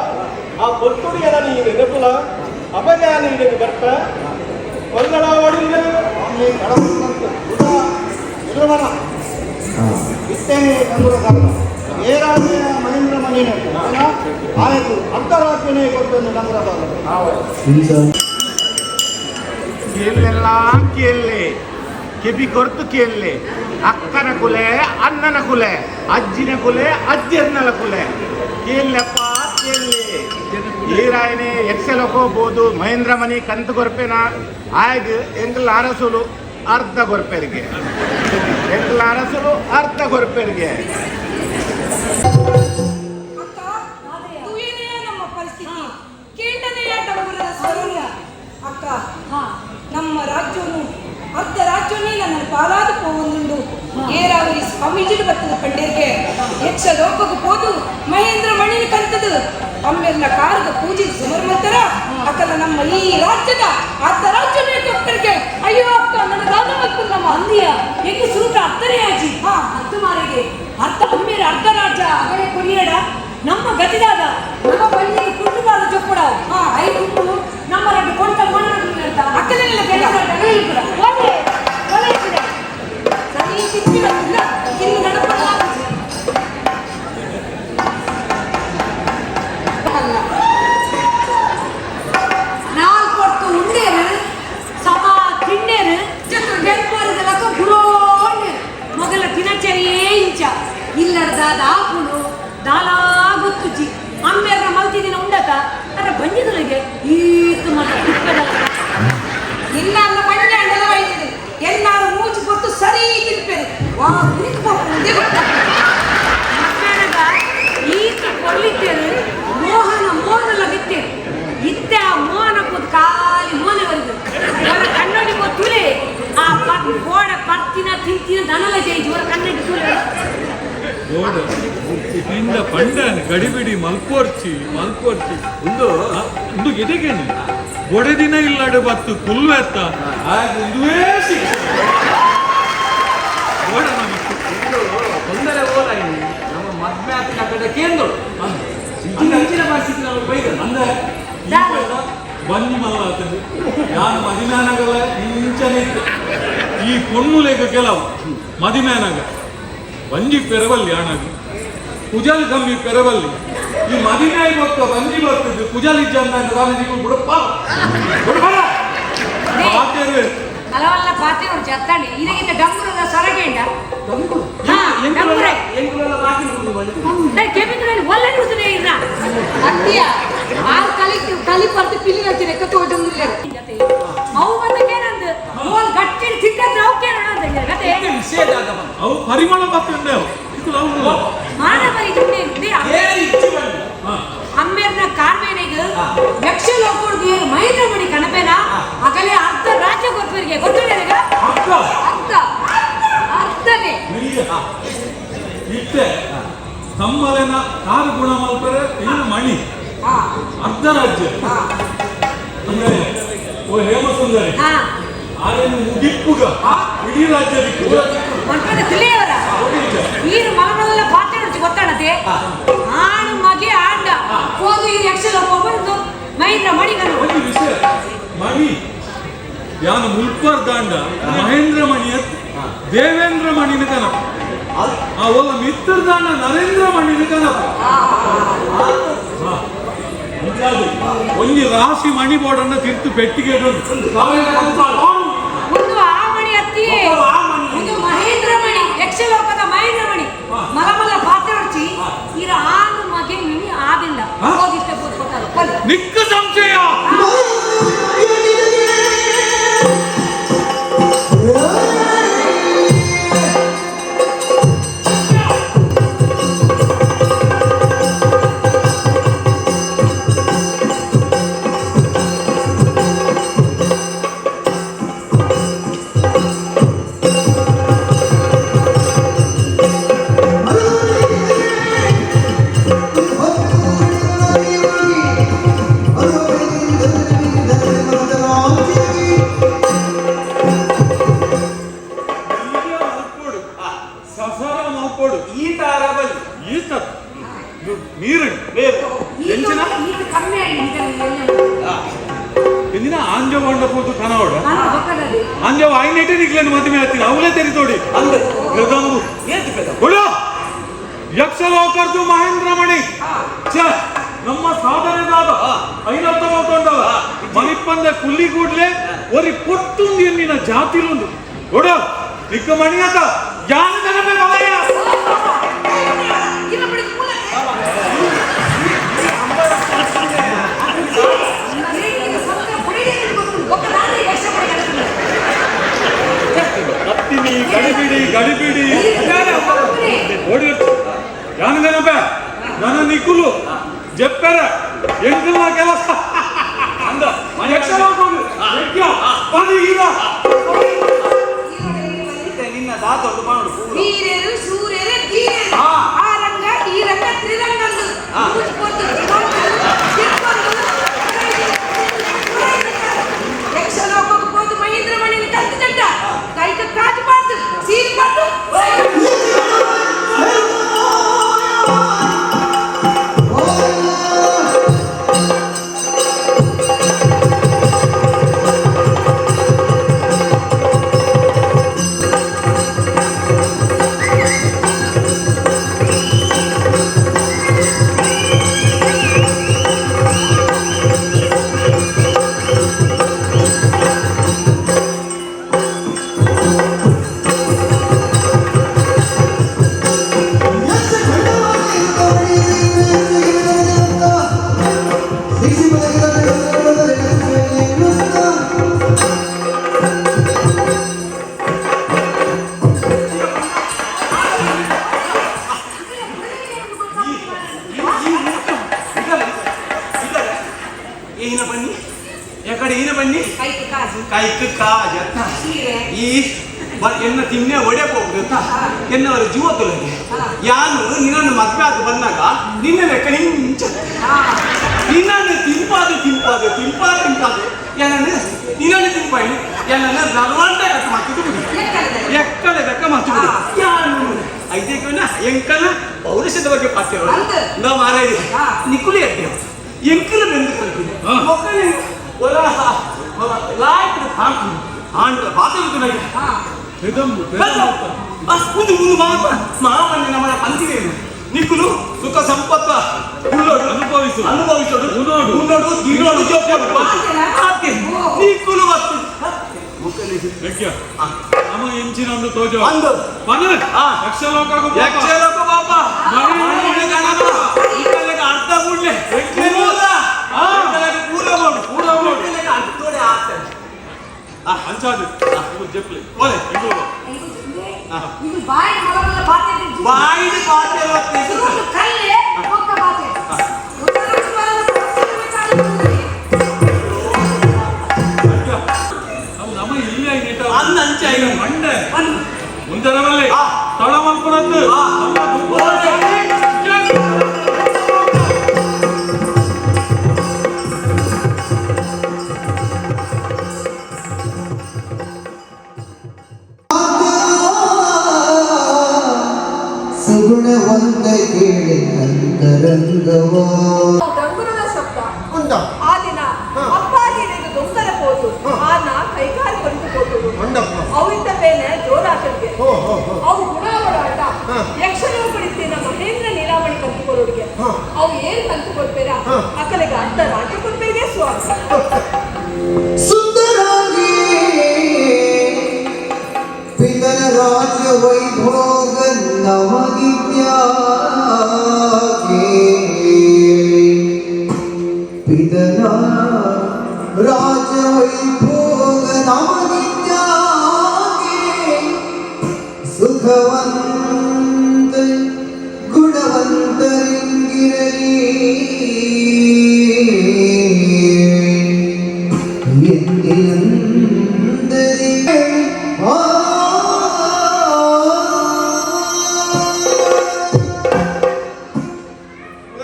Speaker 8: ಆ ಕೊಟ್ಟುಡಿಗೆ ನನಗೆ ನೆನಪುಲ ಅಪಜಯ ನೀಡಿಗೆ ಬರ್ತ ಕನ್ನಡ ಒಡಿಗೆ
Speaker 1: ಸ್ವಾಮಿ ಕಡಬಂತು ಇರುವನ ಇತ್ತೇನೆ ಡಂಗುರ ಕಾರಣ ఏ రాజ్య మహేంద్ర మణినే ఆయనకు అంతరాజ్యనే కొట్టను
Speaker 9: ಕೇಳೆಲ್ಲ ಕೇಳಲೆ ಕೆಬಿ ಕೊರ್ತು ಕೇಳಲೆ ಅಕ್ಕನ ಕುಲೆ ಅಣ್ಣನ ಕುಲೆ ಅಜ್ಜಿನ ಕುಲೆ ಅಜ್ಜರ್ನಲ ಕುಲೆ ಕೇಳಪ್ಪ ಕೇಳಲೆ ಈರಾಯನೆ ಯಕ್ಷಲೋಕೋಬಹುದು ಮಹೇಂದ್ರ ಮಣಿ ಕಂತು ಕೊರ್ಪೆನ ಆಗ ಎಂಗ್ಲ ಅರಸುಲು ಅರ್ಧ ಕೊರ್ಪೆರಿಗೆ ಎಂಗ್ಲ ಅರಸುಲು ಅರ್ಧ ಕೊರ್ಪೆರಿಗೆ
Speaker 7: ಅಕ್ಕ, ತೂ ಏನೇ ಅಕ್ಕ ನಮ್ಮ ರಾಜ್ಯವನ್ನು ಅರ್ಧ ರಾಜ್ಯವನ್ನೇ ನನ್ನ ಪಾಲಾದ ಪೋವೊಂದುಂಡು ಏರಾವರಿ ಸ್ವಾಮೀಜಿಲು ಬರ್ತದ ಪಂಡೇರ್ಗೆ ಯಕ್ಷ ಲೋಕಕ್ಕೆ ಹೋದು ಮಹೇಂದ್ರ ಮಣಿನ ಕಂತದು ಅಮ್ಮೆಲ್ಲ ಕಾರದ ಪೂಜೆ ಸುಮರ್ಮಂತರ ಅಕ್ಕಲ ನಮ್ಮ ಈ ರಾಜ್ಯದ ಅರ್ಧ ರಾಜ್ಯವೇ ಕೊಟ್ಟರಿಗೆ ಅಯ್ಯೋ ಅಕ್ಕ ನನ್ನ ಗಾದ ಮತ್ತು ನಮ್ಮ ಅಂದಿಯ ಹೆಂಗೆ ಸುರುಟ ಅರ್ಥನೇ ಆಜಿ ಅರ್ಧ ಮಾರಿಗೆ ಅರ್ಧ ಅಮ್ಮೇರ ಅರ್ಧ ರಾಜ್ಯ ಅಗಡೆ ಕೊರಿಯಡ ನಮ್ಮ ಗತಿದಾದ ನಮ್ಮ ಬಳ್ಳಿ ಕುಟುಂಬದ ಜೊಪ್ಪಡ ಐದು ನಮ್ಮ ರಡ್ಡು ಕೊಂಡ ಅಂತ ಅಕ್ಕಲೆಲ್ಲ ಬೆಳೆದ ಸರಿ ಸಿಕ್ಕಿಲ್ಲ ಇನ್ನು ನಡಪಲ್ಲ ನಾಲ್ಕು ಹೊತ್ತು ಉಂಡೇರು ಸಮ ತಿಂಡೇರು ಬೆಳ್ಪೋರದಲಕ ಗುರೋಣ್ಣೇರು ಮೊದಲ ದಿನಚರಿಯೇ ಇಂಚ ಇಲ್ಲಡ್ದಾದ ಆಪುಳು ದಾಲಾ ಗೊತ್ತುಜಿ ಅಮ್ಮೇರ ಮಲ್ತಿದಿನ ಉಂಡತ ಅರ ಬಂಜಿಗಳಿಗೆ ಈತು ಮತ್ತೆ ಇಲ್ಲ ಅಲ್ಲ ಬಂಜ ಅಂಡಲ ಬೈದಿದೆ ಎಲ್ಲಾರು ಮೂಚಿ ಕೊಟ್ಟು ಸರಿ ತಿಪ್ಪೇರು ವಾ ಮಕ್ಕಳಗ ಈತು ಕೊಲ್ಲಿದ್ದೇರು ಮೋಹನ ಮೋಹನಲ್ಲ ಬಿತ್ತೇರು ಇತ್ತೆ ಆ ಮೋಹನ ಕೂತು ಖಾಲಿ ಮೋಹನವರೆದು ಅವರ ಕನ್ನಡಿ ಗೊತ್ತುಲೆ ಆ ಗೋಡ ಪರ್ತಿನ ತಿಂತಿನ ದನಲ ಜೈಜು ಅವರ ಕನ್ನಡಿ ತುಲೆ
Speaker 2: ಇಂದ ಪಂಡನ್ ಗಡಿಬಿಡಿ ಮಲ್ಪೋರ್ಚಿ ಒಂದು ಎದೆಗೇನು ಒಡೆದಿನ ಇಲ್ಲಡೆ ಬತ್ತು ಕುಲ್ವೆತ್ತ ಒಂದುವೇ
Speaker 4: ತೊಂದರೆ ಓಲಾಯಿ ನಮ್ಮ ಮದ್ಮೆ ಆತಿನ ಕಡೆ ಕೇಂದ್ರಳು ಹೆಚ್ಚಿನ ಪರಿಸ್ಥಿತಿ ನಾವು ಬೈದ
Speaker 2: ಅಂದ್ರೆ ಬನ್ನಿ ಮಲ್ಲ ಆಗ್ತದೆ ನಾನು ಮದಿಮ್ಯಾನಾಗಲ್ಲ ಇಂಚನೆ ಈ ಪೊಣ್ಣುಲೇಗ ಕೆಲವು ಮದಿಮ್ಯಾನಾಗ ಬಂಜಿ ಪೆರವಲ್ಲಿ ಆಣದು ಕುಜಲ್ ಕಮ್ಮಿ ಪೆರವಲ್ಲಿ ಈ ಮದಿನಾಯಿ ಬಕ್ಕ ಬಂಜಿ ಬರ್ತದೆ ಕುಜಲ್ ಇಜ್ಜಂದ ನೀವು ಬಿಡಪ್ಪ
Speaker 7: ಅಲವಲ್ಲ ಪಾತೆ ನೋಡಿ ಚತ್ತಾಣಿ ಇದಕ್ಕಿಂತ ಡಂಗುರದ ಸೊರಗೇಂಡ ಒಳ್ಳೆ ಇಲ್ಲ ಅತ್ಯ ಆರು ಕಲಿ ಬರ್ತು ಪಿಲ್ಲಿ ಹಚ್ಚಿನ ತೋಟಂಗಿಲ್ಲ ಅವು ಬಂದಕ್ಕೇನಂದು ಓಲ್ ಗಟ್ಟಿ ತಿಕ್ಕದ್ರೆ ಅವಕ್ಕೇನ ಗತೆ
Speaker 2: ಅವು ಪರಿಮಳ ಬರ್ತದೆ
Speaker 7: ಮಾನವರಿ ಅಮ್ಮೇರ್ನ ಕಾರ್ಮೇನೆಗೆ ಯಕ್ಷ ಲೋಕುಡ್ಗೆ ಮಹೇಂದ್ರ ಮಣಿ ಕಣಪೇನ ಆಗಲೇ ಅರ್ಧ ರಾಜ್ಯ ಗೊತ್ತವರಿಗೆ ಗೊತ್ತಿಲ್ಲ ಅರ್ಥ ಅರ್ಥನೇ
Speaker 2: ಇತ್ತೆ ತಮ್ಮಲೆನ ಕಾರು ಗುಣ ಮಲ್ಪರೆ ಇನ್ನು ಮಣಿ ಅರ್ಧ ರಾಜ್ಯ ಅಂದ್ರೆ ಓ ಹೇಮಸುಂದರಿ ಆರೇನು ಮುಗಿಪ್ಪುಗ ಇಡೀ ರಾಜ್ಯ
Speaker 7: ಮಕ್ಕಳ ತಿಳಿಯವರ ನೀರು ಮಲಮಲ್ಲ ಪಾತ್ರೆ ರುಚಿ ಗೊತ್ತಾಡತೆ ಆಣು ಮಗೆ ಆಂಡ ಹೋದು ಈ ಯಕ್ಷ ಬಂದು ಮಹೇಂದ್ರ ಮಣಿಗನು
Speaker 2: ಒಂದು ವಿಷಯ ಮಣಿ ಯಾನು ಮುಲ್ಪರ್ ದಾಂಡ ಮಹೇಂದ್ರ ಮಣಿ ದೇವೇಂದ್ರ ಮಣಿನ ಕನಪ ಅವಲ್ಲ ಮಿತ್ರ ದಾಂಡ ನರೇಂದ್ರ ಮಣಿನ ಕನಪ ಒಂದು ರಾಶಿ ಮಣಿ ಬೋರ್ಡನ್ನ ತಿರ್ತು ಪೆಟ್ಟಿಗೆ
Speaker 7: ಒಂದು ಆ ಮಣಿ ಅತ್ತಿಯೇ ಒಂದು ಮಹೇಂದ್ರ ಮಣಿ ಯಕ್ಷಲೋಕದ ಮಹೇಂದ್ರ ಮಣಿ ಮಲಮಲ್ಲ ಪಾತ್ರೆ ಹೊಡ್ಚಿ ಇರ ಆನು ಮಗೆ ಮಿನಿ ಆಗಿಲ್ಲ ಹೋಗಿಷ್ಟೇ ಕೂತ್ಕೊತಾರೆ
Speaker 2: ನಿಕ್ಕ ಸಂಶಯ ಎಂದಿನ ಆಂಜವಾಂಡ ಪೂರ್ತು ಕನವಡ ಆಂಜವ ಆಯ್ನೆಟೆ ನಿಕ್ಲೇನು ಮದುವೆ ಆಗ್ತೀನಿ ಅವಲೇ ತೆರಿತೋಡಿ ಯಕ್ಷಲೋಕರ್ದು ಮಹೇಂದ್ರ ಮಣಿ ನಮ್ಮ ಸಾಧನೆದಾದ ಐನತ್ತ ಮಾತೊಂಡವ ಮಣಿಪ್ಪಂದ ಕುಲ್ಲಿ ಕೂಡ್ಲೆ ಒರಿ ಪೊಟ್ಟುಂದು ಎನ್ನಿನ ಜಾತಿಲೊಂದು ಒಡ ನಿಕ್ಕ ಮಣಿಯತ ಯಾನ ಜನಪೆ ಬಲಯ ಗಡಿಬಿಡಿ ಓಡಿ ಯಾನ ನೆನಪೆ ನನ್ನ ನಿಕ್ಕುಲು ಜಪ್ಪೆರ ಎಂಕಲ್ನ ಕೆಲಸ ಅಂದ
Speaker 4: ನಿನ್ನ ದಾತೊಂದು ಮಾಡು
Speaker 7: ವೀರರು ಶೂರರು ಧೀರರು ಆ ರಂಗ ಈ ರಂಗ ತ್ರಿರಂಗಂದು ಯಕ್ಷಲೋಕಕ್ಕೆ ಹೋದು ಮಹೇಂದ್ರ ಮಣಿನ ಕಲ್ತು ತಂಡ ಕೈಕ ಕಾಜು ಮಾತು ಸೀರೆ ಪಟ್ಟು
Speaker 4: ಈನ ಬನ್ನಿ ಯಾಕಡೆ ಈನ ಬನ್ನಿ
Speaker 7: ಕೈಕ ಕಾಜು
Speaker 4: ಕೈಕ ಕಾಜ
Speaker 7: ಸೀರೆ
Speaker 4: ಈ ಎನ್ನ ತಿನ್ನೆ ಒಡೆ ಹೋಗುತ್ತ ಎನ್ನವರ ಜೀವ ತೊಲಗಿ ಯಾನು ನಿನ್ನನ್ನು ಮದ್ವೆ ಆಗಿ ಬಂದಾಗ ನಿನ್ನ ಲೆಕ್ಕ ಹಿಂಚ ನಿನ್ನನ್ನು ತಿಂಪಾದು ನಿನ್ನನ್ನು ತಿಂಪಾಯಿ ಎನ್ನ ನಲ್ವಂಟ ಕಟ್ಟು ಮಾಡ್ತಿದ್ದು ಎಕ್ಕಲೆ ಲೆಕ್ಕ ಮಾಡ್ತಿದ್ದು ಯಾನು ಐದೇಕನ ಎಂಕಲ ಪೌರುಷದ ಬಗ್ಗೆ ಪಾಠ್ಯವರು ನಾವು ಮಾರಾಯ ನಿಕುಲಿ ಅಡ್ಡಿ ಎಂಕಲ ಬೆಂದು ಕಲ್ಪಿದೆ ಮಕ್ಕಳು ಒಲ ಲಾಯ್ಕ್ ಹಾಕು ಆಂಡ ಬಾತಲು ನನಗೆ ಮಾವನ್ನೇ ನಮ್ಮ ಪಂಚಿಗೆ ನಿಕ್ಕುಲು ಸುಖ ಸಂಪತ್ತ ಅನುಭವಿಸೋದು ಉನ್ನೋಡು ತಿನ್ನೋಡು ಜೋಪಾಡು ನಿಕ್ಕುಲು ಬತ್ತು
Speaker 2: ನಮ್ಮ ಎಂಚಿನ ಒಂದು ತೋಜ
Speaker 4: ಒಂದು
Speaker 2: ಯಕ್ಷಲೋಕ
Speaker 4: ಬಾಪ ಅರ್ಧ ಮುಡ್ಲೆ ಪೂರ ಮಾಡು ಅರ್ಥೋಡೆ ಆಗ್ತದೆ
Speaker 2: ಅಂಚಾದು ಜಪ್ಲಿ ಓಲೆ
Speaker 7: ಇದು ಬಾಯಿ ಮಲಮಲ ಬಾತೆ
Speaker 4: ಬಾಯಿನ ಪಾತ್ರೆ
Speaker 7: ಸುರುಳು ಕಲ್ಲೆ ಒಕ್ಕ ಬಾತೆ
Speaker 2: ನಮ್ಮ ಇಲ್ಲ
Speaker 4: ಅನ್ನ ಅಂಚ
Speaker 2: ಮಂಡೆ ಮುಂದರವಲ್ಲಿ ತಳಮಲ್ಪುರದ್ದು
Speaker 6: ಸುಗುಣವಂತ ಕೇಳಿ ಅಂತರಂಗವ
Speaker 7: ಡಂಗುರದ ಶಬ್ದ
Speaker 8: ಅಂತ
Speaker 7: ಆ ದಿನ ಅಪ್ಪಾಜಿ ಹಿಡಿದು ದೊಂಗರ ಹೋದು ಆನ ಕೈಕಾಲು ಬಂದು ಹೋಗುದು
Speaker 8: ಮಂಡಪ್ಪ
Speaker 7: ಅವಿದ್ದ ಮೇಲೆ ಜೋರಾಶಂಕೆ
Speaker 8: ಹೋ ಹೋ ಹೋ
Speaker 7: ಅವು ಗುಣಾವಡಾಟ ಯಕ್ಷಲೋಕಡಿತ್ತಿನ ಮಹೇಂದ್ರ ನೀರಾವಳಿ ಕಂತುಕೊರೋರಿಗೆ ಅವು ಏನ್ ಕಂತು ಕೊಡ್ಬೇರ ಅಕಲಿಗೆ ಅರ್ಧ ರಾಜ್ಯ ಕೊಡ್ಬೇಕೇ ಸ್ವಾಮಿ
Speaker 6: ಸುಂದರಾಗಿ ಪಿತನ ರಾಜ್ಯ ವೈಭೋಗ ನಮಗಿದ್ಯಾಕೆ ಪಿತನ ರಾಜ್ಯ ವೈಭೋಗ ನಮಗಿದ್ಯಾಕೆ ಸುಖವಂತ ಗುಣವಂತರಿಂಗಿರಲಿ ಎಂದಿನಂದರೆ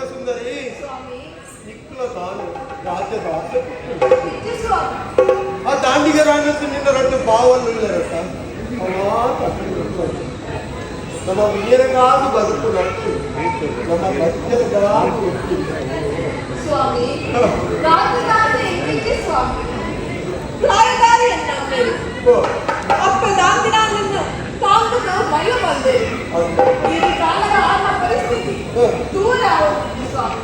Speaker 8: ಸುಂದರಿ ನಿಕ್ಕಲ ತಾನು ರಾಜ್ಯದ ಆ ದಾಂಡಿಗೆ ರಾಜ್ಯದ ನಿನ್ನ ರಟ್ಟು ಬಾವಲ್ಲ ರಟ್ಟ ನಮ್ಮ ವೀರಗಾದು ಬದುಕು ನಟ್ಟು ನಮ್ಮ ಬಚ್ಚಗಾದು
Speaker 7: ಸ್ವಾಮಿ ರಾಜಧಾನಿ ಎಲ್ಲಿಗೆ ಸ್ವಾಮಿ ರಾಜಧಾನಿ ಎನ್ನಬೇಕು ಅಪ್ಪ ದಾಂದಿನ ನಿನ್ನ ತಾಂಬದ ಭಯ ಬಂದೆ ಈ ಕಾಲದ ಆದ ಪರಿಸ್ಥಿತಿ ದೂರ ಹೋಗಿ ಸ್ವಾಮಿ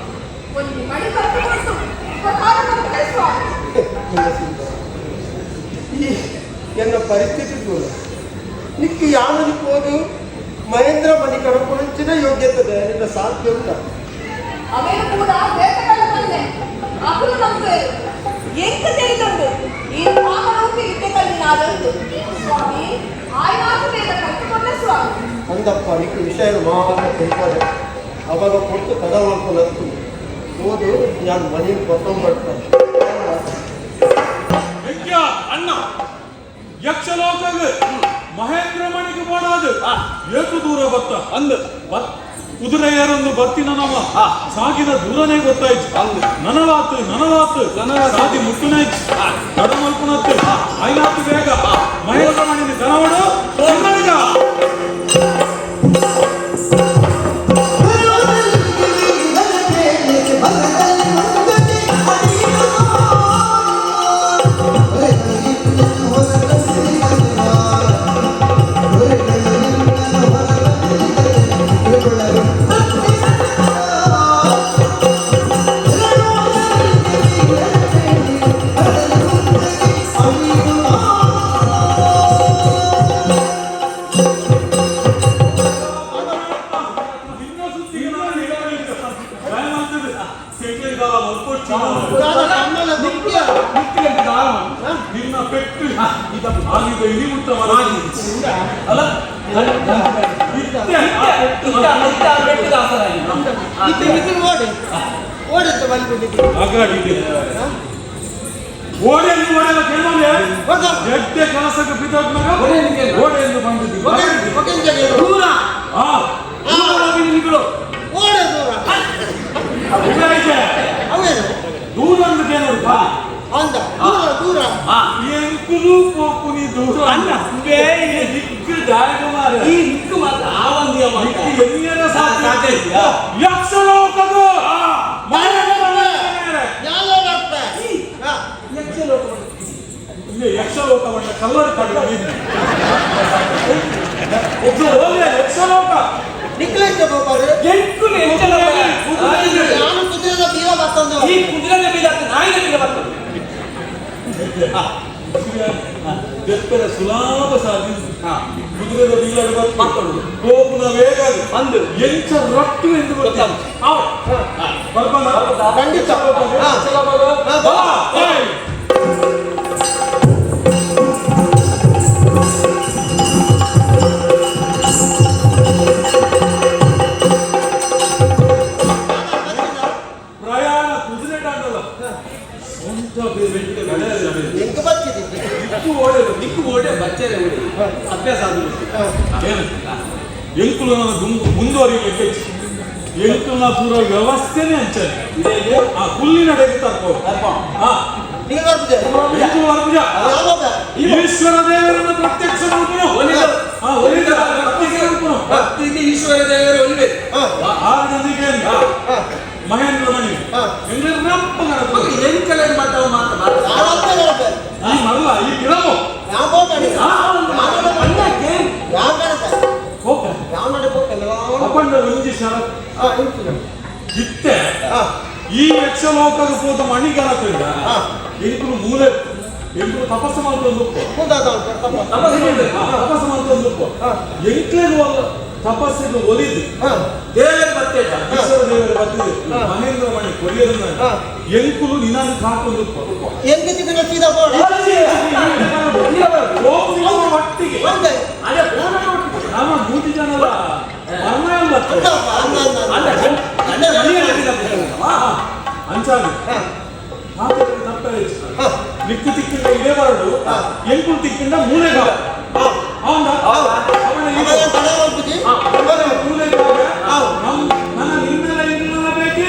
Speaker 7: ಒಂದು ಮಣಿ ಕಟ್ಟಿಕೊಂಡು ಪ್ರಕಾರ ಮಾಡ್ತಾರೆ ಸ್ವಾಮಿ
Speaker 8: ಎನ್ನ ಪರಿಸ್ಥಿತಿ ದೂರ ನಿಕ್ಕಿ ಯಾವನಿಗೆ ಹೋದು ಮಹೇಂದ್ರ ಮಣಿ ಕಡಪುಂಚಿನ ಯೋಗ್ಯತೆ ನಿನ್ನ ಸಾಧ್ಯ ಉಂಟ
Speaker 7: ಅವನು ಕೂಡ ಬೇಟೆಗಳ ಬಂದೆ ಅಕಲು ನಮ್ಗೆ ಎಂಕ ತಿಳಿದಂಡು ಈ ಮಾಮನೂರಿಗೆ ಇದ್ದೆ ಕಲ್ಲಿನಾದಂದು ಸ್ವಾಮಿ ಆಯ್ನಾಗ ಬೇಗ ಕಟ್ಟಿಕೊಂಡ ಸ್ವಾಮಿ
Speaker 8: ಅಂದಪ್ಪ ನಿಕ್ಕೆ ವಿಷಯ ಮಾತ್ರ ತಿಳ್ಕೊಂಡೆ ಅವಾಗ ಕೊಟ್ಟು ಕದವಲ್ಪನಂತು ಹೋದು ನಾನು ಮನೆಗೆ ಬರ್ಕೊಂಡ್ಬರ್ತಾನೆ
Speaker 4: ಅಣ್ಣ
Speaker 2: ಯಕ್ಷಲೋಕಗ ಮಹೇಂದ್ರ ಮಣಿಗೆ ಬೋಡಾದು ಏತು ದೂರ ಬತ್ತ
Speaker 4: ಅಂದು
Speaker 2: ಕುದುರೆ ಏರೊಂದು ಬತ್ತಿನ ನಮ್ಮ ಸಾಗಿದ ದೂರನೇ ಗೊತ್ತಾಯ್ತು ನನಲಾತು ಸಾಗಿ ಮುಟ್ಟುನಾಯ್ತು ದಡ ಮಲ್ಪುನತ್ತು ಐನಾತು ಬೇಗ ಮಹೇಂದ್ರ ಮಣಿನ ಕನವಡು ಕನ್ನಡಿಗ ನಿನ್ನ ಪೆಟ್ಟು ಆಗಿದೆ ಇಳಿಮುಟ್ಟ ಅಲ್ಲ ಹಾಗಾಗಿದೆ ಓಡೆಯನ್ನು ಓಡೆಲ್ಲ ಕೇಳೋದೆ ಎಡ್ಡೆ ಕಲಸಕ್ಕೆ ಬಿದ್ದೋದ್ನಾಗ ಓಡೆಯನ್ನು ಬಂದಿದ್ದೀವಿ
Speaker 1: ದೂರ
Speaker 2: ದೂರ ಅಂದ್ರೆ ಏನಪ್ಪ
Speaker 1: ದೂರ
Speaker 2: ಎಂಕುಲು ಪೋಪುನಿ ದೂರ ದಿಕ್ಕು ಜಾಯಕುಮಾರ
Speaker 4: ಈ ನಿಕ್ಕು ಮಾತ್ರ ಆ ಒಂದಿಯ
Speaker 2: ದಿಕ್ಕು ಎಲ್ಲಿಯರ ಸಾಧ್ಯ ಯಕ್ಷಲೋಕದ ಯಕ್ಷಲೋಕವನ್ನ ಕಲ್ಲರು ಪಡೆದ ಯಕ್ಷಲೋಕ
Speaker 4: ಈ ಕುದುರೆನ ಬೀದ ನಾಯಿನ ಬೀದ ಬರ್ತದೆ
Speaker 2: ಬೆಪ್ಪರ ಸುಲಾಭ ಸಾಧಿ ಕುದುರೆದ ಬೀಳಲು ಮಕ್ಕಳು ಗೋಪುನ ವೇಗ ಅಂದು ಎಂಚ ರಟ್ಟು ಎಂದು
Speaker 1: ಖಂಡಿತ
Speaker 2: ಪ್ರಯಾಣ ಕುದುರೆ ಕಾಣಲ್ಲ ಸ್ವಂತ
Speaker 4: ನಿಕ್ಕು ಓಡೆ ಬಚ್ಚರೆ ಓಡಿ ಅಭ್ಯಾಸ
Speaker 2: ಏನು ಎಂಕುಲು ಮುಂದುವರಿಯಲಿಕ್ಕೆ ಎಂಕುಲ್ನ ಪೂರ ವ್ಯವಸ್ಥೆನೇ ಅಂಚನೆ ಆ ಹುಲ್ಲಿನ ನಡೆಗೆ ತರ್ಬೋದು ಈಶ್ವರ ದೇವರನ್ನು ಪ್ರತ್ಯಕ್ಷ
Speaker 4: ಭಕ್ತಿಗೆ ಈಶ್ವರ ದೇವರು ಒಲಿವೆ
Speaker 2: ಆರನಿಗೆ ಮಹೇಂದ್ರ ಮಣಿ
Speaker 4: ಎಂಕಲ ಮಾತಾವ
Speaker 2: ಈ ಮಲ್ಲ ಈ ಗಿಡಮು ಅಪ್ಪಂಡ ಒಂಜಿ ಶರತ್ ಇತ್ತೆ ಈ ಯಕ್ಷಲೋಕದ ಹೋದ ಮಣಿಗರತಿಂದ ಎಂಕುಲು ಮೂಲೆ ಎಂಕುಲು ತಪಸ್ಸು ಮಾಡ್ತೊಂದು ತಪಸ್ಸು ಮಾಡ್ತೊಂದು ಎಂಕ್ಲೆಗೂ ತಪಸ್ಸಿಗೆ ಒಲಿದು
Speaker 4: ದೇವರ ಬತ್ತೆ
Speaker 2: ಈಶ್ವರ ದೇವರ ಬತ್ತಿದೆ ಮಹೇಂದ್ರ ಮಣಿ ಕೊರಿಯರನ್ನ ಎಂಕುಲು ನಿನ್ನನ್ನು ಕಾಕೊಂಡು ಒಟ್ಟಿಗೆ ನಮ್ಮ 3 ಜನರ ಅಂಚಾಗಿ ತಪ್ಪರೆ ನಿಕ್ಕು ತಿಕ್ಕಿಂದ ಇದೇ ಬರಡು ಎಂಕುಲು ತಿಕ್ಕಿಂದ ಮೂಲೆಗ ನನ್ನ ನಿನ್ನೆಲ್ಲ ಇನ್ನೆಲ್ಲ ಬೇಕಿ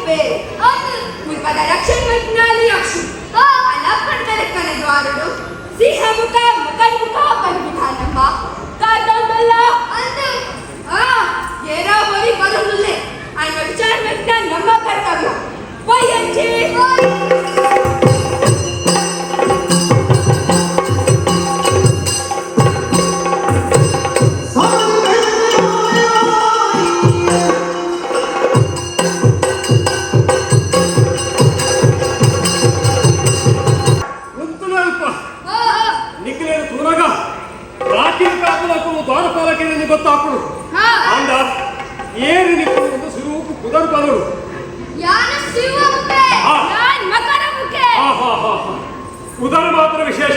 Speaker 10: ಬೇರೆ ಮುಲ್ಪದ ರಕ್ಷಣೆ ಮಟ್ಟಿನಲ್ಲಿ ಯಕ್ಷಿ ಅಲಪ್ಪಣದ ಕನೆದ್ವಾರಡು ಸಿಂಹ ಮುಖ ಮುಖ ಬಂದ್ಬಿಟ್ಟಾನಮ್ಮ ಕಾಟೊಂದಲ್ಲ ಅಂದು ಏರಾವರಿ ಬರೋದಿಲ್ಲ ಅನ್ನೋ ವಿಚಾರ ನಮ್ಮ ಕರ್ತವ್ಯ ವಯ್ಯಂಚಿ
Speaker 9: ಗೊತ್ತಾಪಡು ಅಂದ ಏರು ನಿಕ್ಕು ಒಂದು ಸ್ವರೂಪ ಕುದರ್ ಬಲರು ಕುದರ್ ಮಾತ್ರ ವಿಶೇಷ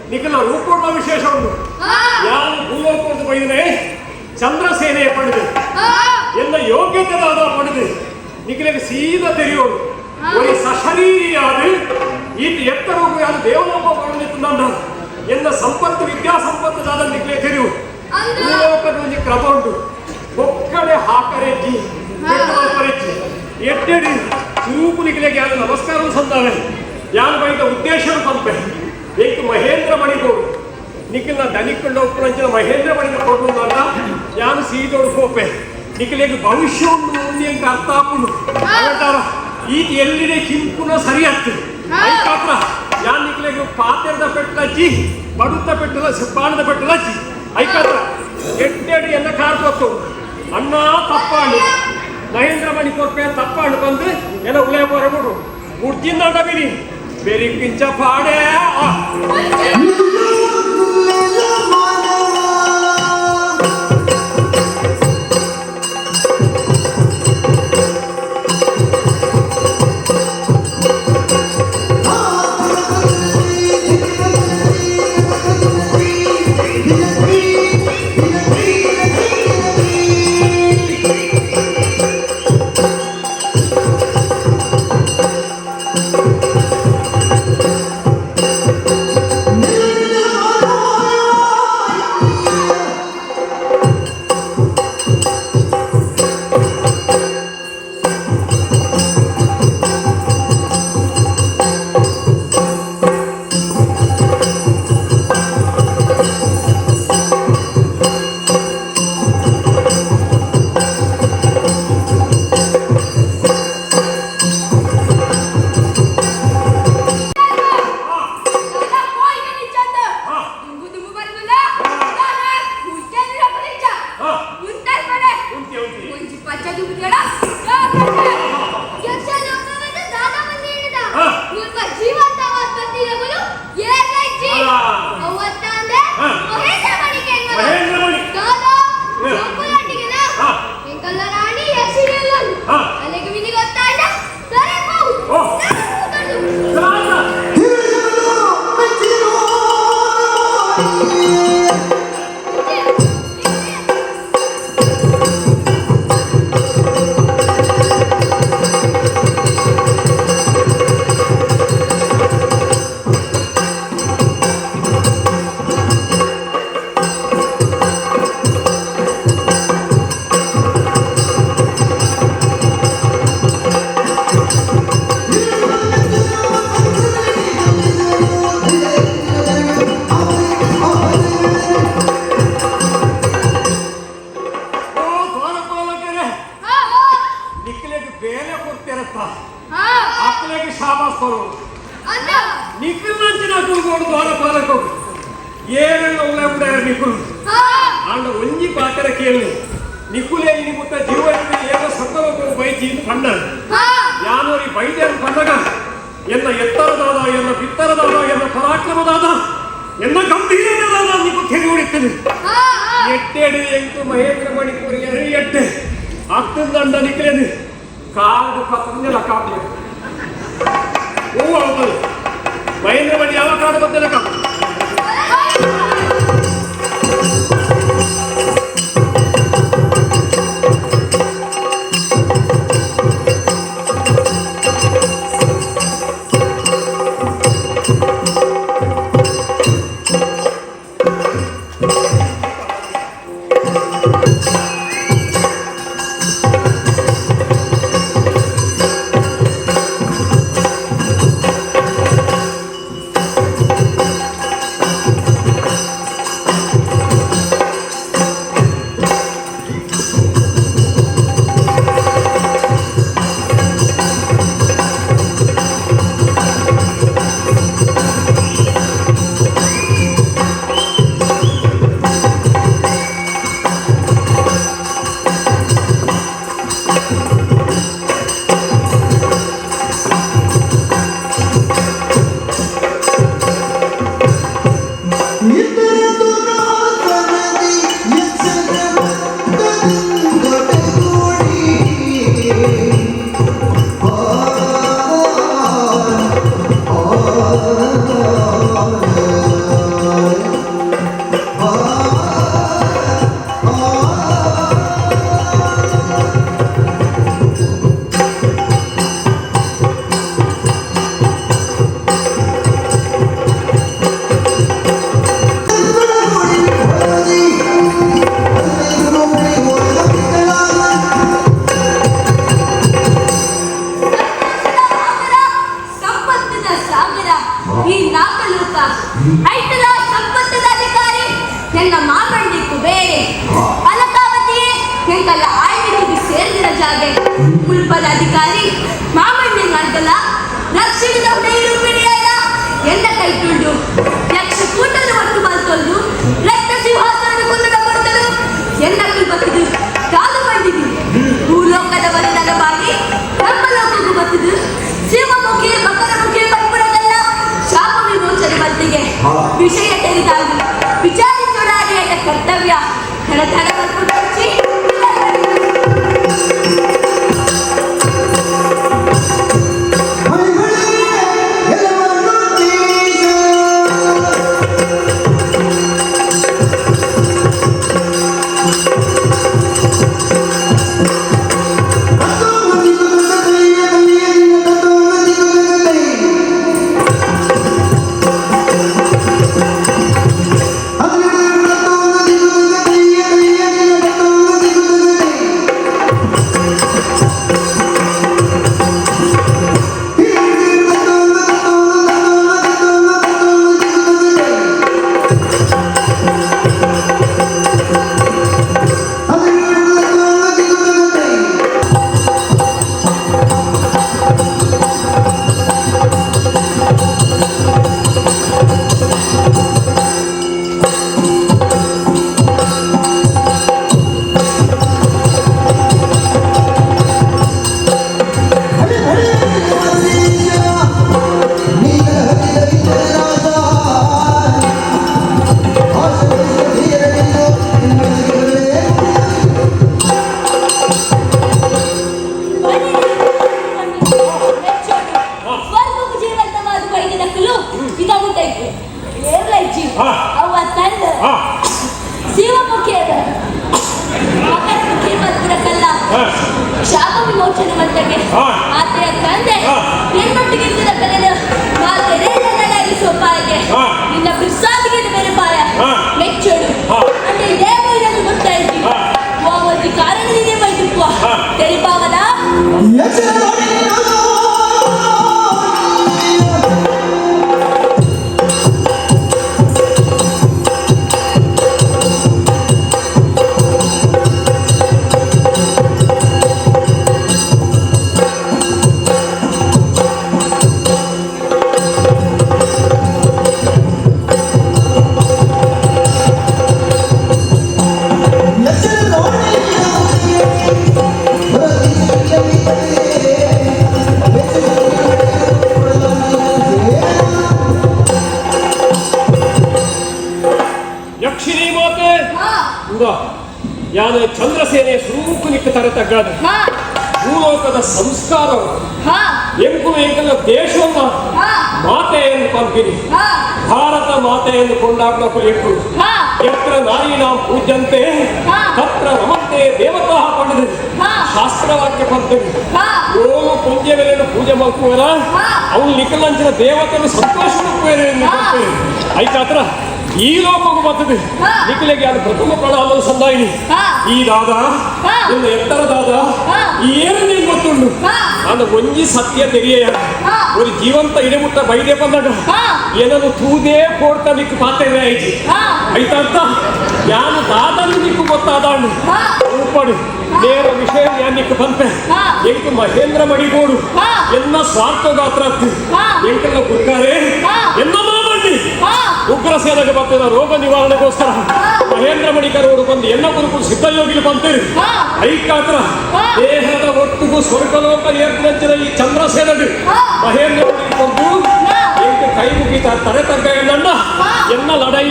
Speaker 9: ನಿಖಿಲ ರೂಪಗಳ ವಿಶೇಷ ಉಂಟು ಯಾರು ಭೂಲೋಕದ ಬೈದರೆ ಚಂದ್ರಸೇನೆಯ ಪಡೆದು ಎಲ್ಲ ಯೋಗ್ಯತೆದಾದ ಪಡೆದು ನಿಖಿಲಿಗೆ ಸೀದಾ ತೆರೆಯೋರು ಒಂದು ಸಶರೀರಿಯಾದ ಈ ಎತ್ತರ ಯಾರು ದೇವಲೋಕ ಪಡೆದಿತ್ತು ಎಲ್ಲ ಸಂಪತ್ತು ವಿದ್ಯಾಸಂಪತ್ತು ದಾದ ನಿಖಿಲೆ ತೆರೆಯುವುದು ಭೂಲೋಕದ ಒಂದು ಕ್ರಮ ಉಂಟು ಒಕ್ಕಡೆ ಹಾಕರೆಜ್ಜಿ ಪರೆಜ್ಜಿ ಎಟ್ಟೆಡಿ ಸ್ವರೂಪನಿಗೆ ಯಾರು ನಮಸ್ಕಾರ ಸಂದಾವೆ ಯಾರು ಬೈದ ಉದ್ದೇಶ ಪಂಪೆ ಏಕೆ ಮಹೇಂದ್ರ ಮಣಿಗೋಡು ನಿಖಿಲ್ನ ದನಿಕೊಂಡ ಉಪ್ಪುರಂಚಿನ ಮಹೇಂದ್ರ ಮಣಿಗೆ ಕೊಡು ಅಲ್ಲ ಯಾರು ಸೀದೋಡು ಹೋಪೆ ನಿಖಿಲಿಗೆ ಭವಿಷ್ಯ ಉಂಟು ಅಂತ ಅರ್ಥ ಹಾಕೊಂಡು ಅಂಟಾರ ಈ ಎಲ್ಲಿದೆ ಕಿಂಪುನ ಸರಿ ಆಗ್ತದೆ ಪಾತ್ರ ಯಾರು ನಿಖಿಲಿಗೆ ಪಾತ್ರದ ಪೆಟ್ಟಲಚ್ಚಿ ಬಡುತ್ತ ಪೆಟ್ಟಲ ಬಾಣದ ಪೆಟ್ಟಲಚ್ಚಿ ಐಕಾತ್ರ ಎಟ್ಟೆಡಿ ಎಲ್ಲ ಕಾರ್ಕೊತ್ತು ಅಣ್ಣ ತಪ್ಪಾಡು ಮಹೇಂದ್ರ ಮಣಿ ಕೊರ್ಪೆ ತಪ್ಪಾಡು ಬಂದು ಎಲ್ಲ ಉಳೆ ಬರಬಿಡು ಉರ್ಜಿಂದ ಬಿಡಿ ಬೇರೆ ಕಿಂಚ ಪಾಡೆ ಮಹೇಂದ್ರ ಮಣಿ ಯಾವ ಕಾಡು ಬಂದಿಲ್ಲ
Speaker 10: ಈ ನಾಲ್ಕಲೋಕ ಐತಲ ಸಂಪತ್ತದ ಅಧಿಕಾರಿ ಎಂದ ಮಾತಂಡಿತ್ತು ಬೇರೆ ಅಲಕಾವತಿಯೇ ಎಂಕಲ್ಲ ಆಯ್ಕೆ ಸೇರಿದ ಜಾಗೆ ಕುಲ್ಪದ ಅಧಿಕಾರಿ ಮಾಮಣ್ಣೆ ನಡ್ದಲ್ಲ ರಕ್ಷಣದ ಹುಡೆಯಿರು ಬಿಡಿಯಾದ ಎಂದ ಕೈ ತುಳ್ದು ಯಕ್ಷ ಕೂಟಲು ಒಟ್ಟು ಬಲ್ತೊಂದು ರಕ್ತ ಸಿಂಹಾಸನ ಕುಲ್ಲದ ಕೊಡ್ತಲು ಎಂದ ಕುಲ್ಬತ್ತಿದು ಕಾಲು ಬಂದಿದ್ದು ಭೂಲೋಕದ ವರದನ ಬಾಗಿ ನಮ್ಮ ಲೋಕಕ್ಕೂ ಬತ್ತಿದು ಶಿವಮುಖಿ ಮಕರಮುಖಿ ಬಂದ್ಬಿಡೋದಲ್ಲ ಶಾಪ ವಿಮೋಚನೆ ಬಂದಿಗೆ ವಿಷಯ ತಿಳಿದಾಗ ವಿಚಾರಿಸೋಡಾರಿಯ ಕರ್ತವ್ಯ ಧನ ಧನ ಬರ್ಕೊಂಡು ಹಚ್ಚಿ ಶಾಪ ವಿಮೋಚನೆ ಮಂತಗೆ ಆತೆಯ ತಂದೆ ಹೆಣ್ಣೊಟ್ಟಿಗೆ ಕಲೆದ ಮಾತೆರೆಯನ್ನಾಗಿ ಸೋಪಾಯಕ್ಕೆ ನಿನ್ನ ಬಿರ್ಸಾದಿಗೆ ಬೇರೆ ಪಾಯ ಮೆಚ್ಚೋಡು ಅಂದ್ರೆ ಇದೇ ಬೈರನ್ನು ಗೊತ್ತಾ ಇದ್ದಿ ಓವತಿ ಕಾರಣದಿದೆ ಬೈದಿಪ್ಪ ತೆರಿಪಾವದ
Speaker 9: ಯಾನು ಚಂದ್ರಸೇನೆ ಸ್ವರೂಪು ನಿಕ್ಕ ತರ ತಗ್ಗಾದ ಭೂಲೋಕದ ಸಂಸ್ಕಾರ ಎಂಕು ಎಂಕಲ ದೇಶವನ್ನ ಮಾತೆಯನ್ನು ಪಂಪಿನಿ ಭಾರತ ಮಾತೆಯನ್ನು ಕೊಂಡಾಡಬೇಕು ಎಂಕು ಎತ್ರ ನಾರೀನಾಂ ಪೂಜ್ಯಂತೆ ತತ್ರ ನಮಂತೆ ದೇವತಾ ಪಂಡಿತ ಶಾಸ್ತ್ರವಾಕ್ಯ ಪಂಪಿನಿ ಓ ಪೂಜ್ಯವೆಲೆಯನ್ನು ಪೂಜೆ ಮಾಡ್ಕುವರ ಅವನು ನಿಖಲಂಚಿನ ದೇವತೆಯನ್ನು ಸಂತೋಷ ಆಯ್ತಾತ್ರ ಈ ಲೋಕಕ್ಕೂ ಬರ್ತದೆ ನಿಖಿಲೆಗೆ ಅದು ಪ್ರಥಮ ಪ್ರಣಾಮದ ಸಂದಾಯಿನಿ ಈ ದಾದ ಒಂದು ಎತ್ತರ ದಾದ ಏನು ನೀನು ಗೊತ್ತುಂಡು ನಾನು ಒಂಜಿ ಸತ್ಯ ತೆರಿಯ ಒಂದು ಜೀವಂತ ಇಡೆಮುಟ್ಟ ಬೈದೆ ಬಂದಾಗ ಏನನ್ನು ತೂದೇ ಕೊಡ್ತಾ ನಿಕ್ಕು ಪಾತ್ರೆ ಆಯ್ತು ಆಯ್ತಾ ಯಾನು ದಾದನ್ನು ನಿಕ್ಕು ಗೊತ್ತಾದಾಂಡು ಉಪ್ಪಡು ನೇರ ವಿಷಯ ಯಾನಿಕ್ಕು ಬಂತೆ ಎಂಕು ಮಹೇಂದ್ರ ಮಡಿಗೋಡು ಎನ್ನ ಸ್ವಾರ್ಥಗಾತ್ರ ಎಂಕಲ್ಲ ಗುರ್ಕಾರೆ ಎನ್ನ ಮಾಮಂಡಿ ಉಗ್ರ ಸೇನೆಗೆ ಬರ್ತಿದ ರೋಗ ನಿವಾರಣೆಗೋಸ್ಕರ ಮಹೇಂದ್ರ ಮಣಿಕರವರು ಬಂದು ಎಲ್ಲ ಗುರುಗಳು ಸಿದ್ಧಯೋಗಿಲಿ ಬಂತೀರಿ ಐಕಾತ್ರ ದೇಹದ ಒಟ್ಟಿಗೂ ಸ್ವರ್ಗಲೋಕ ಏರ್ಪಡಿಸಿದ ಈ ಚಂದ್ರಸೇನೆಗೆ ಮಹೇಂದ್ರ ಮಣಿಕೊಂಡು ಎಂಟು ಕೈ ಮುಗಿತ ತಡೆ ತಗ್ಗ ಎನ್ನ ಎನ್ನ ಲಡೈ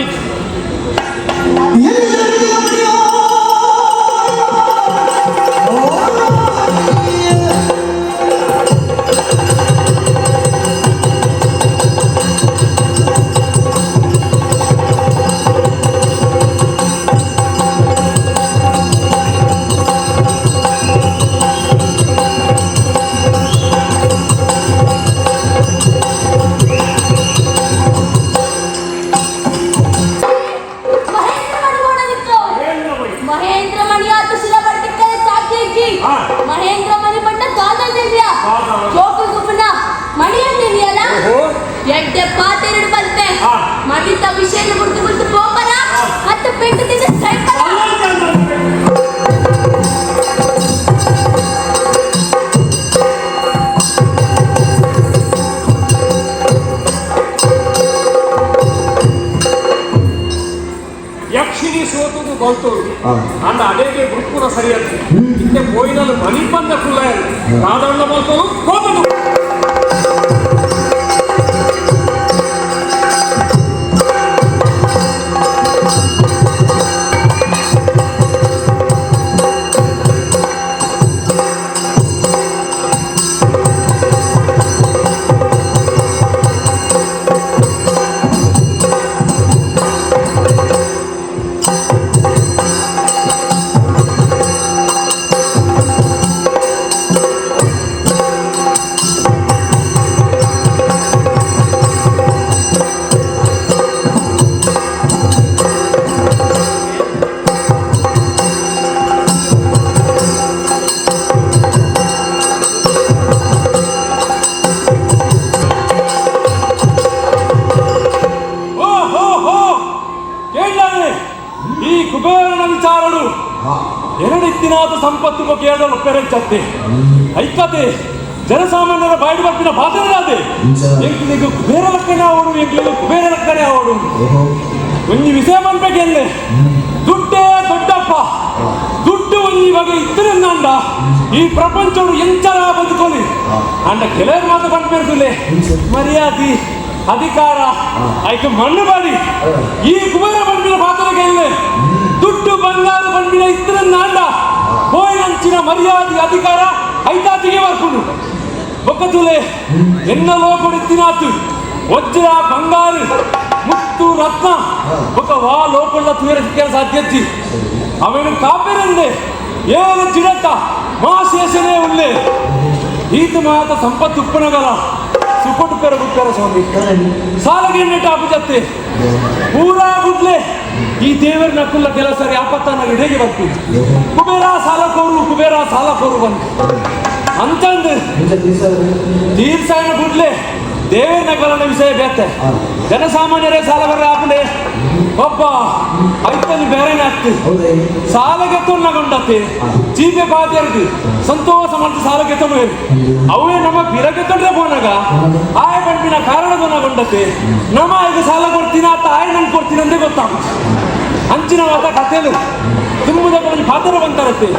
Speaker 10: ಪಾತೆರಡು ಬಲ್ಪೆ
Speaker 9: ಹಾ.
Speaker 10: ಮಡಿತ ವಿಷಯ ಗುರ್ತು ಗುರ್ತು ಪೋಪರ ಮತ್ತು ಪೆಟ್ಟು ತಿಂದ ಸೈಕಲ್
Speaker 9: ಯಕ್ಷಿಣಿ ಸೋತುದು ಗೋಲ್ತೋದು ಅಂದ ಅದೇಗೆ ಗುರುಪುರ ಸರಿಯದ್ದು ಇಂತೆ ಪೋಯಿನಲ್ಲಿ ಮನಿ ಬಂದ ಕುಲ್ಲ ರಾಧಣ್ಣ ಬೋಲ್ತೋದು ಹೋಗುದು ಈ ಕುಬೇರನ ವಿಚಾರಗಳು ಎರಡಿತ್ತಿನಾದ ಸಂಪತ್ತು ಬಗ್ಗೆ ಹೇಳಲು ಪೆರೆಚ್ಚತ್ತೆ ಐಕತೆ ಜನಸಾಮಾನ್ಯರ ಬಾಯಿ ಬರ್ತಿನ ಪಾತ್ರರಾದೆ ಎಂಕ್ಲಿಗೆ ಕುಬೇರ ಲಕ್ಕನೆ ಆವಡು ಎಂಕ್ಲಿಗೆ ಕುಬೇರ ಲಕ್ಕನೆ ಆವಡು ಒಂಜಿ ವಿಷಯ ಮನ್ಬೇಕೆಂದೆ ದುಡ್ಡೇ ದೊಡ್ಡಪ್ಪ ದುಡ್ಡು ಒಂಜಿ ಬಗೆ ಇದ್ದರಿಂದಂಡ ಈ ಪ್ರಪಂಚವು ಎಂಚರ ಬದುಕೋಲಿ ಅಂಡ ಕೆಲವರು ಮಾತು ಬಂದ್ಬಿಡ್ತಿಲ್ಲ ಮರ್ಯಾದೆ ಅಧಿಕಾರ ಆಯ್ಕೆ ಮಣ್ಣು ಬಾಡಿ ಈ ಕುಬೇರ ಬಂಡಿನ ಪಾತ್ರಕ್ಕೆ ದುಡ್ಡು ಬಂಗಾರ ಬಂಡಿನ ಇದ್ದರಿಂದಂಡ ಹೋಯ್ನಂಚಿನ ಮರ್ಯಾದೆ ಅಧಿಕಾರ ಐತಾತಿಗೆ ಬರ್ಕೊಂಡು ಒಕ್ಕತುಲೆ ಎನ್ನಲೋ ಕೊಡುತ್ತಿನಾತು ವಜ್ರ ಬಂಗಾರು ಮುತ್ತು ರತ್ನ ఒక వా లోపల తీరసిక్కే సాధ్యచ్చి అవను కాపేరందే ఏన చిడట మా శేషనే ఉల్లే ఈత మాత సంపತ್ತು ಉಪ್ಪನಗಲ ಸುಪಟ್ಟು ಪೆರಗುತ್ತರ ಸ್ವಾಮಿ ಸಾಲಗೆ ನೆಟ್ಟಾಪು ಜತ್ತೆ ಪೂರಾ ಗುಡ್ಲೆ ಈ ದೇವರ ನಕ್ಕುಲ್ಲ ಕೆಲಸ ಸರಿ ಆಪತ್ತನ ಇಡೆಗೆ ಬರ್ತೀವಿ ಕುಬೇರ ಸಾಲ ಕೋರು ಬಂದು ಅಂತಂದು ತೀರ್ಸಾಯನ ಗುಡ್ಲೆ ದೇವರ ನಗಲನ ವಿಷಯ ಬೇತೆ ಜನಸಾಮಾನ್ಯರೇ ಸಾಲ ಬರ ಆಪಲೆ ಒಬ್ಬ ಐತಲ್ಲಿ ಬೇರೆನೆ ಆಗ್ತದೆ ಸಾಲಗೆ ತೊನ್ನಗೊಂಡತ್ತೆ ಚೀಪೆ ಬಾಧ್ಯರ್ದು ಸಂತೋಷ ಮಾಡ್ತು ಸಾಲಗೆ ತೊಂದ್ರೆ ಅವೇ ನಮ್ಮ ಬಿರಗೆ ತೊಂದ್ರೆ ಬೋನಾಗ ಆಯ ಬಂಡಿನ ಕಾರಣ ತೊನ್ನಗೊಂಡತ್ತೆ ನಮ್ಮ ಈಗ ಸಾಲ ಕೊಡ್ತೀನ ಅಂತ ಆಯ ನಂಗೆ ಕೊಡ್ತೀನಿ ಅಂದೇ ಗೊತ್ತಾಗುತ್ತೆ ಅಂಚಿನ ಮಾತ ಕಥೆಲು ತುಂಬುದ ಒಂದು ಪಾತ್ರ ಬಂತಾರತ್ತೆ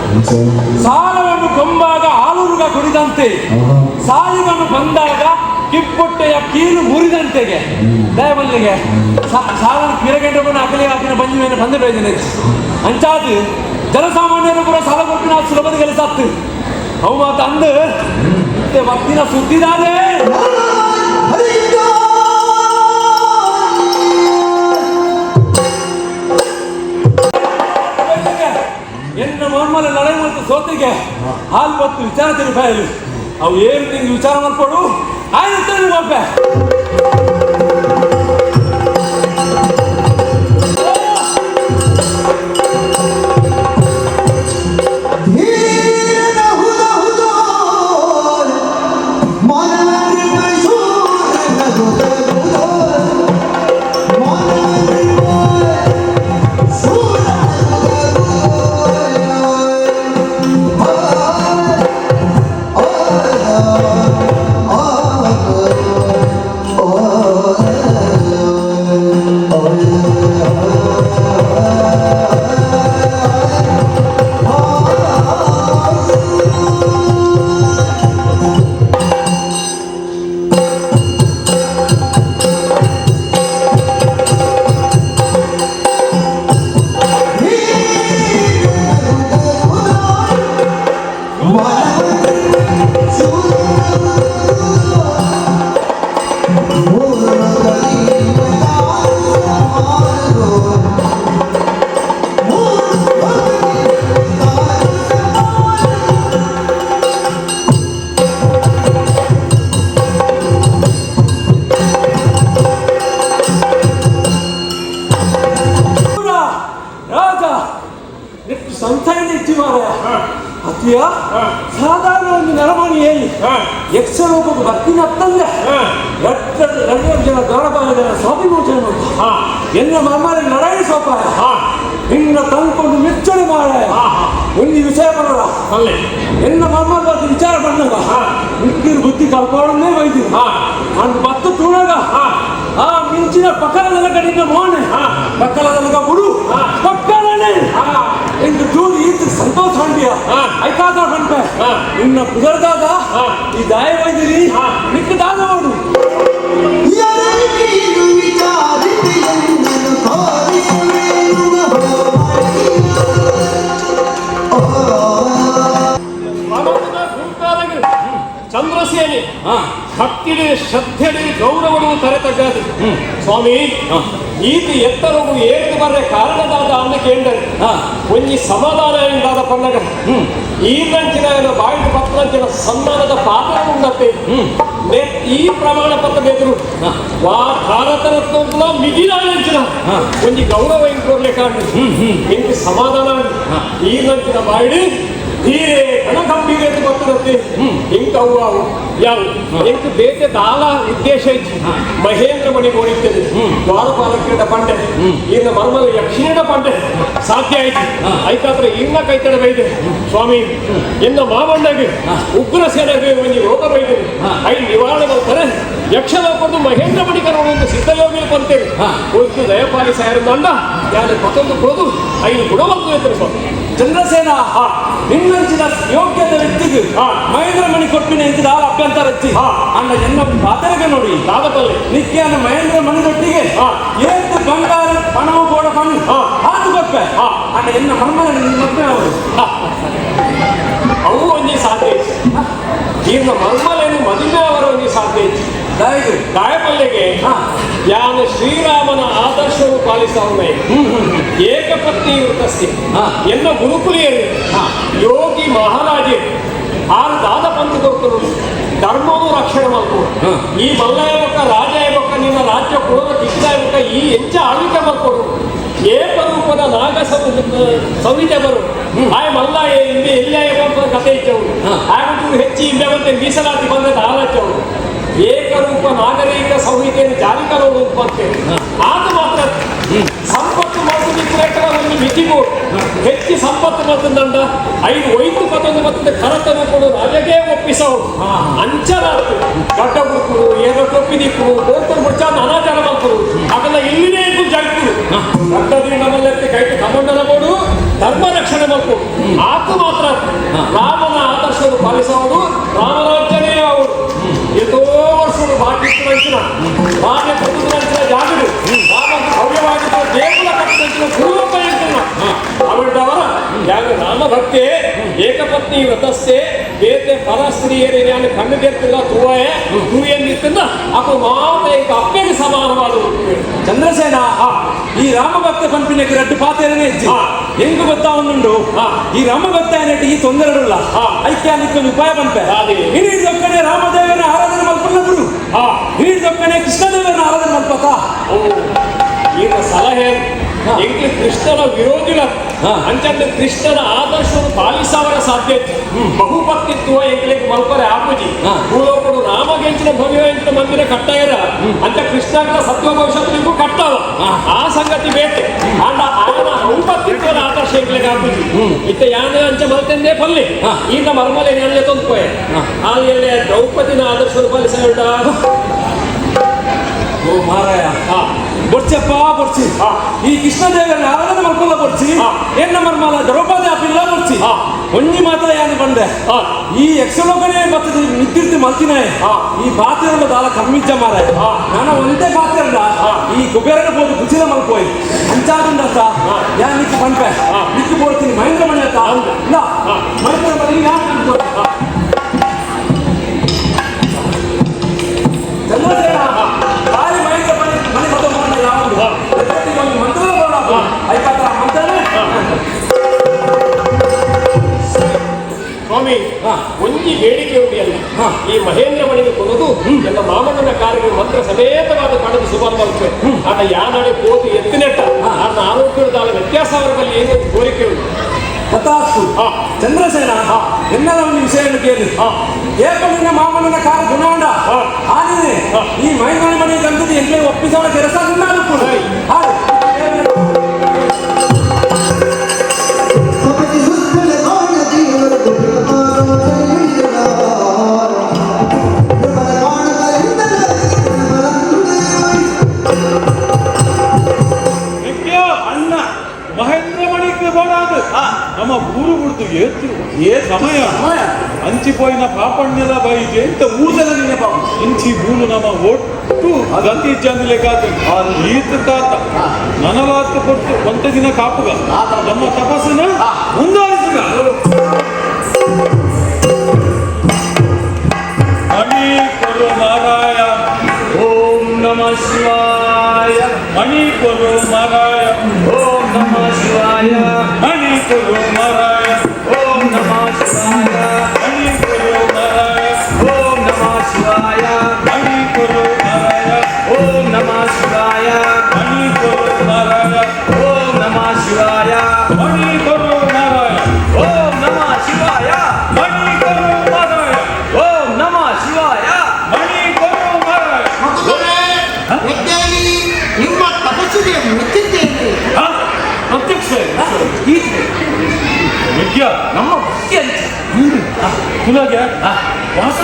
Speaker 9: ಸಾಲವನ್ನು ಕೊಂಬಾಗ ಆಲೂರುಗ ಕುಡಿದಂತೆ ಸಾಲಿವನ್ನು ಬಂದಾಗ ಕಿಪ್ಪೊಟ್ಟೆಯ ಕೀಲು ಮುರಿದಂತೆಗೆ ದಯಮಲ್ಲಿಗೆ ಸಾಲ ಕಿರಗಂಡ್ರವನ್ನು ಅಕಲಿ ಹಾಕಿನ ಬಂಜಿ ಬಂದು ಬೇಜನೆ ಅಂಚಾದು ಜನಸಾಮಾನ್ಯರು ಕೂಡ ಸಾಲ ಕೊಟ್ಟಿನ ಸುಲಭದ ಕೆಲಸ ಆಗ್ತು ಅವು ಮಾತು ಅಂದು ಭಕ್ತಿನ ಸುದ್ದಿದಾರೆ ಎನ್ನ ಮನ್ಮಲ ನಡೆ ಮತ್ತು ಸೋತಿಗೆ ಹಾಲು ಮತ್ತು ವಿಚಾರ ತಿರುಪಾಯಲು ಅವು ಏನು ನಿಂಗೆ ವಿಚಾರ ಮಾಡ್ಕೊಡು ಆಯ್ತು ಒಬ್ಬೆ ಸಾಧಾರಣ ಒಂದು ನರಮಣಿ ಹೇಳಿ ಯಕ್ಷ ರೂಪಕ್ಕೆ ಬರ್ತೀನಿ ಅತ್ತಂದ್ರೆ ರಂಜನ ದ್ವಾರಪಾಲಕರ ಸ್ವಾಭಿಮೋಚನ ಎನ್ನ ಮಮ್ಮಲ್ಲಿ ನಡಾಯಿ ಸೋಪಾಯ ನಿನ್ನ ತಂದ್ಕೊಂಡು ಮೆಚ್ಚಣೆ ಮಾಡ ಒಂದು ವಿಷಯ ಬರೋಣ ಅಲ್ಲೇ ಎನ್ನ ಮಮ್ಮಲ್ಲಿ ಬಂದು ವಿಚಾರ ಬಂದಾಗ ಮಿಕ್ಕಿರು ಬುದ್ಧಿ ಕಲ್ಕೊಂಡೇ ಬೈದಿ ಅಂದು ಬತ್ತು ತುಳಗ ಆ ಮಿಂಚಿನ ಪಕ್ಕದ ಕಡೆಯಿಂದ ಮೋನೆ ಪಕ್ಕದ ಬಿಡು ಪಕ್ಕದನೇ ಇಂದು ಜೂರಿ ಈತ ಸಂತೋಷ ಹೊಂದಿಯ ಐಕಾದ ಹೊಂಟೆ ಇನ್ನ ಕುದರ್ದಾಗ ಈ ದಾಯ ಬೈದಿರಿ ಮಿಕ್ಕದಾದ ಮಾಡು
Speaker 6: ಯಾರಿಗೇನು ವಿಚಾರಿಸಿ ಎಂದನು ಕಾರಿಸುವೆನು
Speaker 9: ಚಂದ್ರಸೇನೆ ಭಕ್ತಿಗೆ ಶ್ರದ್ಧೆಗೆ ಗೌರವನು ತರೆತಗ್ಗಾದು ಸ್ವಾಮಿ ಈತ ಎತ್ತರವು ಏರಿದು ಬರೇ ಕಾರಣದಾದ ಅನ್ನ ಕೇಂದ್ರ ಒಂಜಿ ಸಮಾಧಾನ ಎಂದಾದ ಪನ್ನಗ ಈ ನಂಚಿನ ಬಾಯಿಗೆ ಪತ್ರಂಚಿನ ಸನ್ಮಾನದ ಪಾತ್ರ ಉಂಡತ್ತೆ ಈ ಪ್ರಮಾಣ ಪತ್ರ ಬೇಕರು ವಾ ಭಾರತ ರತ್ನ ಮಿಗಿಲ ನಂಚಿನ ಒಂಜಿ ಗೌರವ ಹೆಂಗ್ ಕೊಡ್ಲೆ ಕಾರಣ ಹೆಂಗ್ ಸಮಾಧಾನ ಈ ನಂಚಿನ ಬಾಯಿ ಧೀರೆ ಗಣಗಂಭೀರ ಅಂತ ಬರ್ತದತ್ತೆ ಇಂಕ ಅವು ಯಾವ ಇಂಕ ಬೇಟೆ ದಾಲ ಉದ್ದೇಶ ಐತಿ ಮಹೇಂದ್ರ ಮಣಿ ಓಡಿರ್ತದೆ ದ್ವಾರಪಾಲಕರ ಪಂಡೆ ಇನ್ನ ಮರ್ಮಲ ಯಕ್ಷಿಣ ಪಂಡೆ ಸಾಧ್ಯ ಐತಿ ಐತಾದ್ರೆ ಇನ್ನ ಕೈತಡ ಬೈದೆ ಸ್ವಾಮಿ ಇನ್ನ ಮಾಮಣ್ಣಗೆ ಉಗ್ರ ಸೇನೆಗೆ ಒಂದು ರೋಗ ಬೈದೆ ಐ ನಿವಾರಣೆ ಮಾಡ್ತಾರೆ ಯಕ್ಷಲೋಕದ್ದು ಮಹೇಂದ್ರ ಮಣಿಕರ ಒಂದು ಸಿದ್ಧಯೋಗಿ ಬಂತೇವೆ ಒಂದು ದಯಪಾಲಿಸ ಯಾರನ್ನ ಯಾರು ಮತ್ತೊಂದು ಹೋದು ಐದು ಗುಣವಂತ ಇರ್ತಾರೆ ಸ್ವಾಮಿ
Speaker 4: ಚಂದ್ರಸೇನ ನಿನ್ನಂಚಿನ ಯೋಗ್ಯದ ವ್ಯಕ್ತಿಗೆ ಮಹೇಂದ್ರ ಮಣಿ ಕೊಟ್ಟಿನ ಇಂಚಿದ ಅಭ್ಯಂತರ ಹಚ್ಚಿ ಅನ್ನ ಎನ್ನ ಪಾತ್ರಗೆ ನೋಡಿ
Speaker 9: ದಾದಪಲ್ಲೆ
Speaker 4: ನಿತ್ಯ ಮಹೇಂದ್ರ ಮಣಿದೊಟ್ಟಿಗೆ ಏತು ಬಂಗಾರ ಪಣವು ಗೋಡ ಪಣ ಹಾದು ಕೊಟ್ಟೆ ಅನ್ನ ಎನ್ನ ಮನ್ಮನ ನಿಮ್ಮತ್ತೆ ಅವರು
Speaker 9: ಅವು ಒಂದೇ ಸಾಧ್ಯ ಐತಿ ಇನ್ನ ಮರ್ಮಲೇನು ಮದುವೆ ಅವರ ಒಂದೇ ಸಾಧ್ಯ ಐತಿ ದಾಯಪಲ್ಲೆಗೆ ಯಾನು ಶ್ರೀರಾಮನ ಆದರ್ಶವು ಪಾಲಿಸವನೇ ಏಕಪತ್ನಿ ವೃತಸ್ಥೆ ಎನ್ನ ಗುರುಕುಲಿಯರು ಯೋಗಿ ಮಹಾರಾಜರು ಆರು ದಾದ ಪಂಥ ಕೊಡ್ತರು ಧರ್ಮವು ರಕ್ಷಣೆ ಮಾಡ್ಕೊಡು ಈ ಮಲ್ಲಯ ಬೊಕ್ಕ ರಾಜ ಬೊಕ್ಕ ನಿನ್ನ ರಾಜ್ಯ ಕೊಡೋದ ದಿಕ್ಕಾಯ ಬೊಕ್ಕ ಈ ಹೆಚ್ಚ ಆಳ್ವಿಕೆ ಮಾಡ್ಕೊಡು ಏಕರೂಪದ ನಾಗ ಸಂಹಿತೆ ಬರು ಆಯ್ ಮಲ್ಲ ಹಿಂದೆ ಎಲ್ಲೇ ಕಥೆ ಇಚ್ಚವರು ಹಾಗಂತೂ ಹೆಚ್ಚಿ ಹಿಂದೆ ಬಂತೆ ಮೀಸಲಾತಿ ಬಂದ ಆಲೋಚವರು ಏಕರೂಪ ನಾಗರಿಕ ಸಂಹಿತೆಯನ್ನು ಜಾರಿ ತರೋದು ಅಂತೇಳಿ ಆದ ಮಾತ್ರ ಸಂಪತ್ತು ಮತ್ತು ವಿಕ್ರೇತರ ಒಂದು ಮಿತಿಗೂ ಹೆಚ್ಚು ಸಂಪತ್ತು ಮತ್ತು ದಂಡ ಐದು ಒಯ್ತು ಮತ್ತೊಂದು ಮತ್ತೊಂದು ಕರತನ್ನು ಕೊಡು ರಾಜಗೆ ಒಪ್ಪಿಸವು ಅಂಚನ ಗಡ್ಡ ಹುಡುಕರು ಏನೋ ಟೊಪ್ಪಿ ದಿಕ್ಕರು ಗೋಪುರ ಮುಚ್ಚ ಅನಾಚಾರ ಮಾಡ್ತರು ಅದನ್ನ ಇಲ್ಲಿನೇ ಇದ್ದು ಜಗತ್ತು ಗಡ್ಡದಿಂದ ನಮ್ಮಲ್ಲಿ ಕೈಗೆ ಕಮಂಡನ ಕೊಡು ಧರ್ಮ ರಕ್ಷಣೆ ಮಾಡ್ಕೊಡು ಆತು ಮಾತ್ರ ರಾಮನ ಆದರ್ಶವನ್ನು ಪಾಲಿಸುವುದು ರಾಮರಾಜ್ಯನೇ ಅವರು ಎಷ್ಟೋ ವರ್ಷಗಳು ಬಾಕಿನ ಬಾಲ್ಯ ಪ್ರತಿದಿನ ಜಾಗರು ಭವ್ಯವಾಗಿದ್ದ ದೇಗುಲ ಕಟ್ಟಿದ ಪೂರ್ವೋಪಯುಕ್ತ ಅವಳವರ ಯಾಗ ರಾಮಭಕ್ತೆ ಏಕಪತ್ನಿ ವ್ರತಸ್ಥೆ ಬೇತೆ ಪರ ಸ್ತ್ರೀಯರೇ ನಾನು ಕಣ್ಣುಗೆತ್ತಿಲ್ಲ ತೂಯನ್ನಿತ್ತಿಂದ ಅಪ್ಪ ಮಾತ ಈಗ ಅಪ್ಪೆಗೆ ಸಮಾನವಾದವು
Speaker 4: ಚಂದ್ರಸೇನ ಈ ರಾಮಭಕ್ತ ಪಂಪಿನಕ್ಕೆ ರಡ್ಡು ಪಾತ್ರೆನೇ ಹೆಚ್ಚು ಹೆಂಗು ಗೊತ್ತಾ ಒಂದುಂಡು ಈ ರಾಮಭಕ್ತ ಏನಿಟ್ಟು ಈ ತೊಂದರೆಲ್ಲ ಐಕ್ಯಾನಿಕ ಉಪಾಯ ಪಂಪೆ ಹಿಡಿದೊಕ್ಕನೆ ರಾಮದೇವನ ಆರಾಧನೆ ಮಲ್ಪಲ್ಲ ಗುರು ಹಿಡಿದೊಕ್ಕನೆ ಕೃಷ್ಣದೇವನ ಆರಾಧನೆ ಮಲ್ಪತ
Speaker 9: ಈಗ ಸಲಹೆ ಎಂಗ್ಲಿ ಕೃಷ್ಣನ ವಿರೋಧಿಗಳ ಅಂಚಂದ್ರೆ ಕೃಷ್ಣನ ಆದರ್ಶವನ್ನು ಪಾಲಿಸವರ ಸಾಧ್ಯತೆ ಬಹುಪತ್ನಿತ್ವ ಎಂಗ್ಲಿಗೆ ಮಲ್ಪರೆ ಆಪುಜಿ ಭೂಲೋಕಡು ರಾಮಗೆಂಚಿನ ಭವ್ಯವೆಂಚಿನ ಮಂದಿರ ಕಟ್ಟಾಯರ ಅಂತ ಕೃಷ್ಣಗಳ ಸತ್ವ ಭವಿಷ್ಯತ್ತಿಗೂ ಕಟ್ಟಾವ ಆ ಸಂಗತಿ ಬೇಕೆ ಅಂಡ ಆಯನ ಬಹುಪತ್ನಿತ್ವದ ಆದರ್ಶ ಎಂಗ್ಲಿಗೆ ಆಪುಜಿ ಇತ್ತ ಯಾನ ಅಂಚ ಮಲ್ತಂದೇ ಪಲ್ಲಿ ಈಗ ಮರ್ಮಲೆ ನೆಲೆ ತೊಂದ್ಕೋಯ ಅಲ್ಲಿ ದ್ರೌಪದಿನ ಆದರ್ಶವನ್ನು ಪಾಲಿಸಬೇಡ
Speaker 4: ಓ ಮಾರಾಯ ಬೊಡ್ಚಪ್ಪ ಬೊಡ್ಚಿ ಈ ಕೃಷ್ಣದೇವರ ಆರಾಧನೆ ಮಾಡ್ಕೊಂಡ ಬೊಡ್ಚಿ ಎನ್ನ ಮರ್ಮಲ ದ್ರೌಪದಿ ಆಪಿಲ್ಲ ಬೊಡ್ಚಿ ಒಂಜಿ ಮಾತ್ರ ಯಾನು ಬಂದೆ ಈ ಯಕ್ಷಲೋಕನೇ ಬರ್ತದೆ ನಿಂತಿರ್ತಿ ಮಲ್ತಿನೇ ಈ ಪಾತ್ರೆಲ್ಲ ದಾಲ ಕಮ್ಮಿಜ್ಜ ಮಾರಾಯ ನಾನು ಒಂದೇ ಪಾತ್ರೆಲ್ಲ ಈ ಕುಬೇರನ ಬೋದು ಕುಚಿದ ಮಲ್ಕೋಯ್ ಅಂಚಾದುಂಡತ್ತ ಯಾ ನಿಕ್ಕು ಪಂಪೆ ನಿಕ್ಕು ಬೋಡ್ತೀನಿ ಮಹೇಂದ್ರ ಮಣಿ ಅಂತ ಇಲ್ಲ ಮಹೇಂದ್ರ ಮಣಿ ಯಾಕೆ ಚಂದ್ರಸೇನ ಬಾರಿ ಮಹೇಂದ್ರ ಮಣಿ ಮನೆ ಮತ ಮಾಡ ಯಾವುದು ಮಂತ್ರ ಬೋಡ ಐಕಾತ ಮಂತ್ರನೇ
Speaker 9: ಸ್ವಾಮಿ ಒಂಜಿ ಬೇಡಿಕೆ ಉಂಡಿಯಲ್ಲ ಈ ಮಹೇಂದ್ರ ಮಣಿಗೆ ಕೊಡೋದು ನನ್ನ ಮಾಮಣ್ಣನ ಕಾರ್ಯ ಮಂತ್ರ ಸಮೇತವಾದ ಪಡೆದು ಸುಮಾರು ಬರ್ತದೆ ಆಗ ಯಾನಡೆ ಕೋತಿ ಎತ್ತಿನೆಟ್ಟ ಅದನ್ನ ಆರೋಗ್ಯದ ವ್ಯತ್ಯಾಸ ಅವರ ಬಳಿ ಏನು ಕೋರಿಕೆ ಉಂಟು
Speaker 4: ತಥಾಸ್ತು ಚಂದ್ರಸೇನ ಎನ್ನದ ಒಂದು ವಿಷಯವನ್ನು ಕೇಳಿ ಏಕಲಿಂಗ ಮಾಮನನ ಕಾರ ಗುಣಾಂಡ ಆನೆ ಮನೆ ಈ ಮೈದಾನ ಮನೆ ಕಂಡು ಎಂಟ್ಲೇ ಒಪ್ಪಿಸೋಣ ಕೆಲಸ ನಾನು ಕೂಡ
Speaker 6: ಸಪತಿ ಸುತ್ತಲ ಕಾಣ ದೇವರ ಗುರುಪಾದ ಕೈಹಿಡಿದನ ಗುರುಪಾದ ಕಾಣಗಳಿಂದಲ
Speaker 2: ಅಣ್ಣ ಮಹೇಂದ್ರ ಮಣಿಗೆ ಬೋಡಾದ ನಮ್ಮ ಊರು ಬಿಡ್ತು ಏ ಸಮಯ ಅಂಚಿಪೋಯಿನ ಪಾಪಣ್ಯದ ಬೈಗೆ
Speaker 4: ಎಂತ ಊಸಲ ನಿನ್ನೆ ಪಾಪ
Speaker 2: ಇಂಚಿ ಬೂಲು ನಮ್ಮ ಒಟ್ಟು ಗತಿ ಜಂಗಲೆಗಾದ ಈತ ತಾತ ನನವಾತ ಕೊಟ್ಟು ಒಂದ ದಿನ ಕಾಪುಗ ನಮ್ಮ ತಪಸ್ಸನ್ನ ಮುಂದುವರಿಸುಗ ಮಣಿ ಕೊರು ಮಾರಾಯ
Speaker 9: ಓಂ ನಮಃ ಶಿವಾಯ
Speaker 2: ಮಣಿ ಕೊರು ಮಾರಾಯ
Speaker 9: ಓಂ ನಮಃ ಶಿವಾಯ
Speaker 2: ಮಣಿ ಕೊರು ಮಾರಾಯ
Speaker 9: ಓಂ ನಮಃ ಶಿವಾಯ
Speaker 2: ಮಣಿ ಕೊರು ಮಾರಾಯ
Speaker 9: ಓಂ ನಮಃ ಶಿವಾಯ
Speaker 2: ಮಣಿ ಕೊರು ಮಾರಾಯ
Speaker 9: ಓಂ ನಮಃ ಶಿವಾಯ
Speaker 2: ಮಣಿ ಕೊರು ಮಾರಾಯ
Speaker 9: ಓಂ ನಮಃ ಶಿವಾಯ
Speaker 2: ಮಣಿ ಕೊರು ಮಾರಾಯ
Speaker 9: ಓಂ ನಮಃ ಶಿವಾಯ
Speaker 2: ಮಣಿ ಕೊರು ಮಾರಾಯ
Speaker 9: ಓಂ ನಮಃ ಶಿವಾಯ
Speaker 2: ಮಣಿ ಕೊರು ಮಾರಾಯ
Speaker 1: ನಿಮ್ಮ ತಪಸ್ಸಿಗೆ ಮೆಚ್ಚಿದ್ದೇನೆ.
Speaker 2: ಪ್ರತ್ಯಕ್ಷ ವಿದ್ಯ
Speaker 4: ನಮ್ಮ ಭಕ್ತಿ ಅಂತ
Speaker 2: ತುಲಾಗೆ ವಾಸ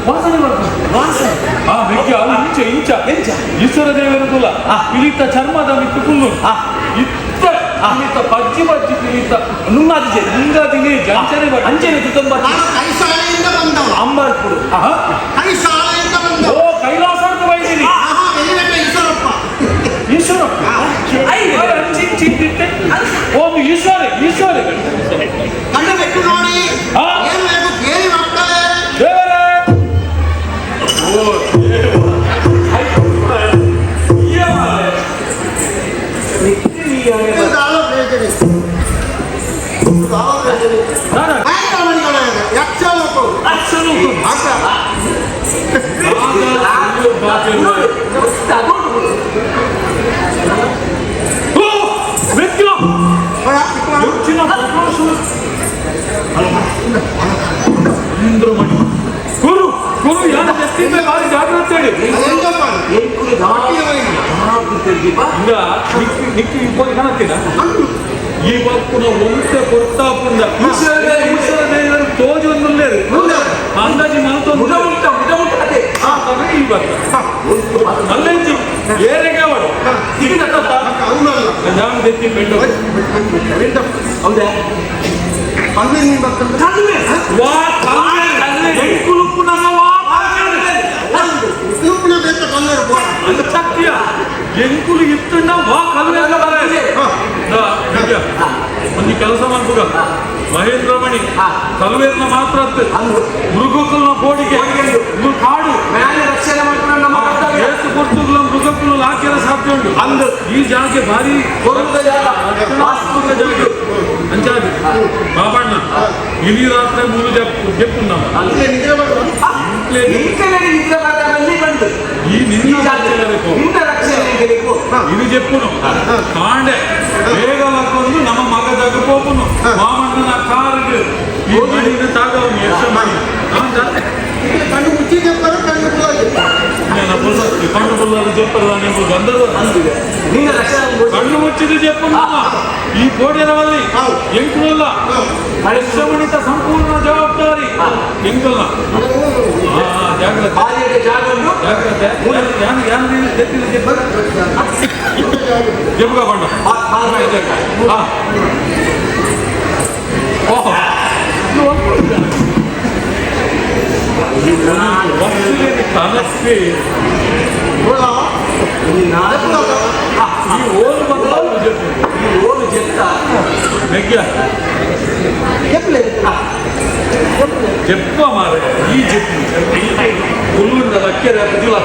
Speaker 2: ವಾಸನೆ ಬರ್ತದೆ
Speaker 4: ವಾಸನೆ
Speaker 2: ಆ ವಿದ್ಯ ಇಂಚ ಈಶ್ವರ ದೇವರ ತುಲ ಇಳಿತ ಚರ್ಮದ ಮಿತ್ತು ಕುಲ್ಲು ಇತ್ತ ಅಮಿತ ಪಜ್ಜಿ ಪಿಲಿತ
Speaker 4: ನುಂಗಾದಿ
Speaker 2: ಹಿಂಗಾದಿಗೆ ಜಂಚನೆ
Speaker 4: ಅಂಚನೆ ತುಂಬ
Speaker 1: ನಾನು ಕೈಸಾಲೆಯಿಂದ ಬಂದವ.
Speaker 4: ಅಂಬರ್ಪುಡು
Speaker 1: ಕೈಸಾಲೆಯಿಂದ ಬಂದವ.
Speaker 2: ಓ ಕೈಲಾಸದ ಬೈದಿರಿ
Speaker 1: ಆಹಾ, ವೆಲಿವೆಟ್ಟ ಈಶ್ವರಪ್ಪ.
Speaker 2: ಈಶ್ವರಪ್ಪ ಒಂದು ಈಶ್ವರ
Speaker 1: ಕಣ್ಣು ಬಿಟ್ಟು ನೋಡಿ
Speaker 2: ಆ?
Speaker 1: ಏನು ಬೇಕು ಕೇಳಿ ಮಕ್ಕಳೇ.
Speaker 2: ದೇವರೇ ಓ
Speaker 1: ಇದು ಆಲೋಚನೆ. ಇದು ಆಲೋಚನೆ. ಭಯಂಕರ ಮಣಿಗಳೇ ಇದೆ. ಯಕ್ಷಲೋಕವು. ಆತ.
Speaker 2: ಇಂದ್ರಮಣಿ ಗುರು ಗುರು ಯಾರು ಎತ್ತಿದ್ದ ಬಾರಿ ಜಾಗ್ರತೆ ಹೇಳಿ
Speaker 1: ಅದೆಂತಪ್ಪ?
Speaker 2: ಇಂದ ನಿಕ್ಕಿ ಇಬ್ಬರು ಕಾಣತ್ತೀನ ಈ ಬಪ್ಪುನ ಒಂತೆ ಕೊಡ್ತಾಪುಂದ ಈಶ್ವರ ದೇವರು ತೋಜೊಂದುಲ್ಲೇ ಅಂದಾಜಿ ಮಲ್ತೊಂದು ಈ ಬತ್ತ ಅಲ್ಲೆಂಚಿ ಏರೆಗೆ ಅವಳು ನಾನು ತೆತ್ತಿ ಬೆಂಡು
Speaker 4: ಹೌದಾ
Speaker 1: ಕಣ್ಣಿನ ಬರ್ತಂದ್ರೆ
Speaker 2: ವಾ ಕಲ್ಲೆ ಎಂಕುಲುಪ್ಪು ನನ್ನ ವಾ
Speaker 1: ಉಡುಪಿನ ಬೆತ್ತ ಕಲ್ಲರು ಬೋಡ.
Speaker 2: ಅಂಚಕ್ತಿಯ ಎಂಕುಲು ಇತ್ತುಂಡ ವಾ ಕಲ್ಲೆ ಅಂತ ಬರಲಿ ಒಂದು ಕೆಲಸ ಮಾಡ್ಬೋದ ಮಹೇಂದ್ರ ಮಣಿ ಕಲ್ವೇರ್ನ ಮಾತ್ರ ಮೃಗಕುಲ ಬೋಡಿಗೆ ಕಾಡು
Speaker 4: ರಕ್ಷಣೆ ಮಾಡ್ಕೊಂಡು ನಮ್ಮ ಕರ್ತವ್ಯ
Speaker 2: ಎಷ್ಟು ಕೊಡ್ತುಗಳ ಮೃಗಕುಲ ಹಾಕಿರ ಸಾಧ್ಯ ಉಂಟು ಅಂದು ಈ ಜಾಗ ಭಾರಿ ಜಾಗ ಅಂಚಾದಿ ಬಾಬಣ್ಣ ಇಡೀ ರಾತ್ರಿ ಮೂರು ಜಪ್ಪು ನಮ್ಮ
Speaker 1: ಅಲ್ಲೇ ನಿದ್ರೆ ಬರುವ.
Speaker 2: ಈ ನಿನ್ನ ಇದು చెప్పును కాండే వేగలకొందు నమ మగదగ పోపును మామన్న కారుడు ఈ మడిన తాగవు యక్షమణి
Speaker 1: కన్ను ముచ్చి చెప్పారు, కన్ను పోయి.
Speaker 2: నేను పుల్ల కన్ను పుల్లలు చెప్పరు నీకు గందరు కన్ను ముచ్చిది చెప్పును ఈ కోడెరవల్లి ఎంకుల యక్షమణిత సంపూర్ణ జవాబారి ఎంకుల జాగ్రత్త జాగ్రత్త చెప్పుగా పండు తనకి ఈ ఓలు బదలాలు చెప్పు ఈ ఓలు చెప్తా నెగ్గ చెప్ప మార ఈ చెప్పు పుల్లుండ లక్కెర దిల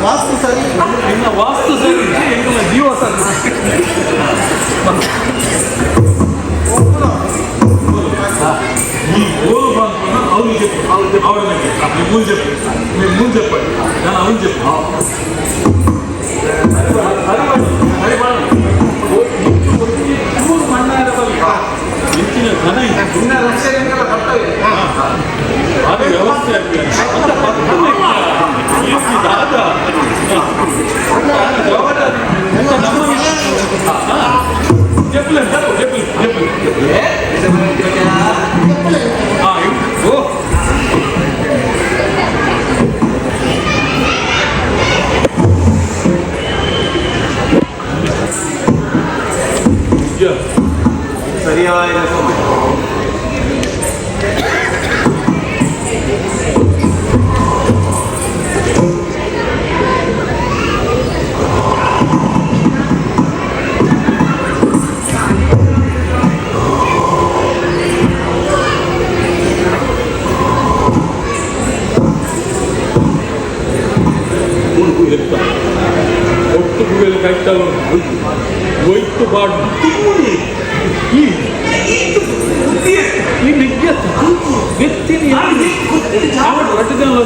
Speaker 1: ವಾಸ್ತು ಸರಿ.
Speaker 2: ವಾಸ್ತು ಸರಿ. ಜೀವ ఈ గోలు పంపున అవును చెప్పు ఆవిడ మీ ముందు చెప్పు మీరు ముందు చెప్పండి నేను అవును చెప్పు ఇచ్చిన ఘన అది వ్యవస్థ దాదా చెప్పలేదు
Speaker 4: ಸರಿಯಾದ
Speaker 2: ಒಟ್ಟು ಕೈತಲು ಒಯ್ತು ಬಾಡು ಈ ನಿಜ ವ್ಯಕ್ತಿನಿ ಅಡ್ಡಲ್ಲ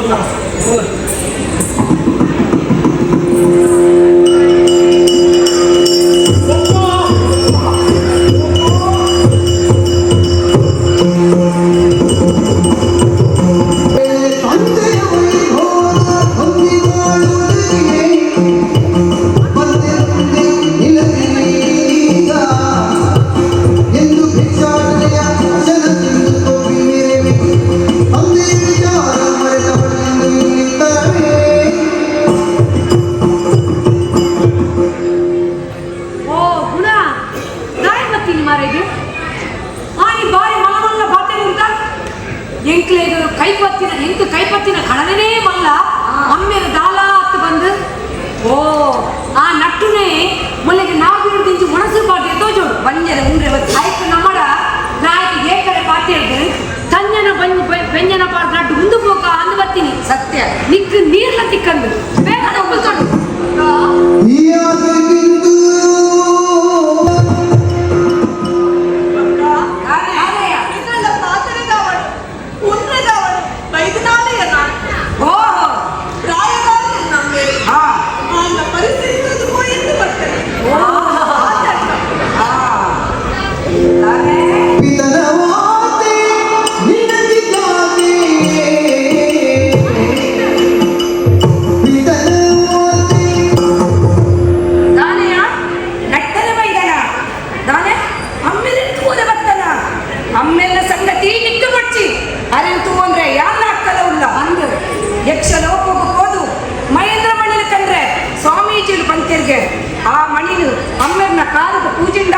Speaker 7: ಕೈಪತ್ತಿನ ಕಳನೇ ಮಲ್ಲ ಅಮ್ಮೆರ ದಾಲ ಹತ್ತು ಬಂದು ಓ ಆ ನಟ್ಟುನೇ ಮೊನ್ನೆಗೆ ನಾವು ದಿಂಚು ಮನಸ್ಸು ಪಾಟಿ ತೋಜೋಡು ಬಂಜರ ಉಂಡ್ರೆ ಆಯ್ತು ನಮ್ಮಡ ನಾಯಕಿ ಏಕರೆ ಪಾಟಿ ಹೇಳಿದ್ರೆ ಕನ್ಯನ ಬೆಂಜನ ಪಾಟ ನಟ್ಟು ಮುಂದೆ ಹೋಗ ಅಂದು ಬರ್ತೀನಿ ಸತ್ಯ ನಿಕ್ ನೀರ್ಲ ತಿಕ್ಕಂದು ಬೇಗ ತಗೊಳ್ತೊಂಡು ಆ ಮಣಿಲು ಅಮ್ಮೆರ್ನ ಕಾಲದ ಪೂಜೆಂಡ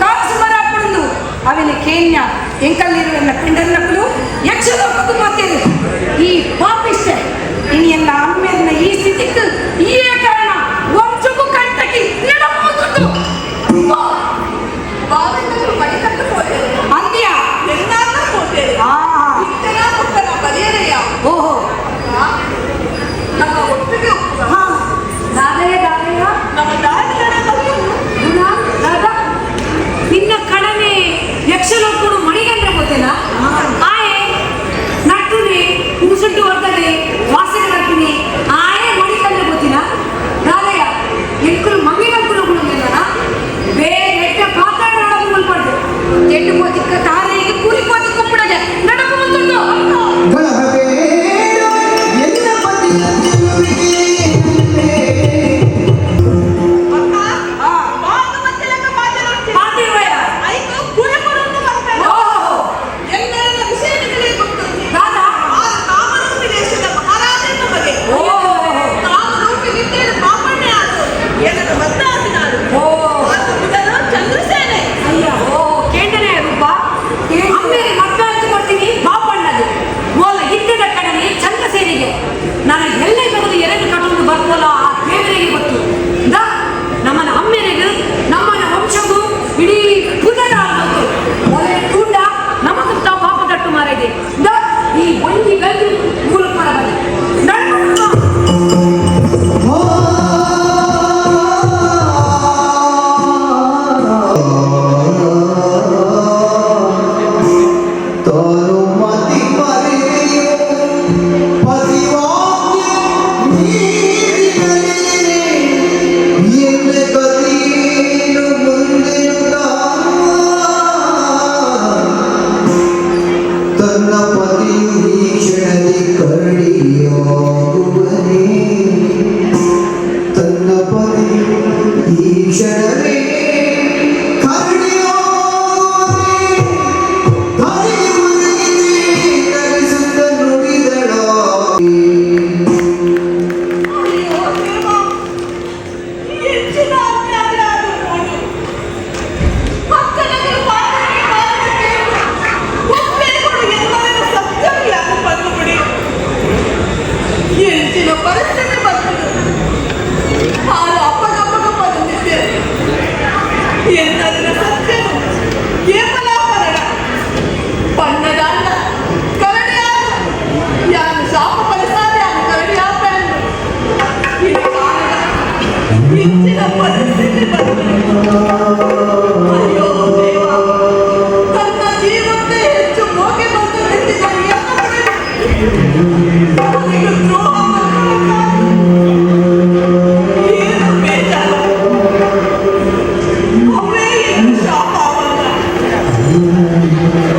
Speaker 7: ಕಾಲು ಸುಮಾರು ಹಾಕೊಂಡು ಅವಿನ ಕೇನ್ಯ ಎಂಕಲ್ಲಿರುವ ಪಿಂಡನ್ನಕ್ಕಲು ಯಕ್ಷಲೋಕಕ್ಕೂ ಮಾತೇನು ಈ ಪಾಪಿಷ್ಟೆ ಇನ್ನು ಎಲ್ಲ ಅಮ್ಮೆರ್ನ ಈ ಸ್ಥಿತಿಗೆ ಈ ಕಾರಣ ವಂಶಕ್ಕೂ ಕಂಟಕಿ ನೆನಪುವುದು ಅಂದ್ಯ ಓಹೋ ಒಟ್ಟಿಗೆ ನಿನ್ನ ಕಡನೆ ಯಕ್ಷಲೋಕರು ಮಣಿಗಂದ್ರೆ ಗೊತ್ತಿಲ್ಲ ಆಯೆ ನಟ್ಟುನೆ ಕೂಸುಂಟು ಹೊರಗಡೆ ವಾಸನೆ ಬರ್ತೀನಿ ಆಯೆ ಮಣಿಗಂದ್ರೆ ಗೊತ್ತಿಲ್ಲ ಎಂತ ಪರಿಸ್ಥಿತಿ ಬಂತು. ಅಯ್ಯೋ ದೇವ, ನನ್ನ ಜೀವನದೇ ಹೆಚ್ಚು ಮೋಗೆ ಬಂದು ನಿಂತಿದ್ದ ಅವನಿಗೆ ದ್ರೋಹ ಏನು ಬೇಜಾರು, ಅವೇ ಏನು ಶಾಪ ಅವನ.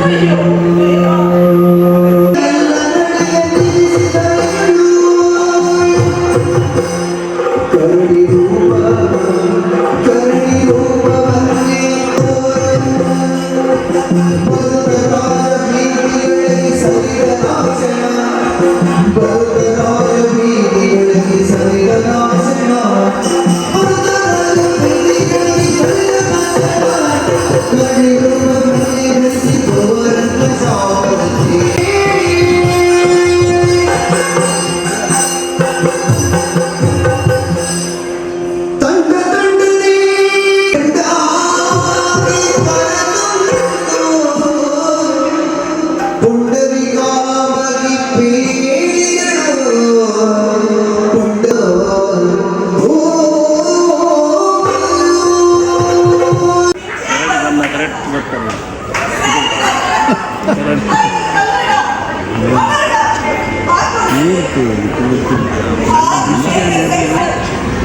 Speaker 7: ಅಯ್ಯೋ ದೇವ.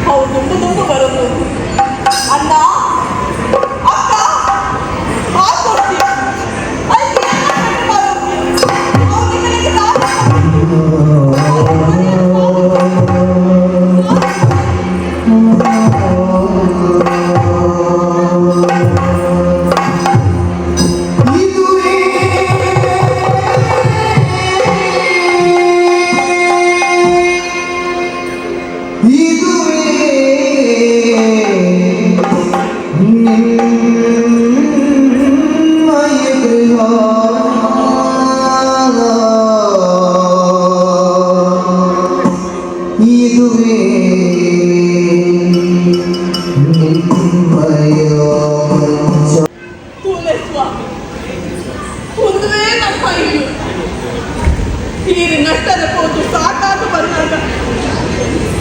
Speaker 7: ಹೌದು, ದುಂಬು ಬರೋದು. ಅಣ್ಣ, ಅಕ್ಕ, ಹಾಕೊಡ್ತೀಯ. ನೀರು ನಷ್ಟದ ಹೋದು ಸಾಕಾಗ ಬಂದಾಗ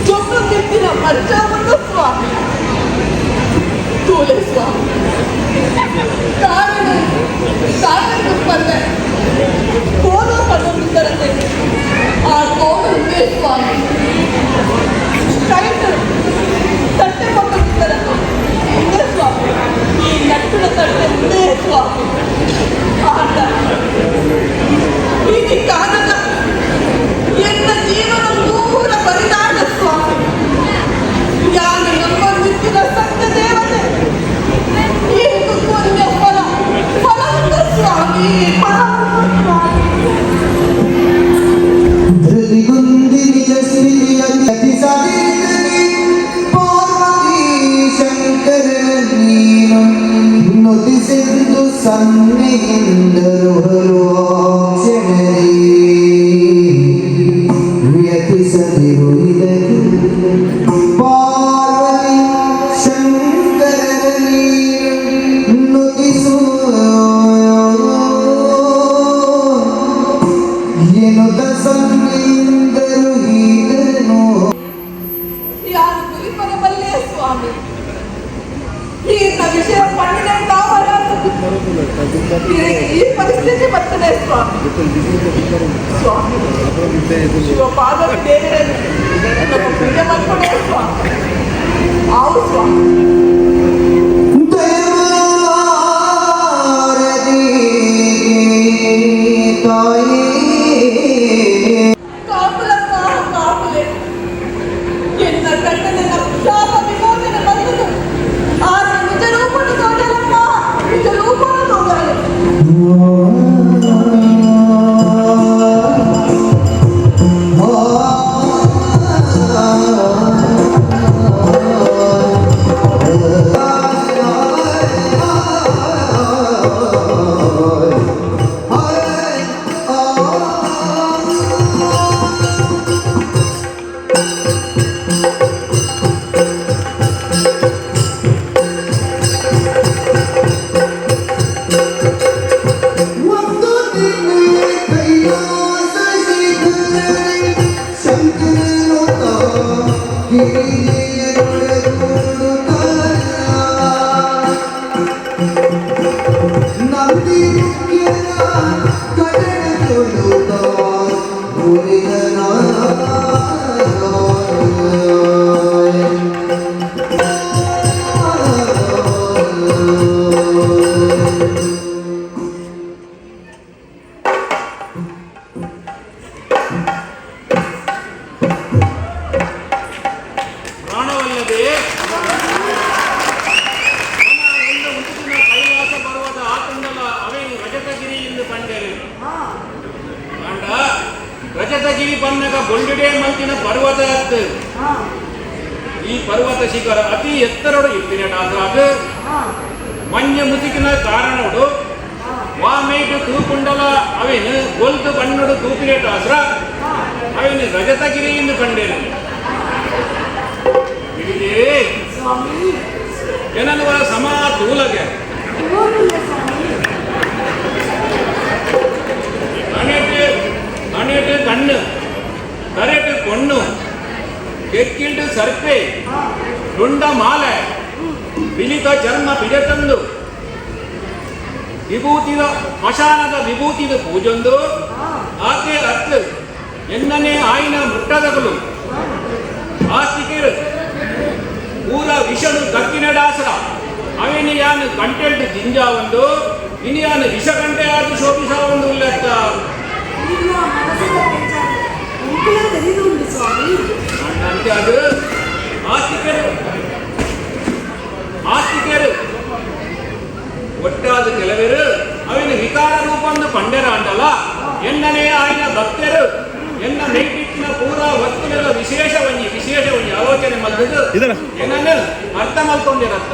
Speaker 7: ಜೊಬ್ಬು ತಿಂದಿನ ಮಜ್ಜವನ್ನು ಸ್ವಾಮಿ ತೂಲೆ ಸ್ವಾಮಿ ಕಾರಣ ಸ್ಪರ್ಧೆ ಕೋಲು ಪಡೆದಿದ್ದರಂತೆ ಆ ಕೋಲುಂದೇ ಸ್ವಾಮಿ ಕೈಟ್ ತಟ್ಟೆ ಪಡೆದಿದ್ದರಂತೆ ಇಂದೇ ಸ್ವಾಮಿ ಈ ನಟ್ಟುಡ ತಟ್ಟೆ ಮುಂದೇ ಸ್ವಾಮಿ ಆಟ ಈ ಕಾರಣ ಎನ್ನ ಜೀವನ ಪೂರ ಬಲಿದಾನ ಸ್ವಾಮಿ. ಯಾರು ನಮ್ಮೊಂದಿದ್ದ ಸತ್ಯ ದೇವತೆ ಎಂದು ಪುಣ್ಯ ಫಲವಂತ ಸ್ವಾಮಿ, ಫಲವಂತ ಸ್ವಾಮಿ.
Speaker 6: ಸನ್ನೆಯಿಂದರು ವ್ಯತಿಸದಿರು ಇದಕ್ಕೆ ಪಾರ್ವತಿ ಶಂಕರರಲ್ಲಿ ನುತಿಸು ಎನ್ನುತ್ತ ಸನ್ನೆಯಿಂದರು ಹೀಗನು.
Speaker 7: ಯಾರು ಗುರಿಪದ ಬಲ್ಲೆ ಸ್ವಾಮಿ, ಈಗಿನ ವಿಷಯ ಪಣ್ಣಿನ ತಾವರ ಈ ಪರಿಸ್ಥಿತಿ ಬರ್ತದೆ ಸ್ವಾಮಿ. ಸ್ವಾಮಿ ಶಿವಪಾದ ದೇವರೇ ನಮ್ಮ ಪೂಜೆ ಮಾಡ್ಕೊಂಡೆ ಸ್ವಾಮಿ. ಆವು ಸ್ವಾಮಿ. ಕಾಪುಲಮ್ಮ ಕಾಪುಲೆ ಎನ್ನ ಕಣ್ಣನ ಶಾಪ ವಿಮೋಚನೆ ಬಂದದು. ಆದ ನಿಜ ರೂಪನು ತೋಡಲಮ್ಮ, ನಿಜ ರೂಪನು ತೋಡಲು.
Speaker 5: ಪ್ರಾಣವಲ್ಲದೆ ಒಂದು ಮುಸುಕಿನ ಕೈಲಾಸ ಪರ್ವತ ಆತಂದಲ ಅವೇ ರಜತಗಿರಿ ಎಂದು ಕಂಡರು ಕಂಡ ರಜತಗಿರಿ ಬನ್ನಗ ಬೊಂಡಿಡೆ ಮಲ್ತಿನ ಪರ್ವತ ಅತ್ತು ಈ ಪರ್ವತ ಶಿಖರ ಅತಿ ಎತ್ತರಡು ಇಪ್ಪಿನ ಅದು ಮಂಜ ಮುಸುಕಿನ ಕಾರಣಡು ವಾಮೇಟು ತೂಕುಂಡಲ ಅವೇನು ಗೊಲ್ತು ಬಣ್ಣಡು ತೂಪಿನ ಟಾಸ್ರ ಅವೇನು ರಜತಗಿರಿ ಎಂದು ಕಂಡರು ಏನನ್ನುವ ಸಮ ತೂಲಗೆ ಕಣೆಟು ಕಣ್ಣು ಕರೆಟು ಕೊಣ್ಣು ಕೆಕ್ಕಿಲ್ಟು ಸರ್ಪೆ ರುಂಡ ಮಾಲೆ ಬಿಳಿತ ಚರ್ಮ ಪಿಡತಂದು ವಿಭೂತಿದ ಮಶಾನದ ವಿಭೂತಿದ ಪೂಜೊಂದು ಆಕೆ ಅತ್ತು ಎನ್ನನೇ ಆಯ್ನ ಮುಟ್ಟದಗಳು ಆಸ್ತಿಕರು ಊರ ವಿಷನು ಕಕ್ಕಿನಡಾಸರ ಅವೇನು ಯಾನು ಕಂಟೆಂಟ್ ಜಿಂಜ ಒಂದು ಇನ್ನು ಯಾನು ವಿಷ ಗಂಟೆ ಆದು ಶೋಭಿಸ ಒಂದು ಲೆಕ್ಕ ಅಂತೆ ಅದು ಆಸ್ತಿಕರು ಒಟ್ಟಾದ ಕೆಲವರು ಅವೇನು ವಿಕಾರ ರೂಪೊಂದು ಪಂಡೆರ ಅಂಡಲ್ಲ ಎನ್ನನೇ ಆಯ್ನ ಭಕ್ತರು ಎನ್ನ ನೈಟಿಕ್ನ ಪೂರ ವಸ್ತುಗಳ ವಿಶೇಷ ಒಂಜಿ ಆಲೋಚನೆ ಮಲ್ದು ಏನನ್ನು ಅರ್ಥ ಮಲ್ಕೊಂಡಿರತ್ತ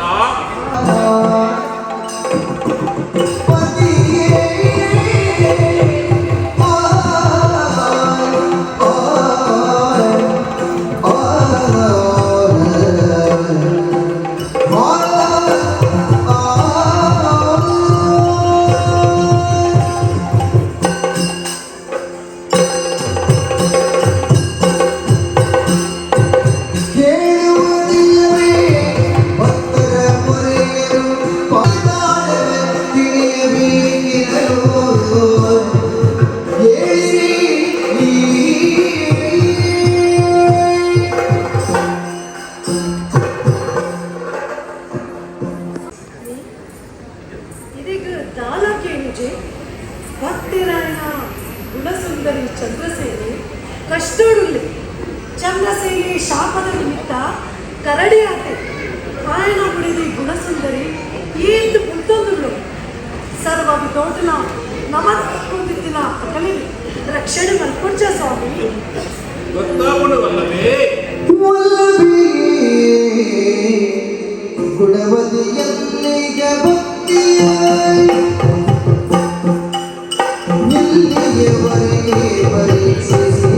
Speaker 11: ಗುಣಸುಂದರಿ ಚಂದ್ರಸೇನೆ ಕಷ್ಟೋಡುಲ್ಲೆ ಚಂದ್ರಸೇನೆ ಶಾಪದ ನಿಮಿತ್ತ ಕರಡಿಯಾತೆ ఆయన గుడిది గుణసుందరి ఈందు పుట్టొందులు ಸರ್ವವಿ ತೋಟನ ನಮಸ್ಕೃತಿನ ಅಗಲಿ ರಕ್ಷಣೆ ಮಲ್ಕೊಂಡ ಸ್ವಾಮಿ
Speaker 5: ಗೊತ್ತಾಗುಣವಲ್ಲವೇ
Speaker 6: ಗುಣವತಿಯಲ್ಲಿಗೆ ಭಕ್ತಿಯಾಯಿ ನಿಲ್ಲಿಯವರೆಗೆ ಪರೀಕ್ಷಿಸಿ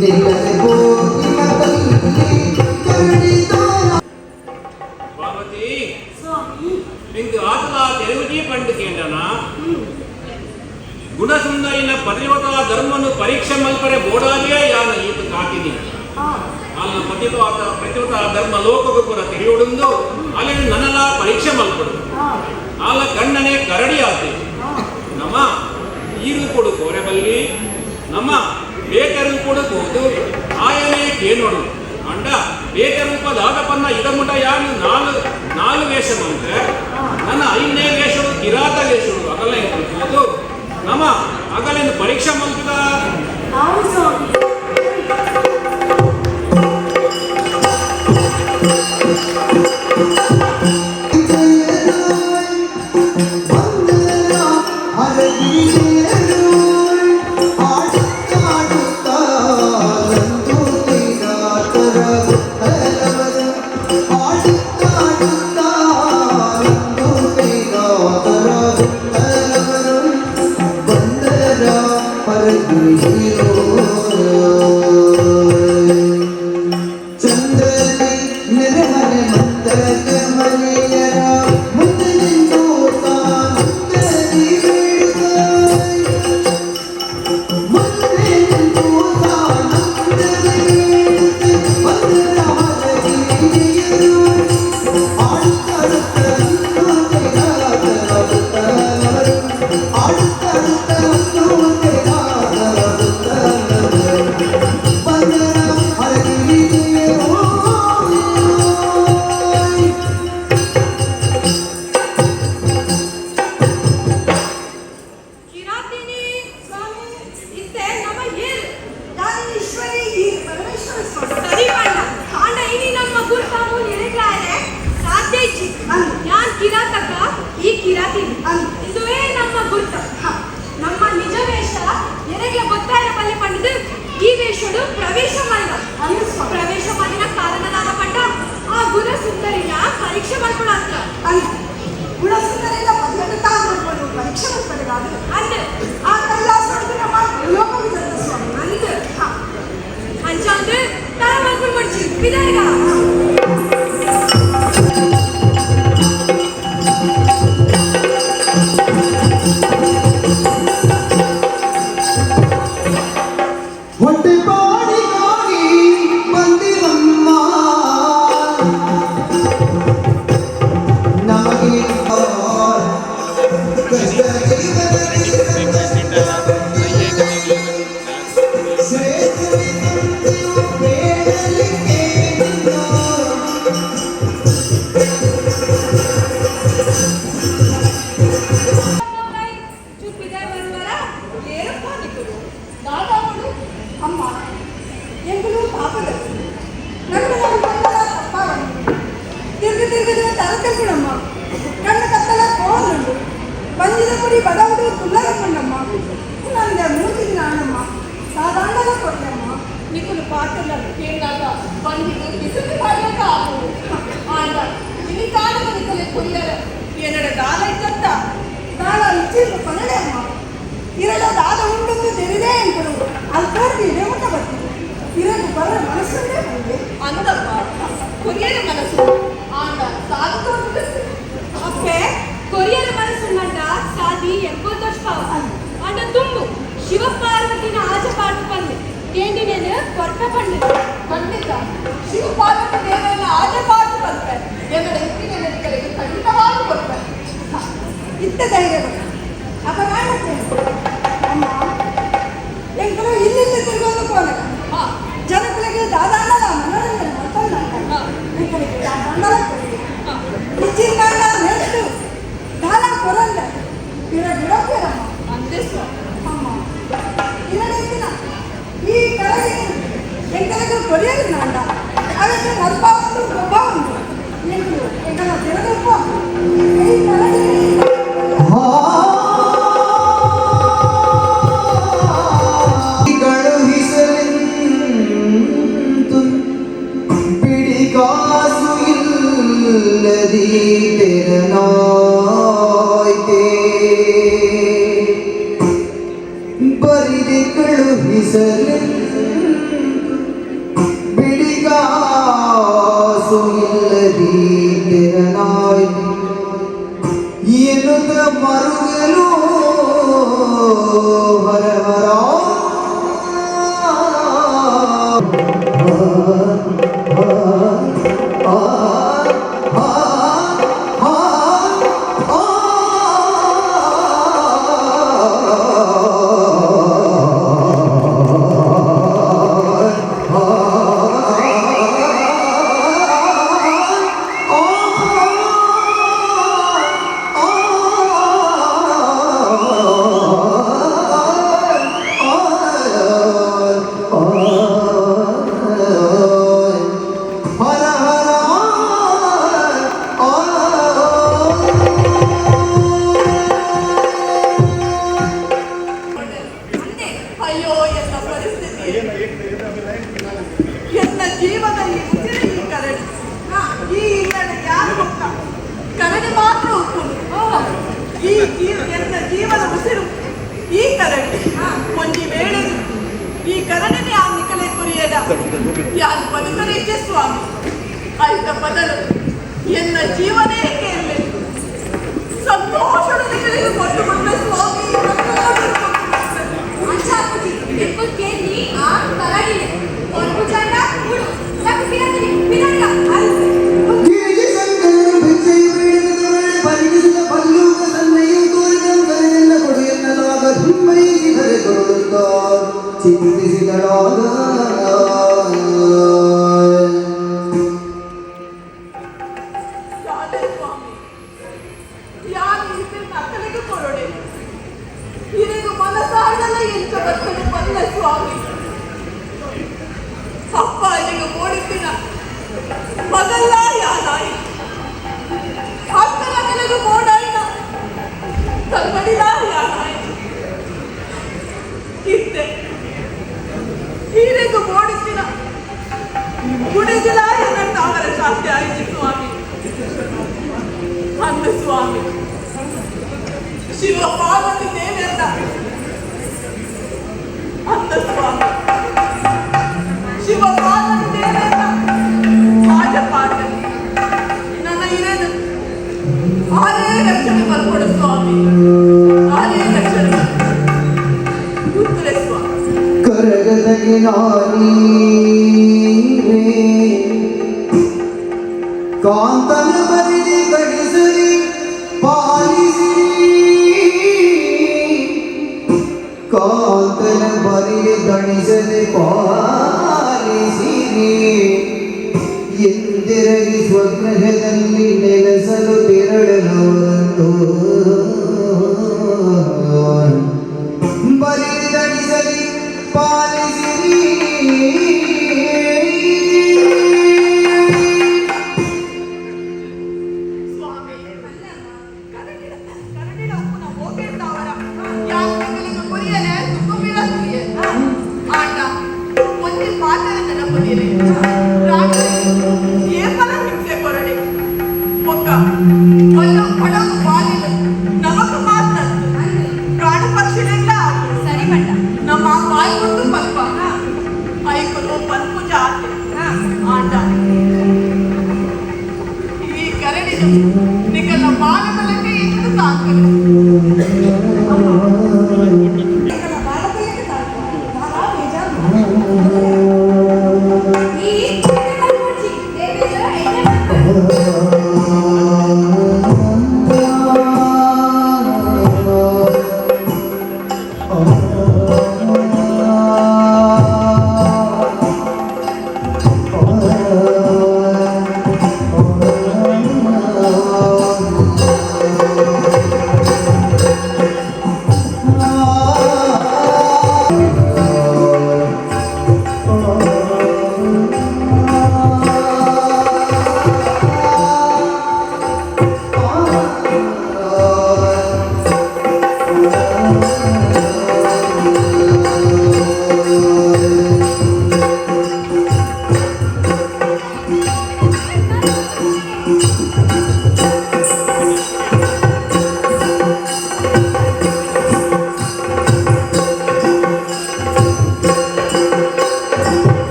Speaker 6: ನಿಲ್ಲದೆ ಹೋಗಿ ಮತಲ್ಲಿ
Speaker 5: பாவதி இங்கு ஆதலா தெருவுஜி பண்டு கேண்டனா ಗುಣಸುಂದರಿನ ಪತಿವ್ರತ ಧರ್ಮನು ಪರೀಕ್ಷೆ ಮಲ್ಪರೆ ಬೋಡಾಲಿಯೇ ಯಾನ ಈತ ಕಾಕಿನಿ ಅಲ್ಲ ಪ್ರತಿವ್ರತ ಧರ್ಮ ಲೋಕಕ್ಕೆ ಪುರ ತಿರಿಯುಡುಂದು ಅಲ್ಲಿ ನನಲ ಪರೀಕ್ಷೆ ಮಲ್ಪಡು ಆಲ ಕಣ್ಣನೆ ಕರಡಿ ಆತೆ ನಮ್ಮ ಈರು ಕೊಡು ಕೋರೆಬಲ್ಲಿ ನಮ್ಮ ಬೇಕರು ಕೊಡಬಹುದು ಆಯನೇ ಕೇನೋಡು ಅಂಡ ಬೇಕ ರೂಪದಾಗ ಪನ್ನ ಇದಮುಟ ಯಾನು ನಾಲು ವೇಷ ಮಂತ್ರೆ ನನ್ನ ಐದನೇ ವೇಷವು ಕಿರಾತ ವೇಷವು ಅಗಲ ಇರ್ಬೋದು ನಮ್ಮ ಅಗಲಿಂದ ಪರೀಕ್ಷಾ ಮಲ್ಪಿದ
Speaker 6: ಚಂದ್ರಲಿ
Speaker 7: అమ్మ ఎంగులు పాపలు తిరిగి తలకెళ్ళమ్మా కళ్ళ కత్తల పోవనుండు పంజిదపుడి బదవుడు తుల్లరమ్మండమ్మా నంద మూతికి నానమ్మ సాధారణ కొట్టమ్మ నీకులు పాటలను కేంద్రాగా పంజిదు విసుగు పడలేక ఆయన ఇన్ని కాలం నికలే కొయ్యారు ಏನಡ ದಾನ ಇದ್ದಂತ ದಾನ ಇಚ್ಚಿದ್ದು ಕೊನಡೆ ಅಮ್ಮ ಇರಡ ದಾದ ಉಂಡುಂದು ತೆರಿದೇ ಎಂಕರು ಅಲ್ಪಾರ್ದಿ ಇಡೇಮುಟ್ಟ ಬರ್ತೀವಿ ಇರದು ಬರ ಮನಸ್ಸನ್ನೇ ಬಂದೆ ಅಂದಪ್ಪ ಕೊರಿಯರ ಮನಸ್ಸು ಆಂಡ ಸಾಧುಕೊಂಡು ಓಕೆ ಕೊರಿಯರ ಮನಸ್ಸುನ್ನಂಟ ಸಾದಿ ಎಂಕೋದೋಷ್ಪಾವ ಅಂಡ ತುಂಬು ಶಿವಪಾರ್ವತಿನ ಆಜಪಾటు ಪಂದೆ ఏంటి నేను కొట్ట పండి ఖండిత ಶಿವಪಾರ್ವತಿ ದೇವರನ್ನ ಆಜಪಾటు ಪಂದೆ என்னோட ಇಂಟಿನೆನರಿಗೆ ಖಂಡಿತವಾಗಿ ಕೊಡ್ತಾರೆ ಇತ್ತ ಧೈರ್ಯ ಅಪರಾಣಕ್ಕೆ ಅಮ್ಮ ಎಂಕರು ಇಲ್ಲಿಂದ ತಿರುಗೋದು ಕೋನಕ ಜನಗಳಿಗೆ ದಾದಾಂಡಲ ಮನೋರಂಜನೆ ಮತ್ತೊಂದು ಎಂಕರಿಗೆ ದಾದಾಂಡಲ ಇಚ್ಚಿಂದಾಂಡ ನೆಟ್ಟು ದಾನ ಕೊರಂದ ಇರ ಗಿಡೋಕ್ಕಿರಮ್ಮ ಅಂದೇ ಅಮ್ಮ ಇರಡೆತ್ತಿನ ಈ ಕೆಳಗೆ ಎಂಕರಿಗೆ ಕೊರಿಯರು ನಾಂಡ ಅದಕ್ಕೆ ನಲ್ಪ ಒಂದು ಒಬ್ಬ ಉಂಟು ಎಂಕರು ಎಂಕರ ತಿರದಪ್ಪ ಈ ಕೆಳಗೆ
Speaker 6: ಕಳುಹಿಸಲೆಂದು ಬಿಡಿಗಾಸು ಇಲ್ಲದಿ ತೆರನಾಯ್ತೆ ಬರಿದೆ ಕಳುಹಿಸಲೆಂದು ಬಿಡಿಗಾಸು ಇಲ್ಲದಿ ತೆರನಾಯ್ತೆ ಎನ್ನುತ್ತ ಮರುಗಲು ಹರ ಹರ
Speaker 7: ಅಯ್ಯೋ ಎನ್ನ ಪರಿಸ್ಥಿತಿ ಎನ್ನ ಜೀವದ ಈ ಉಸಿರು ಈ ಕರಡಿ ಈ ಇಲ್ಲಡೆ ಯಾರು ಗೊತ್ತ ಕರಡಿ ಮಾತ್ರ ಉಪ್ಪುಂಡು ಎನ್ನ ಜೀವದ ಉಸಿರು ಈ ಕರಡಿ ಒಂಜಿ ವೇಳೆ ಈ ಕರಡಿನ ಯಾರು ನಿಕಲೆ ಕುರಿಯದ ಯಾರು ಬದುಕಲಿಕ್ಕೆ ಸ್ವಾಮಿ ಆಯ್ತ ಬದಲು ಎನ್ನ ಜೀವನೇ ಕೇಳಲಿ ಸಂತೋಷದ ನಿಕಲಿಗೆ ಕೊಟ್ಟುಕೊಂಡ ಸ್ವಾಮಿ
Speaker 10: ಅಂಚಾಪುಜಿ ಬಿಲ್ಕುಲ್ ಕೇಳಿ ಆ ಕರಡಿನೆ ಒಂದು ಚಂಡ ಉಡು ಯಾಕೆ ಬಿಡದಿರಿ ಬಿಡಲ್ಲ ಅಲ್ಲಿ
Speaker 6: ಗಿರಿಜಿ ಸಂಕರು ಬಿಚ್ಚೈ ಬೀಳಿದವಳೆ ಪರಿಗಿಸಿದ ಪಲ್ಲೂಕ ಸನ್ನೆಯು ತೋರಿದಂತರೆಲ್ಲ ಕೊಡು ಎನ್ನಲಾಗ ಹಿಮ್ಮೈ ಧರೆ ಕೊಡುತ್ತ ಚಿಂತಿಸಿದಳಾಗ
Speaker 7: ಯಾರೇ ಸ್ವಾಮಿ ಯಾರು ಇದನ್ನ ಅಕ್ಕಲಿಗೆ ಕೊರಡೆ ಇದೀಗ ಮನಸಾಗಲ್ಲ ಎಂತ ಬರ್ತದೆ ಬಂದ ಸ್ವಾಮಿ ಅಪ್ಪ ಅಲ್ಲಿಗೆ ಓಡಿಸಿನ ಮಗಲ್ಲ ಯಾರಾಯಿ ಅಕ್ಕನ ಕೆಳಗೆ ಓಡಾಯಿನ ಕನ್ನಡಿದ ಯಾರಾಯಿ ಇದ್ದೆ ಹೀರೆಗೂ ಓಡಿಸಿನ ಗುಡಿಗಿಲ ಎನ್ನಂತ ಅವರ ಶಾಸ್ತಿ ಆಯಿತು ಸ್ವಾಮಿ ಅಂದ ಸ್ವಾಮಿ ಶಿವ ಪಾರ್ವತಿ ದೇವಿಯಂದ ಅಂದ ಸ್ವಾಮಿ ಶಿವ ಪಾರ್ವತಿ ದೇವಿಯಂದ ರಾಜಪಾಠ ನನ್ನ ಇರೇನು ಆರೇ ರಕ್ಷಣೆ ಬರ್ಕೊಡು ಸ್ವಾಮಿ ಆರೇ ರಕ್ಷಣೆ ಉತ್ತರ ಸ್ವಾಮಿ
Speaker 6: ಕರಗದಗೆ ನಾನೀರೇ ಕಾಂತನ ಬರಿದಿ ಕಡಿಸಲಿ ಪಾಲಿಸಿ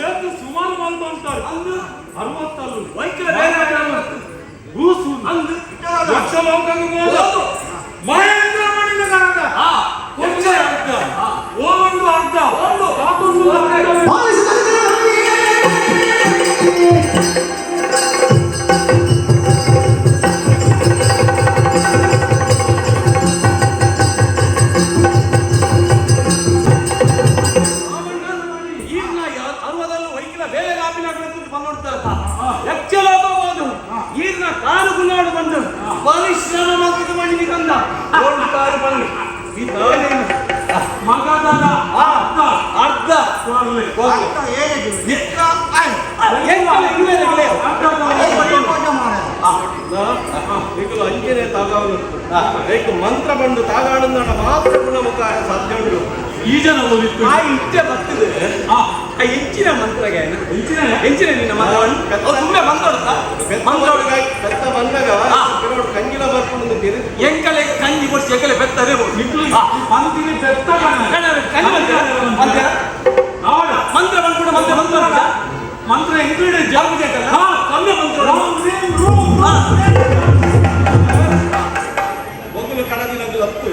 Speaker 2: ಏನು ಸುಮಾರು ಮಾಲ್ತು ಅಂತಾರೆ ಅರವತ್ತಲ್ಲು ಭೂಸು ಲಕ್ಷ ಲೋಕಗಳು ಮಹೇಂದ್ರ ಮಣಿನ ಕರಗ ಅರ್ಧ ಒಂದು ಅರ್ಧ ಮತ್ತೊಂದು ಅರ್ಧ
Speaker 4: ಈಗಿನ ಕಾರು ಗುಣಾಡು ಬಂದು ಪರಿಶ್ರಮ ಮಕ್ಕಳು ಮಣ್ಣಿಗೆ ತಂದ ಒಂದು ಕಾರು ಬಂದು
Speaker 2: ಮಗದನ ಅರ್ಧ
Speaker 4: ಅರ್ಧ ಅಂಜನೆ ತಾಗಾವನು ಮಂತ್ರ ಬಂದು ತಾಗಾಡು ಮಾತ್ರ ಗುಣಮುಖ ಸಾಧ್ಯ ಉಂಟು
Speaker 2: ಈ ಜನ ಓದಿತ್ತು
Speaker 4: ಆ ಇಷ್ಟೇ ಬರ್ತದೆ ಆ ಹೆಚ್ಚಿನ ಮಂತ್ರಗೆ ಹೆಚ್ಚಿನ ನಿನ್ನ ಸುಮ್ಮನೆ ಮಂತ್ರೊಳಗಾಗಿ ಬೆತ್ತ ಬಂದಾಗ ಕೆಲವರು ಕಂಗಿಲ ಬರ್ಕೊಂಡು ಎಂಕಲೆ ಕಂಜಿ ಕೊಡಿಸಿ ಎಂಕಲೆ ಬೆತ್ತದೇ
Speaker 2: ಮಂತ್ರಿ ಬೆತ್ತ
Speaker 4: ಮಂತ್ರ ಬಂದ್ಬಿಡು
Speaker 2: ಮಂತ್ರ ಇಂಕ್ಲೂಡೆಡ್ ಜಾಬ್
Speaker 4: ಕಮ್ಮಿ ಮಂತ್ರ ಒಗ್ಗಲು ಕಣದಿನಗಳು ಹತ್ತು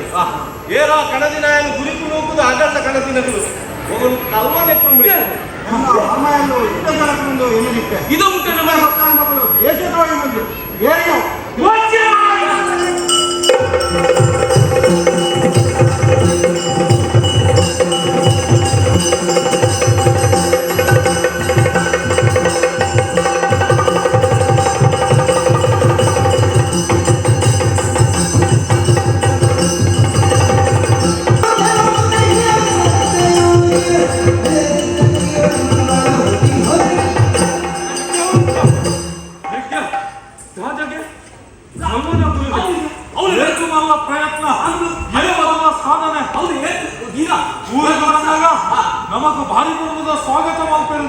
Speaker 4: ಏರ ಕಣದಿನ ಗುರಿಕು ನೋಗುದು ಅಗಂಡ ಕಣದಿನಗಳು ಒಗ್ಗಲು ಕಲ್ವನೆಕ್ಕೊಂಡು
Speaker 1: ಅಮ್ಮೆಯನ್ನು ಇದ್ದೊಂದು ಎಲ್ಲಿಕ್ಕೆ
Speaker 4: ಇದು ಮುಟ್ಟೆ ನಮ್ಮ
Speaker 1: ಮಕ್ಕಳು ದೇಶದ್ರೋಹಿ ಬಂದು ಏನು
Speaker 2: ಪ್ರಯತ್ನ ಸಾಧನೆ ಊರಿಗೆ ಬಂದಾಗ ನಮಗೂ ಭಾರಿ ಕುಟುಂಬದ ಸ್ವಾಗತ ಮಾಡ್ತಾರೆ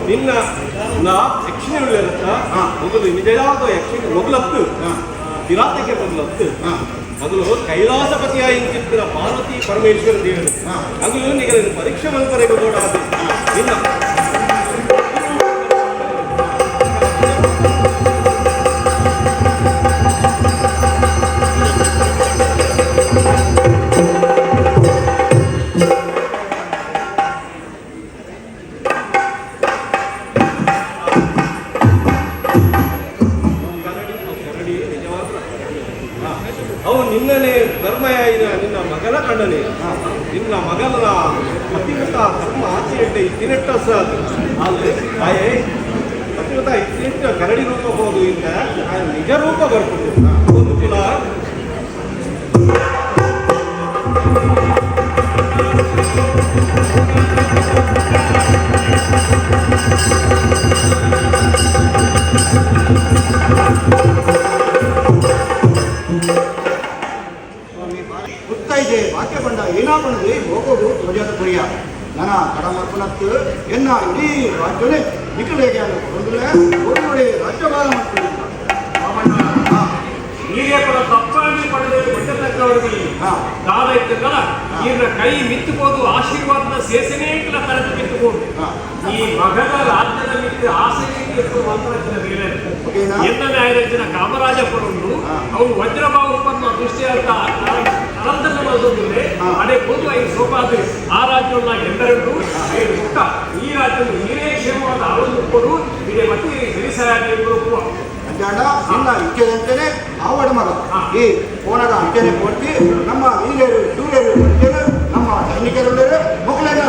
Speaker 4: ನಿನ್ನ
Speaker 9: ದಕ್ಷಿಣ ಉಳ್ಳೇರತ್ತ ಮೊದಲು ನಿಜವಾದ ಯಕ್ಷಿಗೆ ಮೊದಲತ್ತು ಕಿರಾತಕ್ಕೆ ಮೊದಲತ್ತು ಮೊದಲು ಕೈಲಾಸಪತಿಯ ಇಂತಿತ್ತಿನ ಪಾರ್ವತಿ ಪರಮೇಶ್ವರ ದೇವರು ಅಗಲು ನಿಗಲಿನ ಪರೀಕ್ಷೆ ಮಲ್ಪರೆಗೂ ಕೂಡ ನಿನ್ನ ಅವು ನಿನ್ನನೆ ಧರ್ಮಯಾಯಿನ ನಿನ್ನ ಮಗನ ಕಣ್ಣನೆ ನಿನ್ನ ಮಗನ ಪತಿವ್ರತ ಧರ್ಮ ಆಚೆಯಡ್ಡೆ ಇತ್ತಿನೆಟ್ಟ ಅಲ್ಲೇ ಆಯೇ ಪತಿವ್ರತ ಇತ್ತಿನೆಟ್ಟ ಕರಡಿ ರೂಪ ಹೋದು ಇಂದ ನಿಜ ರೂಪ ಬರ್ತದೆ ಒಂದು ದಿನ
Speaker 1: ಮುತ್ತೈದೆ ವಾಕ್ಯ ಬಂದ ಏನಾಪಣದೆ ಹೋಗೋದು ಧ್ವಜದ ಪ್ರಿಯ ನನ್ನ ಕಡಮರ್ಪಣತ್ತು ಎನ್ನ ಇಡೀ ರಾಜ್ಯವೇ ನಿಖಿಲೆಗೆ ಒಂದು ರಾಜ್ಯಭಾರ ಮಾಡ್ತೀನಿ
Speaker 9: ನೀರೇ ಕೂಡ ತಪ್ಪಾಗಿ ಪಡೆದ ಒಟ್ಟತಕ್ಕವರಲ್ಲಿ ಕಾಲೈತಲ್ಲ ಈಗಿನ ಕೈ ಮಿತ್ತುಬೋದು ಆಶೀರ್ವಾದದ ಸೇಸನೇಕಲ ತರದು ಮಿತ್ತುಬೋದು ಈ ಮಗದ ರಾಜ್ಯದ ಮಿತ್ತು ಆಸೆಗೆ ಮಂತ್ರಜ್ಞ ಬೇರೆ ಎನ್ನನೇ ಆಯ್ರಜ್ಜನ ಕಾಮರಾಜಪುರನ್ನು ಅವು ವಜ್ರಬಾಹುಪನ್ನ ದೃಷ್ಟಿಯಾದ ಅನಂತರವಾದೊಂದಿದೆ ಅದೇ ಪೊದು ಐದು ಸೋಪಾದು ಆ ರಾಜ್ಯವನ್ನ ಎಂದರೆಂದು ಐದು ಮುಖ ಈ ರಾಜ್ಯವನ್ನು ನೀರೇ ಕ್ಷೇಮವಾದ ಆರೋಗ್ಯಕ್ಕೂ ಇದೇ ಮತ್ತೆ ಸರಿಸಾಗಿ
Speaker 1: ಅಂಜಾಂಡ ನಿನ್ನ ಇಚ್ಛೆದಂತೆಯೇ ಆವಡ ಮಗ ಈ ಕೋಣದ ಅಂಚೆನೆ ಕೊಡ್ತಿ ನಮ್ಮ ವೀರ್ಯರು ಸೂರ್ಯರು ನಮ್ಮ ಸೈನಿಕರು ಮಕ್ಕಳನ್ನ